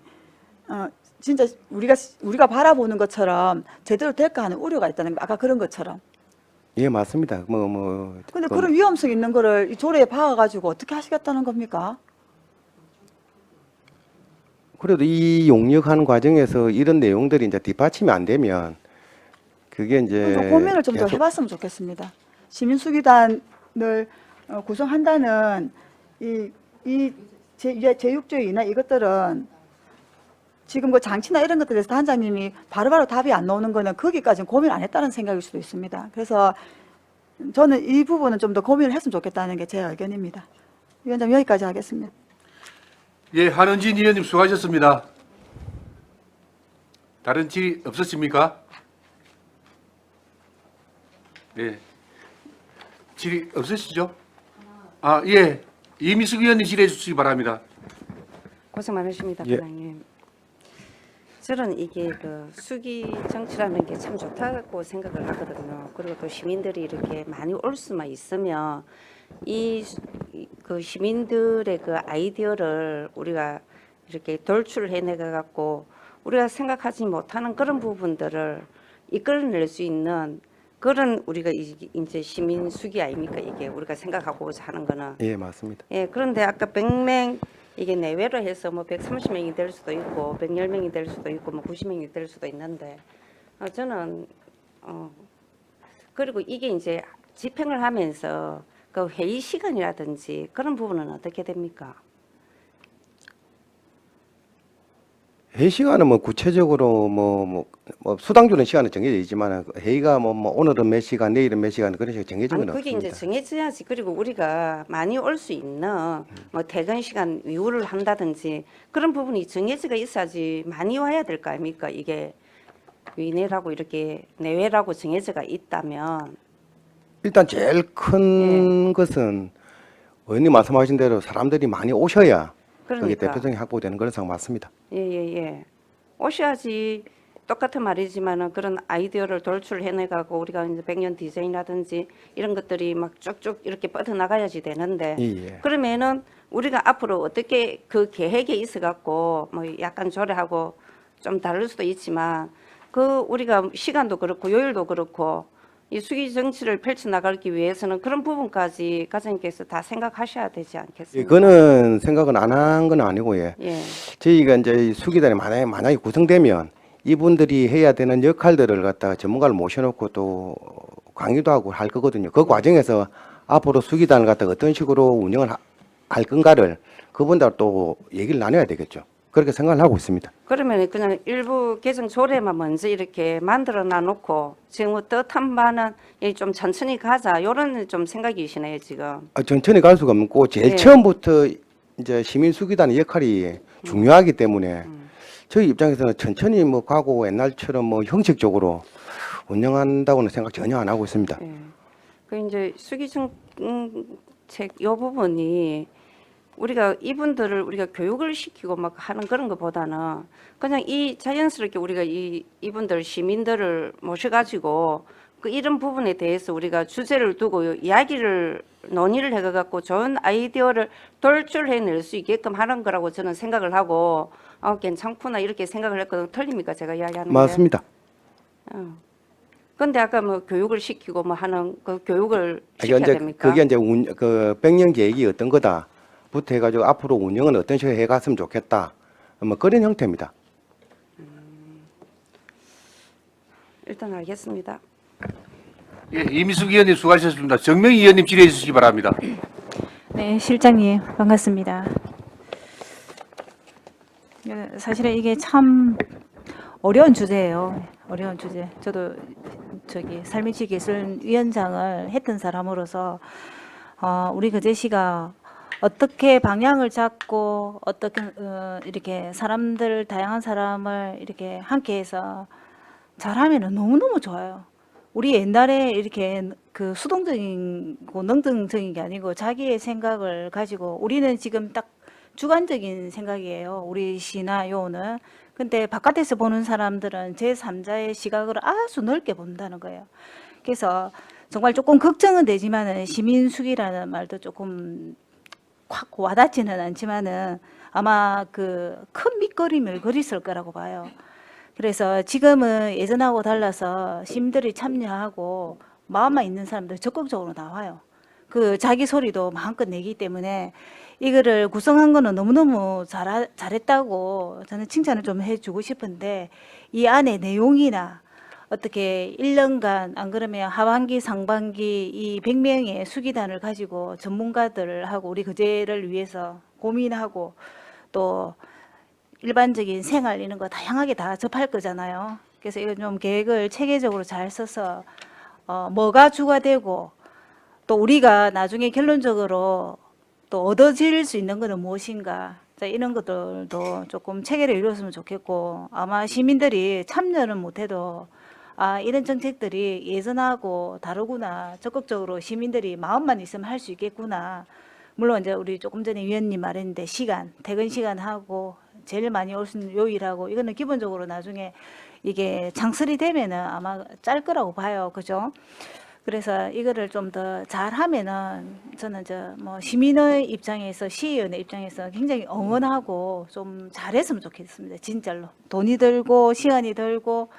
진짜 우리가 바라보는 것처럼 제대로 될까 하는 우려가 있다는 거. 아까 그런 것처럼. 예 맞습니다. 근데 그런 위험성 있는 거를 이 조례에 박아가지고 어떻게 하시겠다는 겁니까? 그래도 이 용역하는 과정에서 이런 내용들이 이제 뒷받침이 안 되면 그게 이제 좀 고민을 좀 더 계속 해봤으면 좋겠습니다. 시민수기단을 구성한다는 이 제6조이나 이것들은 지금 그 장치나 이런 것들에 대해서 단장님이 바로바로 답이 안 나오는 거는 거기까지는 고민 안 했다는 생각일 수도 있습니다. 그래서 저는 이 부분은 좀 더 고민을 했으면 좋겠다는 게 제 의견입니다. 위원장님 여기까지 하겠습니다. 예, 한은진 의원님 수고하셨습니다. 다른 질의 없으십니까? 예. 질의 없으시죠? 아, 예. 이미숙 의원님 질의해 주시기 바랍니다. 고생 많으십니다, 예. 부장님. 저는 이게 그 수기 정치라는 게 참 좋다고 생각을 하거든요. 그리고 또 시민들이 이렇게 많이 올 수만 있으면 그 시민들의 그 아이디어를 우리가 이렇게 돌출해내 갖고 우리가 생각하지 못하는 그런 부분들을 이끌어낼 수 있는 그런 우리가 이제 시민 수기 아닙니까? 이게 우리가 생각하고자 하는 거는. 예 맞습니다. 예, 그런데 아까 100명 이게 내외로 해서 뭐 130명이 될 수도 있고 110명이 될 수도 있고 뭐 90명이 될 수도 있는데 저는 그리고 이게 이제 집행을 하면서 그 회의 시간이라든지 그런 부분은 어떻게 됩니까? 회의 시간은 뭐 구체적으로 뭐 수당 주는 시간은 정해져 있지만 회의가 뭐 오늘은 몇 시간, 내일은 몇 시간 그런 식으로 정해진 아니 건 그게 없습니다. 이제 정해져야지. 그리고 우리가 많이 올 수 있는 뭐 퇴근 시간 이후를 한다든지 그런 부분이 정해져가 있어야지 많이 와야 될 거 아닙니까? 이게 위내라고 이렇게 내외라고 정해져가 있다면 일단 제일 큰 것은 의원님 말씀하신 대로 사람들이 많이 오셔야 그게 그러니까 대표성이 확보되는 그런 상황 맞습니다. 예. 오셔야지. 똑같은 말이지만은 그런 아이디어를 돌출해내가고 우리가 이제 100년 디자인이라든지 이런 것들이 막 쭉쭉 이렇게 뻗어나가야지 되는데 예. 그러면은 우리가 앞으로 어떻게 그 계획에 있어갖고 뭐 약간 조례하고 좀 다를 수도 있지만 그 우리가 시간도 그렇고 요일도 그렇고 이 수기 정치를 펼쳐나가기 위해서는 그런 부분까지 과장님께서 다 생각하셔야 되지 않겠습니까? 이거는 생각은 안 한 건 아니고 예. 예. 저희가 이제 수기단이 만약에 구성되면 이분들이 해야 되는 역할들을 갖다가 전문가를 모셔놓고 또 강의도 하고 할 거거든요. 그 과정에서 앞으로 수기단을 갖다가 어떤 식으로 운영을 할 건가를 그분들 또 얘기를 나눠야 되겠죠. 그렇게 생각을 하고 있습니다. 그러면 그냥 일부 개정 조례만 먼저 이렇게 만들어 놔놓고 지금 뜻한 바는 좀 천천히 가자 이런 좀 생각이시네요 지금. 천천히 갈 수가 없고 제일 예. 처음부터 이제 시민 수기단의 역할이 중요하기 때문에 저희 입장에서는 천천히 뭐 가고 옛날처럼 뭐 형식적으로 운영한다고는 생각 전혀 안 하고 있습니다. 예. 그 이제 수기 정책 이 부분이 우리가 이분들을 우리가 교육을 시키고 막 하는 그런 것보다는 그냥 이 자연스럽게 우리가 이분들 시민들을 모셔가지고 그 이런 부분에 대해서 우리가 주제를 두고 이야기를 논의를 해가지고 좋은 아이디어를 돌출해낼 수 있게끔 하는 거라고 저는 생각을 하고 괜찮구나 이렇게 생각을 했거든요. 틀립니까 제가 이야기하는 게? 맞습니다. 근데 아까 뭐 교육을 시키고 뭐 하는 그 교육을 시켜야 됩니까? 그게 이제 그 100년 계획이 어떤 거다부터 해가지고 앞으로 운영은 어떤 식으로 해갔으면 좋겠다. 뭐 그런 형태입니다. 일단 알겠습니다. 예, 이미숙 의원님 수고하셨습니다. 정명희 의원님 질의해 주시기 바랍니다. 네, 실장님 반갑습니다. 사실은 이게 참 어려운 주제예요. 어려운 주제. 저도 삶의지개선위원장을 했던 사람으로서 우리 거제시가 어떻게 방향을 잡고 어떻게 이렇게 사람들 다양한 사람을 이렇게 함께해서 잘하면은 너무너무 좋아요. 우리 옛날에 이렇게 그 수동적이고 능동적인 게 아니고 자기의 생각을 가지고 우리는 지금 딱 주관적인 생각이에요. 우리 시나 요는. 근데 바깥에서 보는 사람들은 제3자의 시각을 아주 넓게 본다는 거예요. 그래서 정말 조금 걱정은 되지만은 시민숙이라는 말도 조금 확 와닿지는 않지만은 아마 그 큰 밑거림을 그렸을 거라고 봐요. 그래서 지금은 예전하고 달라서 시민들이 참여하고 마음만 있는 사람들 적극적으로 나와요. 그 자기 소리도 마음껏 내기 때문에 이거를 구성한 거는 너무너무 잘했다고 저는 칭찬을 좀 해주고 싶은데 이 안에 내용이나 어떻게 1년간 안 그러면 하반기 상반기 이 100명의 수기단을 가지고 전문가들하고 우리 거제를 위해서 고민하고 또 일반적인 생활 이런 거 다양하게 다 접할 거잖아요. 그래서 이거 좀 계획을 체계적으로 잘 써서 뭐가 주가 되고 또 우리가 나중에 결론적으로 또 얻어질 수 있는 것은 무엇인가 자, 이런 것들도 조금 체계를 이루었으면 좋겠고 아마 시민들이 참여는 못해도 아 이런 정책들이 예전하고 다르구나 적극적으로 시민들이 마음만 있으면 할 수 있겠구나. 물론 이제 우리 조금 전에 위원님 말했는데 시간 퇴근 시간하고 제일 많이 올 수 있는 요일하고 이거는 기본적으로 나중에 이게 창설이 되면은 아마 짤 거라고 봐요. 그죠? 그래서 이거를 좀 더 잘하면은 저는 뭐 시민의 입장에서 시의원의 입장에서 굉장히 응원하고 좀 잘했으면 좋겠습니다. 진짜로 돈이 들고 시간이 들고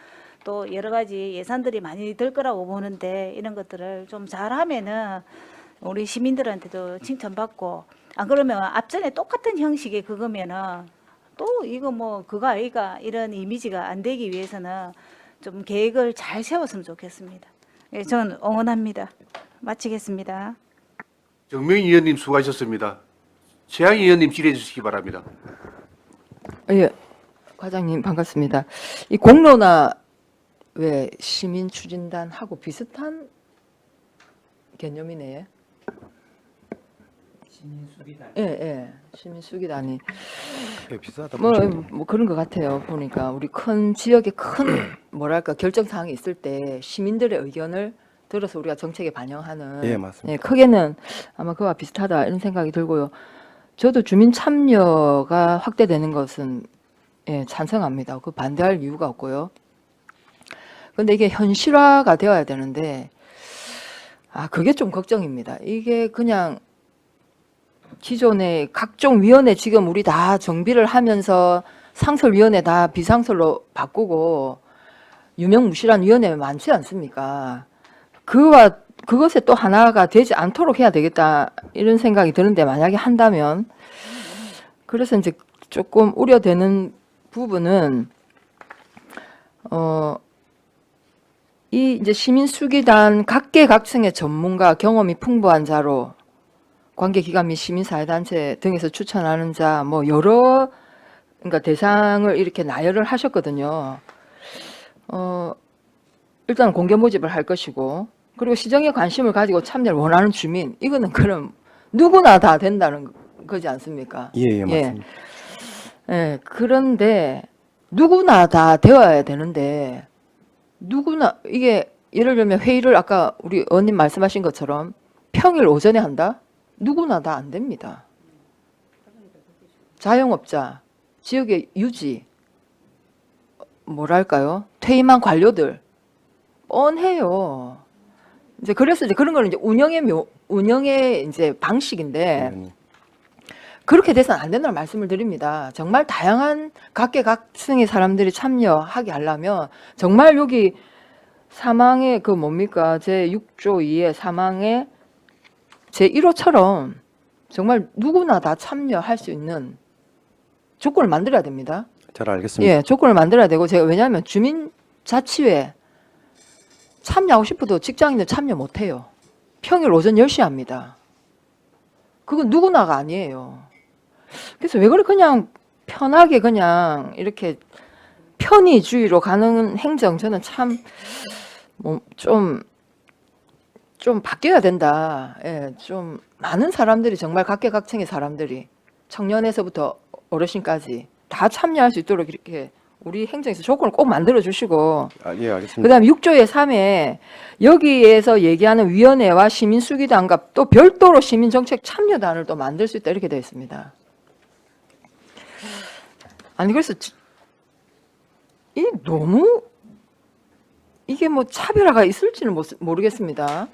또 여러 가지 예산들이 많이 들 거라고 보는데 이런 것들을 좀 잘하면은 우리 시민들한테도 칭찬받고 안 그러면 앞전에 똑같은 형식의 그거면은 또 이거 뭐 그거 아이가 이런 이미지가 안 되기 위해서는 좀 계획을 잘 세웠으면 좋겠습니다. 예, 저는 응원합니다. 마치겠습니다. 정명희 의원님 수고하셨습니다. 최양희 의원님 질의해 주시기 바랍니다. 예, 과장님 반갑습니다. 이 공론화 왜 시민 추진단하고 비슷한 개념이네. 예, 시민수기단이 비싸다. 뭐 그런 것 같아요. 보니까 우리 큰 지역에 큰 뭐랄까 결정 사항이 있을 때 시민들의 의견을 들어서 우리가 정책에 반영하는 예, 맞습니다. 예, 크게는 아마 그와 비슷하다 이런 생각이 들고요. 저도 주민 참여가 확대되는 것은 예, 찬성합니다. 그 반대할 이유가 없고요. 근데 이게 현실화가 되어야 되는데 그게 좀 걱정입니다. 이게 그냥 기존의 각종 위원회 지금 우리 다 정비를 하면서 상설위원회 다 비상설로 바꾸고 유명무실한 위원회 많지 않습니까? 그것에 또 하나가 되지 않도록 해야 되겠다 이런 생각이 드는데 만약에 한다면 그래서 이제 조금 우려되는 부분은 이 이제 시민수기단 각계각층의 전문가 경험이 풍부한 자로 관계기관 및 시민사회단체 등에서 추천하는 자, 뭐 여러 그러니까 대상을 이렇게 나열을 하셨거든요. 일단 공개 모집을 할 것이고, 그리고 시정에 관심을 가지고 참여를 원하는 주민, 이거는 그럼 누구나 다 된다는 거지 않습니까? 예, 맞습니다. 예, 그런데 누구나 다 되어야 되는데 누구나 이게 예를 들면 회의를 아까 우리 의원님 말씀하신 것처럼 평일 오전에 한다? 누구나 다 안 됩니다. 자영업자, 지역의 유지, 뭐랄까요? 퇴임한 관료들 뻔해요. 이제 그래서 이제 그런 걸 이제 운영의 이제 방식인데 그렇게 돼서는 안 된다는 말씀을 드립니다. 정말 다양한 각계각층의 사람들이 참여하게 하려면 정말 여기 사망의 그 뭡니까 제6조 2의 사망의 제1호처럼 정말 누구나 다 참여할 수 있는 조건을 만들어야 됩니다. 잘 알겠습니다. 예, 조건을 만들어야 되고 제가 왜냐하면 주민자치회 참여하고 싶어도 직장인들 참여 못해요. 평일 오전 10시에 합니다. 그건 누구나가 아니에요. 그래서 왜 그래 그냥 편하게 그냥 이렇게 편의주의로 가는 행정 저는 참 뭐 좀 바뀌어야 된다. 예, 좀 많은 사람들이 정말 각계각층의 사람들이 청년에서부터 어르신까지 다 참여할 수 있도록 이렇게 우리 행정에서 조건을 꼭 만들어 주시고 예, 알겠습니다. 그다음에 6조의 3에 여기에서 얘기하는 위원회와 시민수기단과 또 별도로 시민정책 참여단을 또 만들 수 있다 이렇게 되어 있습니다. 아니 그래서 이 너무 이게 뭐 차별화가 있을지는 모르겠습니다.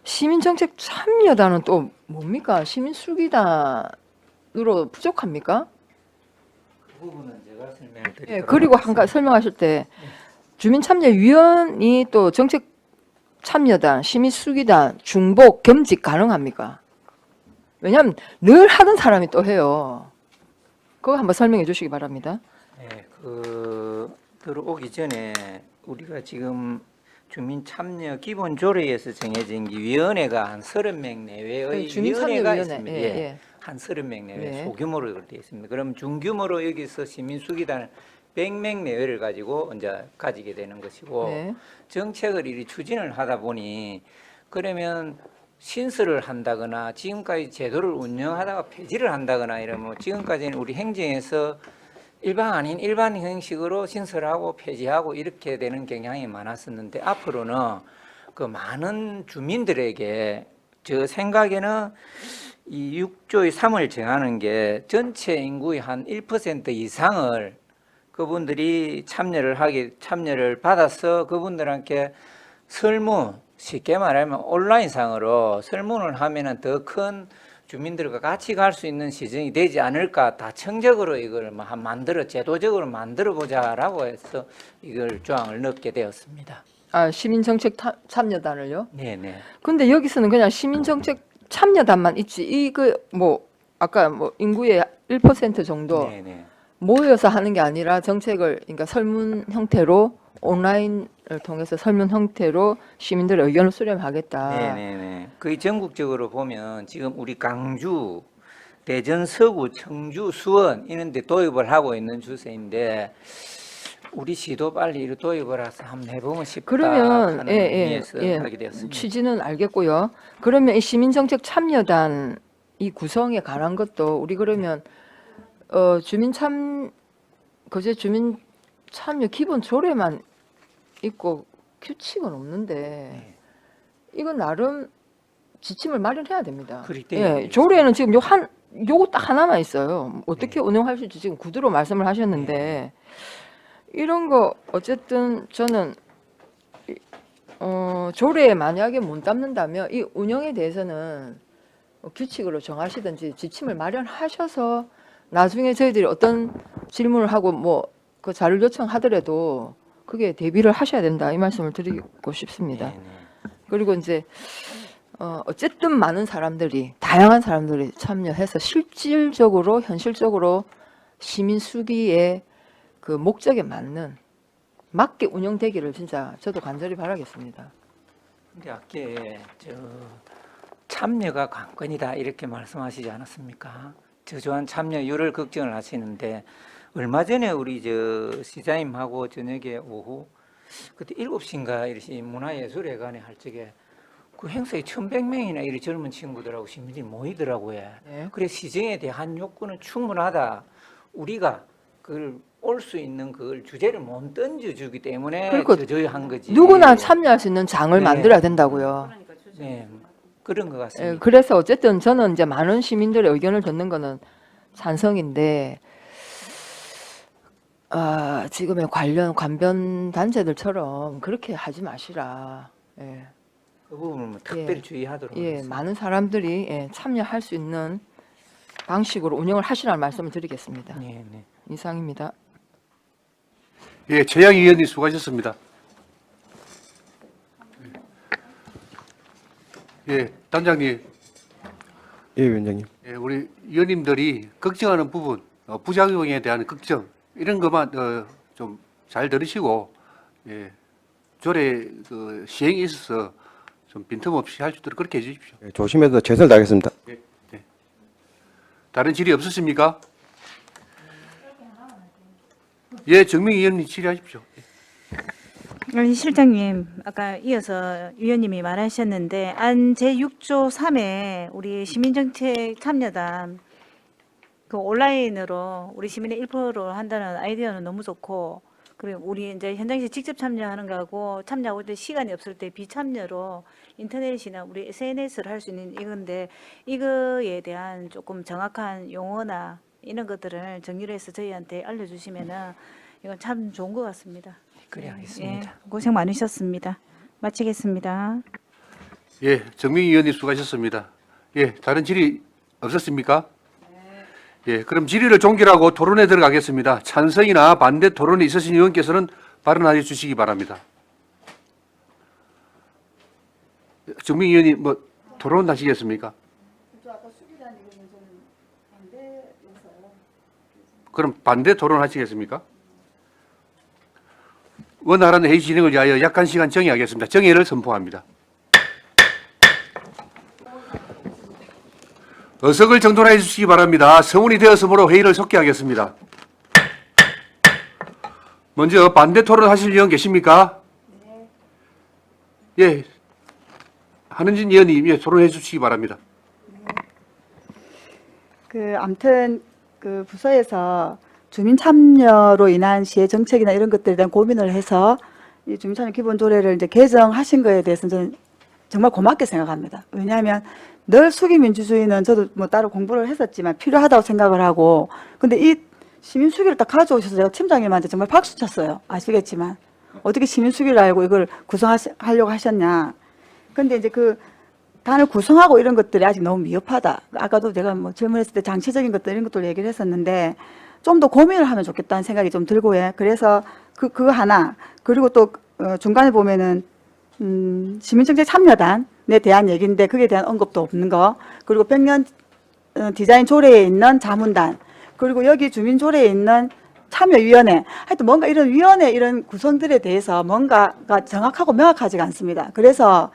시민정책 참여단은 또 뭡니까? 시민수기단으로 부족합니까? 그 부분은 제가 설명을 드리도록 예, 그리고 한 가지 설명하실 때 주민참여위원이 또 정책 참여단, 시민수기단, 중복, 겸직 가능합니까? 왜냐하면 늘 하던 사람이 또 해요. 그거 한번 설명해 주시기 바랍니다. 네, 그 들어오기 전에 우리가 지금 주민 참여 기본 조례에서 정해진 게 위원회가 한 30명 내외의 위원회가 있습니다. 예, 예. 한 30명 내외 네. 소규모로 되어 있습니다. 그럼 중규모로 여기서 시민수기단을 100명 내외를 가지고 이제 가지게 되는 것이고 네. 정책을 이리 추진을 하다 보니 그러면 신설을 한다거나 지금까지 제도를 운영하다가 폐지를 한다거나 이러면 지금까지는 우리 행정에서 일반 아닌 일반 형식으로 신설하고 폐지하고 이렇게 되는 경향이 많았었는데 앞으로는 그 많은 주민들에게 저 생각에는 이 6조의 3을 정하는 게 전체 인구의 한 1% 이상을 그분들이 참여를 받아서 그분들한테 설문, 쉽게 말하면 온라인상으로 설문을 하면은 더 큰 주민들과 같이 갈 수 있는 시정이 되지 않을까, 다층적으로 이걸 제도적으로 만들어 보자라고 해서 이걸 조항을 넣게 되었습니다. 아, 시민정책 참여단을요? 네네. 근데 여기서는 그냥 시민정책 참여단만 있지. 이거 뭐 아까 뭐 인구의 1% 정도 네네. 모여서 하는 게 아니라 정책을 그러니까 설문 형태로 온라인을 통해서 설문 형태로 시민들의 의견을 수렴하겠다. 네네네. 거의 전국적으로 보면 지금 우리 강주, 대전, 서구, 청주, 수원 이런 데 도입을 하고 있는 추세인데 우리 시도 빨리 이렇게 도입을 해서 한번 해보면 싶다 그러면 하는 예, 의미에서 하게 되었습니다. 취지는 알겠고요. 그러면 이 시민정책 참여단 이 구성에 관한 것도 우리 그러면 그제 주민 참여 기본 조례만 있고 규칙은 없는데 이건 나름 지침을 마련해야 됩니다. 그렇기 때문에 예, 조례는 지금 요거 딱 하나만 있어요. 어떻게 운영할 수 있지 지금 구두로 말씀을 하셨는데 이런 거 어쨌든 저는 조례에 만약에 못 담는다면 이 운영에 대해서는 규칙으로 정하시든지 지침을 마련하셔서 나중에 저희들이 어떤 질문을 하고 뭐 그 자료 요청하더라도 그게 대비를 하셔야 된다 이 말씀을 드리고 싶습니다. 네네. 그리고 이제 어쨌든 많은 사람들이 다양한 사람들이 참여해서 실질적으로 현실적으로 시민 수기의 그 목적에 맞게 운영되기를 진짜 저도 간절히 바라겠습니다. 근데 아까 참여가 관건이다 이렇게 말씀하시지 않았습니까? 저조한 참여율을 걱정을 하시는데 얼마 전에 우리 시장님하고 저녁에 오후 그때 7시인가 이렇게 문화예술회관에 할 적에 그 행사에 1,100명이나 이리 젊은 친구들하고 시민들이 모이더라고요. 네. 그래서 시정에 대한 욕구는 충분하다. 우리가 그걸 올 수 있는 그걸 주제를 못 던져주기 때문에 그리고 저조한 거지. 누구나 참여할 수 있는 장을 네. 만들어야 된다고요. 네, 그런 것 같습니다. 예, 그래서 어쨌든 저는 이제 많은 시민들의 의견을 듣는 거는 찬성인데 지금의 관변 단체들처럼 그렇게 하지 마시라. 예, 그 부분은 특별히 주의하도록 예, 하겠습니다. 많은 사람들이 참여할 수 있는 방식으로 운영을 하시라는 말씀을 드리겠습니다. 네, 네. 이상입니다. 예, 최양 의원님 수고하셨습니다. 예, 단장님, 예, 위원장님. 예, 우리 의원님들이 걱정하는 부분, 부작용에 대한 걱정 이런 것만 좀 잘 들으시고, 예, 조례 그 시행에 있어서 좀 빈틈없이 할 수 있도록 그렇게 해주십시오. 예, 조심해서 최선을 다하겠습니다. 예, 예. 다른 질의 없으십니까? 예, 정명 의원님 질의하십시오. 아니, 실장님, 아까 이어서 위원님이 말하셨는데 안 제6조 3에 우리 시민정책 참여단 그 온라인으로 우리 시민의 1%를 한다는 아이디어는 너무 좋고, 그리고 우리 이제 현장에서 직접 참여하는 거하고 참여하고 때 시간이 없을 때 비참여로 인터넷이나 우리 SNS를 할 수 있는 이건데, 이거에 대한 조금 정확한 용어나 이런 것들을 정리를 해서 저희한테 알려주시면은 이건 참 좋은 것 같습니다. 그래 하겠습니다. 예, 고생 많으셨습니다. 마치겠습니다. 예, 정민희 의원님 수고하셨습니다. 예, 다른 질의 없었습니까? 예, 그럼 질의를 종결하고 토론에 들어가겠습니다. 찬성이나 반대 토론이 있으신 의원께서는 발언하여 주시기 바랍니다. 정민희 의원님 뭐 토론하시겠습니까? 그럼 반대 토론하시겠습니까? 원활한 회의 진행을 위하여 약한 시간 정의하겠습니다. 정의를 선포합니다. 의석을 정돈해 주시기 바랍니다. 성운이 되었으므로 회의를 속기하겠습니다. 먼저 반대 토론하실 의원 계십니까? 예, 한은진 의원님, 예, 토론해 주시기 바랍니다. 아무튼 그 부서에서 주민 참여로 인한 시의 정책이나 이런 것들에 대한 고민을 해서 이 주민 참여 기본 조례를 이제 개정하신 거에 대해서는 저는 정말 고맙게 생각합니다. 왜냐하면 늘 수기 민주주의는 저도 뭐 따로 공부를 했었지만 필요하다고 생각을 하고, 근데 이 시민 수기를 딱 가져오셔서 제가 팀장님한테 정말 박수 쳤어요. 아시겠지만 어떻게 시민 수기를 알고 이걸 구성하려고 하셨냐. 근데 이제 그 단을 구성하고 이런 것들이 아직 너무 미흡하다. 아까도 제가 뭐 질문했을 때 장치적인 것들 이런 것들 얘기를 했었는데 좀 더 고민을 하면 좋겠다는 생각이 좀 들고요. 그래서 그거 하나, 그리고 또 중간에 보면은 시민정책 참여단에 대한 얘기인데 그에 대한 언급도 없는 거, 그리고 백년 디자인 조례에 있는 자문단, 그리고 여기 주민조례에 있는 참여위원회, 하여튼 뭔가 이런 위원회 이런 구성들에 대해서 뭔가가 정확하고 명확하지가 않습니다. 그래서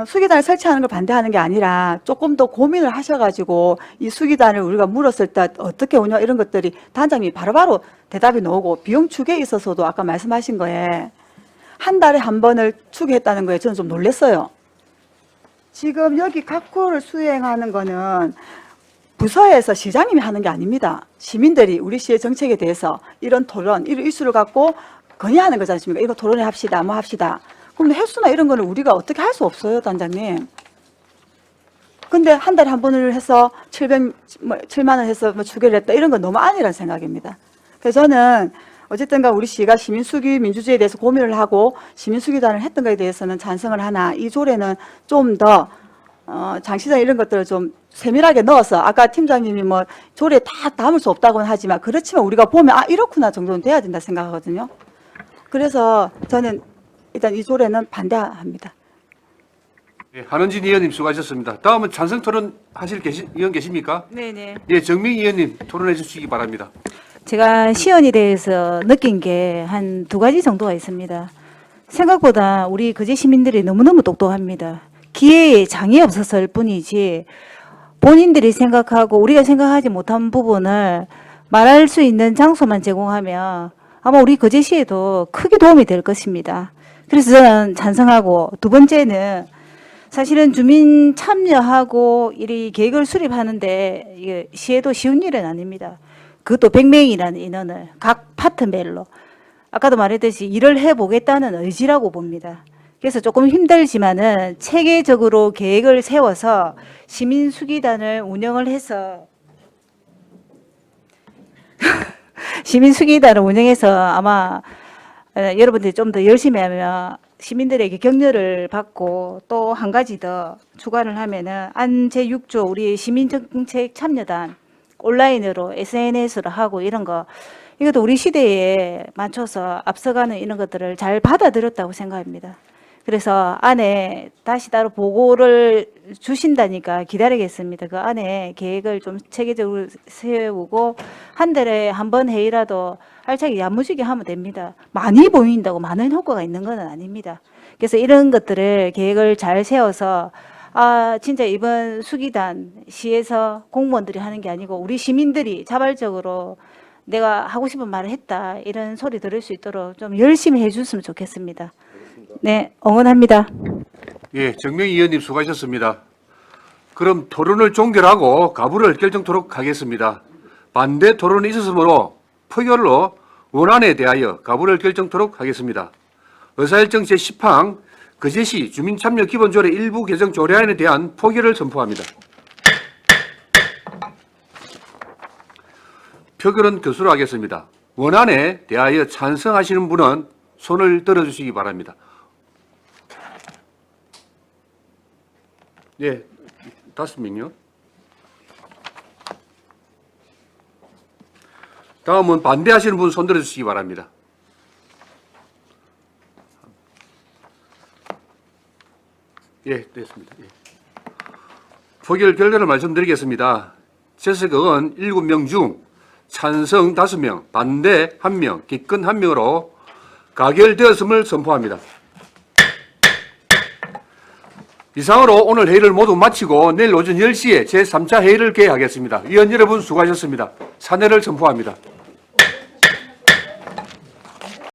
수기단을 설치하는 걸 반대하는 게 아니라 조금 더 고민을 하셔가지고 이 수기단을 우리가 물었을 때 어떻게 운영 이런 것들이 단장님이 바로바로 대답이 나오고, 비용 추계에 있어서도 아까 말씀하신 거에 한 달에 한 번을 추계했다는 거에 저는 좀 놀랐어요. 지금 여기 각 호를 수행하는 거는 부서에서 시장님이 하는 게 아닙니다. 시민들이 우리 시의 정책에 대해서 이런 토론, 이런 이슈를 갖고 건의하는 거지 않습니까? 이거 토론회 합시다, 뭐 합시다. 그럼 횟수나 이런 거는 우리가 어떻게 할 수 없어요, 단장님. 근데 한 달에 한 번을 해서 7만 원 해서 뭐 추계를 했다, 이런 건 너무 아니라는 생각입니다. 그래서 저는 어쨌든가 우리 시가 시민수기 민주주의에 대해서 고민을 하고 시민수기단을 했던 것에 대해서는 찬성을 하나, 이 조례는 좀 더 장시장 이런 것들을 좀 세밀하게 넣어서, 아까 팀장님이 뭐 조례에 다 담을 수 없다고는 하지만 그렇지만 우리가 보면 아 이렇구나 정도는 돼야 된다 생각하거든요. 그래서 저는 일단 이 조례는 반대합니다. 예, 한은진 의원님 수고하셨습니다. 다음은 찬성 토론 하실 의원 계십니까? 네네. 예, 정민희 의원님 토론해 주시기 바랍니다. 제가 시연에 대해서 느낀 게 한 두 가지 정도가 있습니다. 생각보다 우리 거제 시민들이 너무너무 똑똑합니다. 기회에 장이 없었을 뿐이지 본인들이 생각하고 우리가 생각하지 못한 부분을 말할 수 있는 장소만 제공하면 아마 우리 거제시에도 크게 도움이 될 것입니다. 그래서 저는 찬성하고, 두 번째는 사실은 주민 참여하고 이 계획을 수립하는데 이게 시에도 쉬운 일은 아닙니다. 그것도 100명이라는 인원을 각 파트별로 아까도 말했듯이 일을 해보겠다는 의지라고 봅니다. 그래서 조금 힘들지만은 체계적으로 계획을 세워서 시민수기단을 운영을 해서 시민수기단을 운영해서 아마 여러분들이 좀 더 열심히 하면 시민들에게 격려를 받고, 또 한 가지 더 추가를 하면은 제6조 우리 시민정책 참여단 온라인으로 SNS로 하고 이런 거, 이것도 우리 시대에 맞춰서 앞서가는 이런 것들을 잘 받아들였다고 생각합니다. 그래서 안에 다시 따로 보고를 주신다니까 기다리겠습니다. 그 안에 계획을 좀 체계적으로 세우고 한 달에 한 번 회의라도 알차게 야무지게 하면 됩니다. 많이 보인다고 많은 효과가 있는 건 아닙니다. 그래서 이런 것들을 계획을 잘 세워서 진짜 이번 수기단 시에서 공무원들이 하는 게 아니고 우리 시민들이 자발적으로 내가 하고 싶은 말을 했다 이런 소리 들을 수 있도록 좀 열심히 해줬으면 좋겠습니다. 네, 응원합니다. 예, 정명희 의원님 수고하셨습니다. 그럼 토론을 종결하고 가부를 결정토록 하겠습니다. 반대 토론이 있었으므로 표결로 원안에 대하여 가부를 결정토록 하겠습니다. 의사일정 제10항 거제시 주민참여기본조례 일부 개정 조례안에 대한 포결을 선포합니다. 표결은 교수로 하겠습니다. 원안에 대하여 찬성하시는 분은 손을 들어주시기 바랍니다. 네, 5명요. 다음은 반대하시는 분 손 들어주시기 바랍니다. 예, 됐습니다. 예. 표결 결과를 말씀드리겠습니다. 재석은 7명 중 찬성 5명, 반대 1명, 기권 1명으로 가결되었음을 선포합니다. 이상으로 오늘 회의를 모두 마치고 내일 오전 10시에 제3차 회의를 개회하겠습니다. 위원 여러분 수고하셨습니다. 사내를 선포합니다.